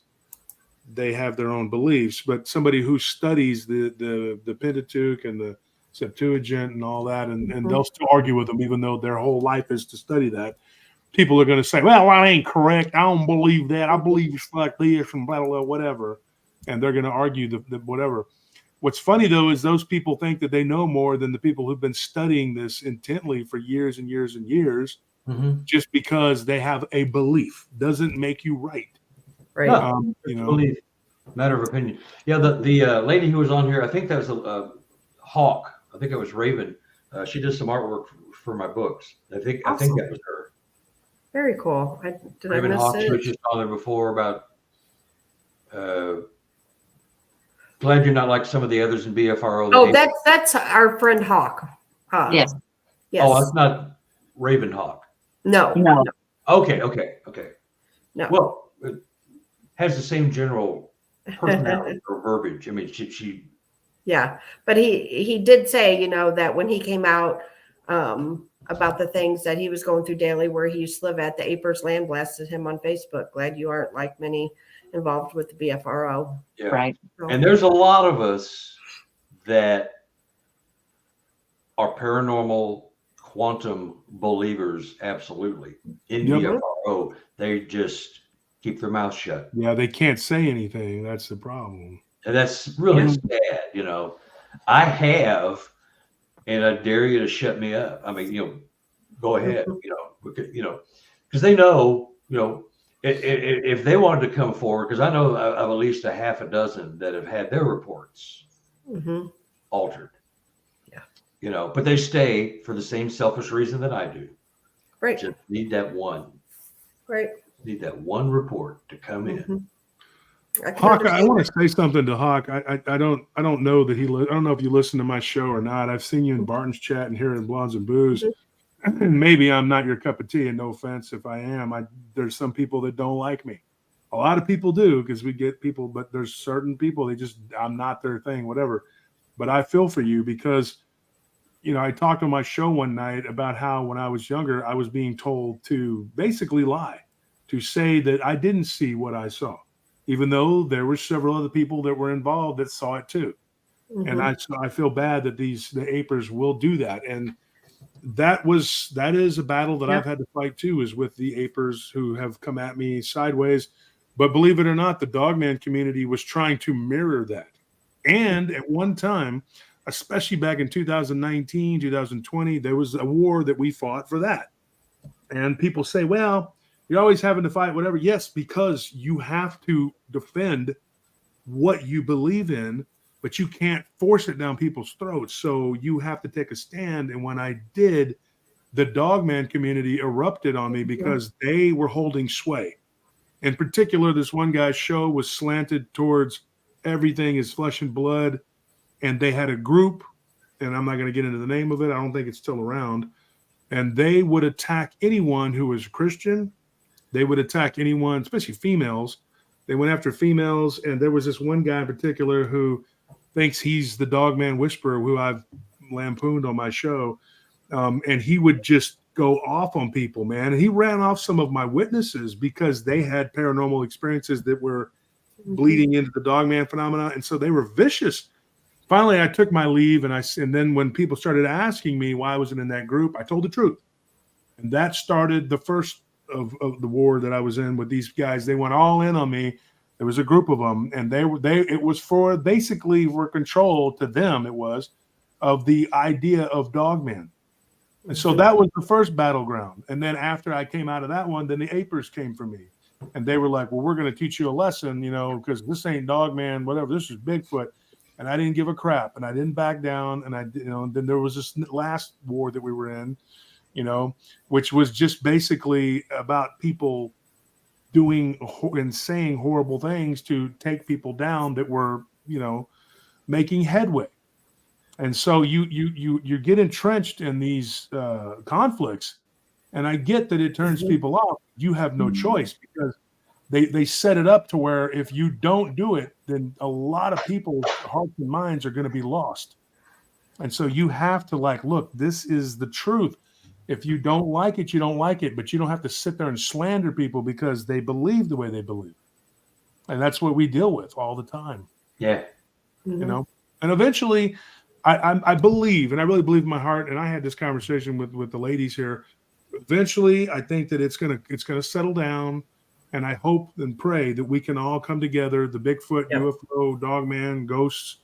S4: they have their own beliefs. But somebody who studies the Pentateuch and the Septuagint and all that, and they'll still argue with them, even though their whole life is to study that. People are going to say, well, that ain't correct. I don't believe that. I believe it's like this and blah, blah, blah, whatever. And they're going to argue the whatever. What's funny, though, is those people think that they know more than the people who've been studying this intently for years and years and years, just because they have a belief. Doesn't make you right.
S2: Right.
S5: No, belief. Matter of opinion. Yeah, the lady who was on here, I think that was a Hawk. I think it was Raven. She did some artwork for my books. I think that was her.
S2: Very cool.
S5: Raven Hawk, she was just on there before about. Glad you're not like some of the others in BFRO.
S2: Oh, that's our friend Hawk.
S3: Yes.
S5: Oh, that's not Raven Hawk.
S2: No.
S5: Okay.
S2: No.
S5: Well, it has the same general personality or verbiage. I mean, she.
S2: Yeah, but he did say, that when he came out about the things that he was going through daily, where he used to live at, the Apers land blasted him on Facebook. Glad you aren't like many involved with the BFRO.
S5: Yeah.
S3: Right.
S5: And there's a lot of us that are paranormal quantum believers, absolutely. In BFRO, they just keep their mouth shut.
S4: Yeah, they can't say anything. That's the problem.
S5: And that's really sad, I have, and I dare you to shut me up. I mean, go ahead, because they know, if they wanted to come forward, because I know of at least a half a dozen that have had their reports altered. Yeah. But they stay for the same selfish reason that I do.
S2: Right.
S5: Just need that one.
S2: Right.
S5: Need that one report to come in.
S4: Hawk, I want to say something to Hawk. I don't know that I don't know if you listen to my show or not. I've seen you in Barton's chat and here in Blondes and Booze. And maybe I'm not your cup of tea, and no offense if I am. There's some people that don't like me. A lot of people do, because we get people, but there's certain people, I'm not their thing, whatever. But I feel for you, because, I talked on my show one night about how when I was younger, I was being told to basically lie, to say that I didn't see what I saw, even though there were several other people that were involved that saw it too. And I feel bad that the Apers will do that. And that is a battle that I've had to fight too, is with the Apers who have come at me sideways. But believe it or not, the Dogman community was trying to mirror that. And at one time, especially back in 2019, 2020, there was a war that we fought for that. And people say, well, you're always having to fight whatever. Yes, because you have to defend what you believe in. but you can't force it down people's throats. So you have to take a stand. And when I did, the dogman community erupted on me because they were holding sway. In particular, this one guy's show was slanted towards everything is flesh and blood. And they had a group, and I'm not going to get into the name of it. I don't think it's still around. And they would attack anyone who was Christian. They would attack anyone, especially females. They went after females. And there was this one guy in particular who thinks he's the dogman whisperer who I've lampooned on my show. And he would just go off on people, man. And he ran off some of my witnesses because they had paranormal experiences that were bleeding into the dogman phenomena. And so they were vicious. Finally, I took my leave, and then when people started asking me why I wasn't in that group, I told the truth. And that started the first of the war that I was in with these guys. They went all in on me. There was a group of them, and it was for basically for control to them. It was of the idea of dogman. And so that was the first battleground. And then after I came out of that one, then the apers came for me. And they were like, well, we're going to teach you a lesson, because this ain't dogman, whatever. This is Bigfoot. And I didn't give a crap, and I didn't back down. And then there was this last war that we were in, which was just basically about people doing and saying horrible things to take people down that were, making headway. And so you get entrenched in these conflicts, and I get that it turns people off. You have no choice because they set it up to where if you don't do it, then a lot of people's hearts and minds are going to be lost. And so you have to look, this is the truth. If you don't like it, you don't like it, but you don't have to sit there and slander people because they believe the way they believe. And that's what we deal with all the time.
S5: Yeah.
S4: And eventually I believe, and I really believe in my heart, and I had this conversation with the ladies here. Eventually, I think that it's gonna settle down. And I hope and pray that we can all come together, the Bigfoot, UFO, dogman, ghosts,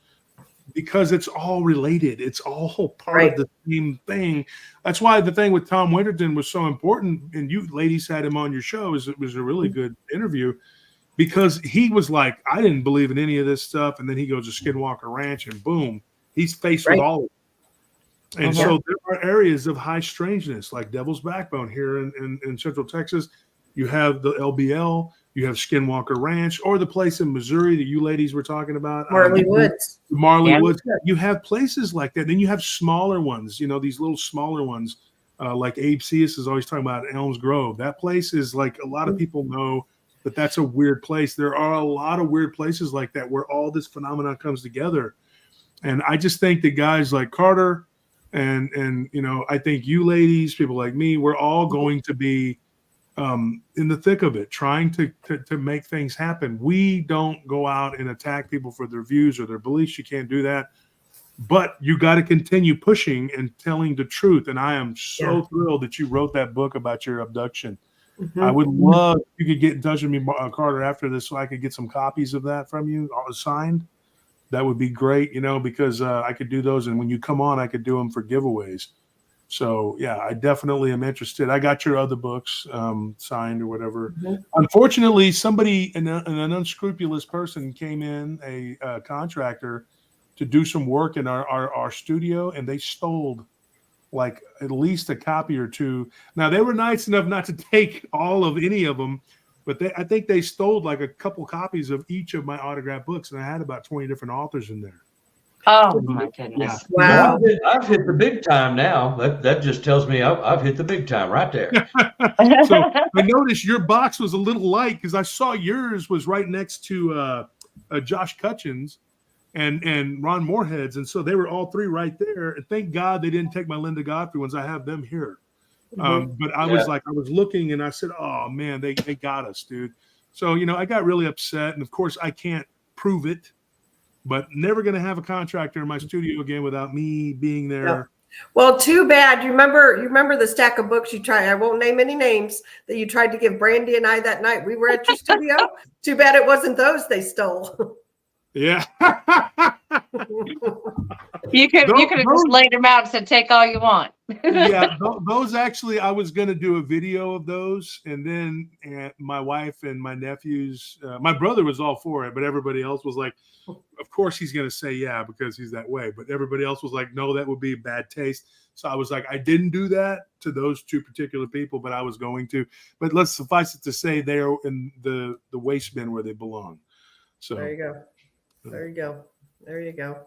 S4: because it's all related. It's all part of the same thing. That's why the thing with Tom Winterton was so important. And you ladies had him on your show. It was a really good interview because he was like, I didn't believe in any of this stuff. And then he goes to Skinwalker Ranch and boom, he's faced with all of it. And so there are areas of high strangeness like Devil's Backbone here in Central Texas. You have the LBL, you have Skinwalker Ranch, or the place in Missouri that you ladies were talking about.
S2: Marley Woods.
S4: Woods. You have places like that. Then you have smaller ones, these little smaller ones, like Abe Seas is always talking about Elms Grove. That place is like a lot of people know that that's a weird place. There are a lot of weird places like that where all this phenomenon comes together. And I just think that guys like Carter and I think you ladies, people like me, we're all going to be in the thick of it, trying to make things happen. We don't go out and attack people for their views or their beliefs. You can't do that. But you got to continue pushing and telling the truth. And I am so thrilled that you wrote that book about your abduction. I would love if you could get in touch with me, Carter, after this so I could get some copies of that from you signed. That would be great, because I could do those. And when you come on, I could do them for giveaways. So, yeah, I definitely am interested. I got your other books signed or whatever. Unfortunately, somebody, an unscrupulous person came in, a contractor, to do some work in our studio, and they stole at least a copy or two. Now, they were nice enough not to take all of any of them, but I think they stole a couple copies of each of my autographed books, and I had about 20 different authors in there.
S3: Oh my goodness!
S2: Wow,
S5: I've hit the big time now. That just tells me I've hit the big time right there.
S4: So I noticed your box was a little light because I saw yours was right next to Josh Cutchins and Ron Moorhead's, and so they were all three right there. And thank God they didn't take my Linda Godfrey ones. I have them here. But I was looking and I said, oh man, they got us, dude. So I got really upset, and of course I can't prove it. But never going to have a contractor in my studio again without me being there.
S2: No. Well, too bad. You remember the stack of books you tried. I won't name any names that you tried to give Brandy and I that night. We were at your studio. Too bad it wasn't those they stole.
S4: Yeah.
S3: You could have just laid them out and said, take all you want.
S4: Yeah, those actually, I was going to do a video of those. And then my wife and my nephews, my brother was all for it, but everybody else was like, of course he's going to say yeah because he's that way. But everybody else was like, no, that would be bad taste. So I was like, I didn't do that to those two particular people, but I was going to. But let's suffice it to say they are in the waste bin where they belong. So
S2: There you go. There you go. There you go.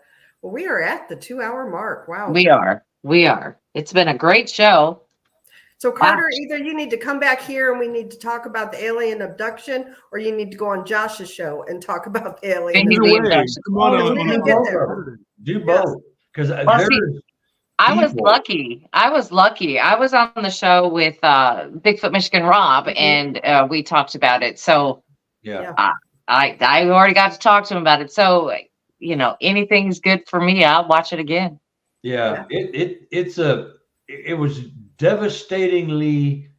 S2: Well, we are at the 2-hour mark. Wow.
S3: We are. It's been a great show.
S2: So Carter, either you need to come back here and we need to talk about the alien abduction, or you need to go on Josh's show and talk about the alien abduction.
S4: Come on,
S2: We didn't get there.
S5: Do both. Because
S3: I was lucky. I was on the show with Bigfoot Michigan Rob, and we talked about it. So I already got to talk to him about it. So, anything's good for me. I'll watch it again.
S5: Yeah. It was devastatingly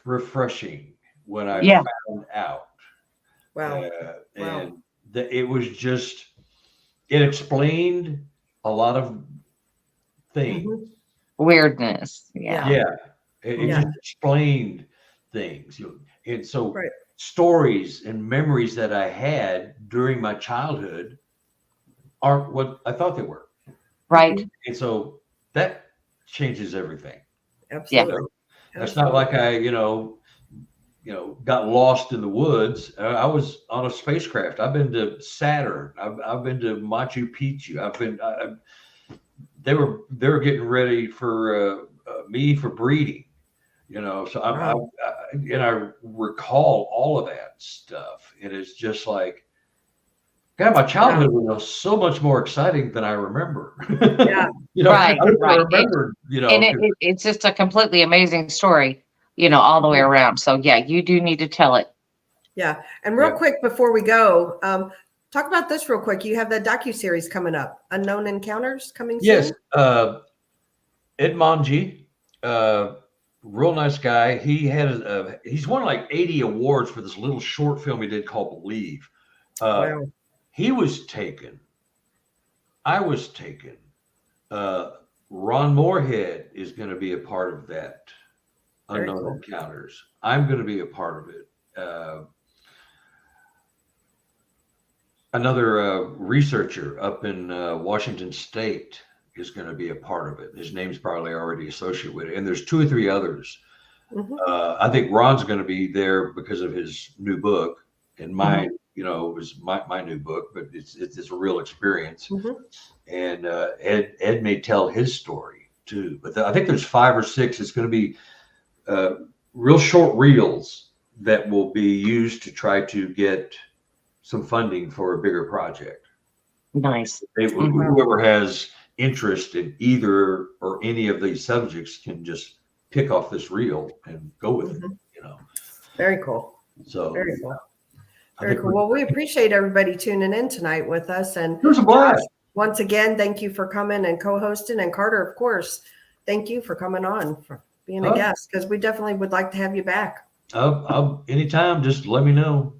S5: refreshing when I found out.
S2: Wow.
S5: And it explained a lot of things.
S3: Weirdness.
S5: It just explained things. And so stories and memories that I had during my childhood aren't what I thought they were.
S3: Right.
S5: And so that changes everything.
S2: Absolutely.
S5: That's not like I, got lost in the woods. I was on a spacecraft. I've been to Saturn. I've been to Machu Picchu. They were getting ready for me for breeding, So I recall all of that stuff. And it's just like, God, my childhood was so much more exciting than I remember.
S3: Right.
S5: I remember,
S3: and it's just a completely amazing story, all the way around. So you do need to tell it.
S2: Yeah. And real quick before we go, talk about this real quick. You have the docu-series coming up, Unknown Encounters, coming soon.
S5: Yes. Ed Monge, real nice guy. He's won like 80 awards for this little short film he did called Believe.
S2: Wow.
S5: He was taken. I was taken. Ron Moorhead is going to be a part of that Unknown Encounters. I'm going to be a part of it. Another researcher up in Washington State is going to be a part of it. His name's probably already associated with it. And there's 2 or 3 others. I think Ron's going to be there because of his new book, and mine. It was my new book, but it's a real experience. And Ed may tell his story too. But I think there's 5 or 6. It's going to be real short reels that will be used to try to get some funding for a bigger project.
S3: Nice.
S5: Whoever has interest in either or any of these subjects can just pick off this reel and go with it.
S2: Very cool.
S5: So
S2: very cool. Very cool. Well, we appreciate everybody tuning in tonight with us. And
S5: it was a blast.
S2: Once again, thank you for coming and co-hosting. And Carter, of course, thank you for coming on, for being a guest, because we definitely would like to have you back.
S5: Anytime, just let me know.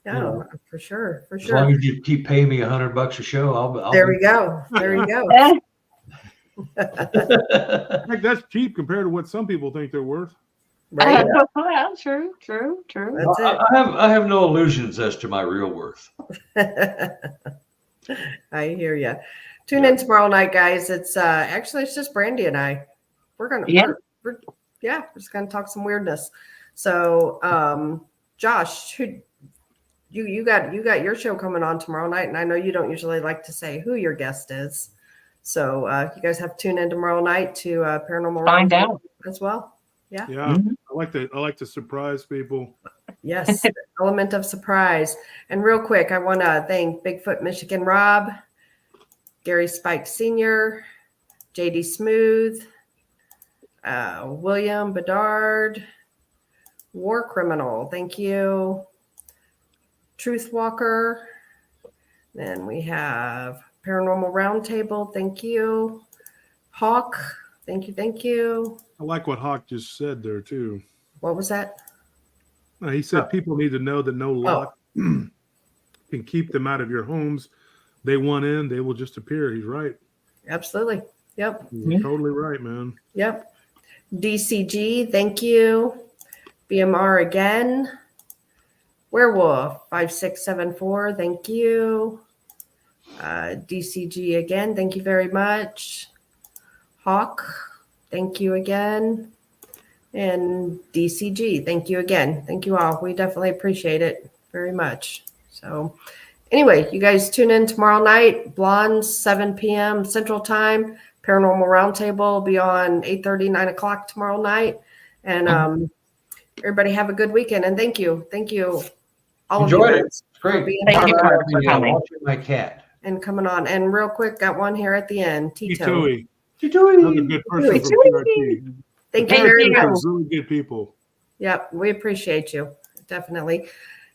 S2: Yeah, for sure.
S5: As long as you keep paying me $100 a show, I'll
S2: There we go. There you go.
S4: Like, that's cheap compared to what some people think they're worth.
S2: Right.
S3: Well, true.
S2: That's it.
S5: I have no illusions as to my real worth.
S2: I hear you. Tune in tomorrow night, guys. It's actually it's just Brandy and I. We're we're just gonna talk some weirdness. So Josh, you got your show coming on tomorrow night, and I know you don't usually like to say who your guest is. So you guys have to tune in tomorrow night to Paranormal
S3: Find out
S2: as well. Yeah.
S4: I like to surprise people.
S2: Yes, the element of surprise. And real quick, I want to thank Bigfoot Michigan Rob, Gary Spike Sr., JD Smooth, William Bedard, War Criminal. Thank you. Truth Walker. Then we have Paranormal Roundtable. Thank you. Hawk. Thank you.
S4: I like what Hawk just said there too.
S2: What was that?
S4: He said people need to know that no lock can keep them out of your homes. They want in, they will just appear. He's right.
S2: Absolutely. Yep.
S4: He's totally right, man.
S2: Yep. DCG, thank you. BMR again. Werewolf 5674, thank you. DCG again, thank you very much. Hawk, thank you again. And DCG, thank you again. Thank you all. We definitely appreciate it very much. So anyway, you guys tune in tomorrow night, Blondes, 7 p.m. Central Time. Paranormal Roundtable will be on 8:30, 9 o'clock tomorrow night. And everybody have a good weekend. And thank you. Thank you. All
S5: Enjoyed
S2: of
S5: it.
S2: you
S5: It's great.
S3: Thank you, Carter, for coming.
S5: Watching my cat.
S2: and coming on. And real quick, got one here at the end. Tito.
S4: Another good person from PRT.
S2: Thank you
S3: Thank
S2: very
S3: you.
S2: much.
S4: Really good people.
S2: Yep, we appreciate you. Definitely.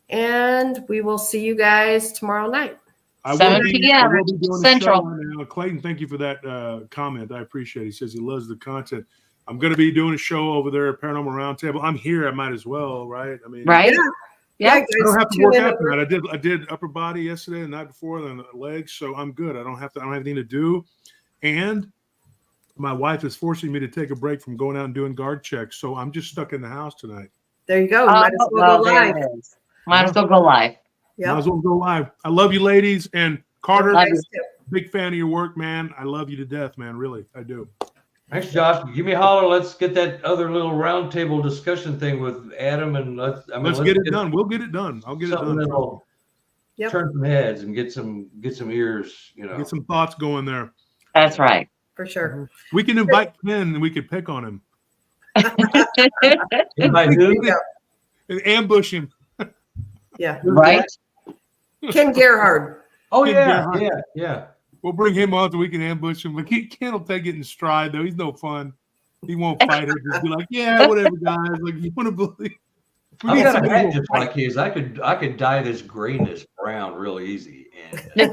S2: And we will see you guys tomorrow night.
S3: 7 p.m.
S4: I will be doing
S3: Central.
S4: a show now. Clayton, thank you for that comment. I appreciate it. He says he loves the content. I'm going to be doing a show over there at Paranormal Roundtable. I'm here. I might as well, right? I mean,
S3: Right? Yeah.
S4: I don't have to
S2: tune
S4: work
S2: in
S4: out
S2: over-
S4: tonight. I did upper body yesterday, the night before, then the legs, so I'm good. I don't have anything to do. And my wife is forcing me to take a break from going out and doing guard checks, so I'm just stuck in the house tonight.
S2: There you go. Might as well go live.
S3: Might as well go live.
S4: Might
S2: Yep.
S4: as well go live. I love you, ladies, and Carter.
S3: Love
S2: Guys, too.
S4: Big fan of your work, man. I love you to death, man. Really, I do.
S5: Thanks, Josh. Give me a holler. Let's get that other little roundtable discussion thing with Adam, and let's
S4: get it done. We'll get it done. I'll get it
S5: something
S4: done.
S5: that'll
S2: Yep.
S5: turn some heads and get some ears.
S4: Get some thoughts going there.
S3: That's right.
S2: For sure.
S4: We can invite Ken and we could pick on him
S5: Anybody who?
S2: Yeah.
S4: and ambush him.
S2: Yeah.
S3: Right?
S2: Ken Gerhard.
S5: Oh
S4: Ken
S5: yeah,
S4: Gerhard.
S5: yeah.
S4: We'll bring him on so we can ambush him. But Ken will take it in stride, though. He's no fun. He won't fight it. Just be like, yeah, whatever, guys. Like, you want to believe? We
S5: I've
S4: need
S5: got a
S4: somebody
S5: hat
S4: who
S5: just
S4: will
S5: like his. I could dye this greenness brown real easy. And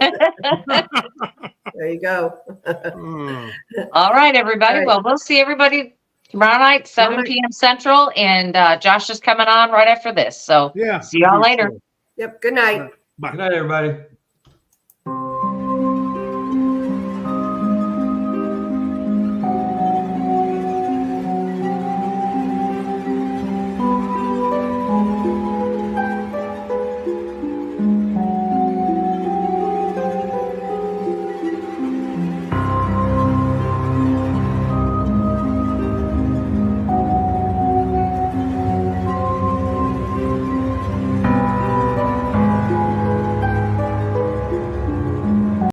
S2: There you go.
S4: fight.
S3: All right, everybody.
S2: All right.
S3: Well, we'll see everybody tomorrow night, 7 p.m. Central. And Josh is coming on right after this. So
S4: Yeah.
S3: see y'all later.
S2: Yep. Good night.
S4: Bye.
S5: good night, everybody.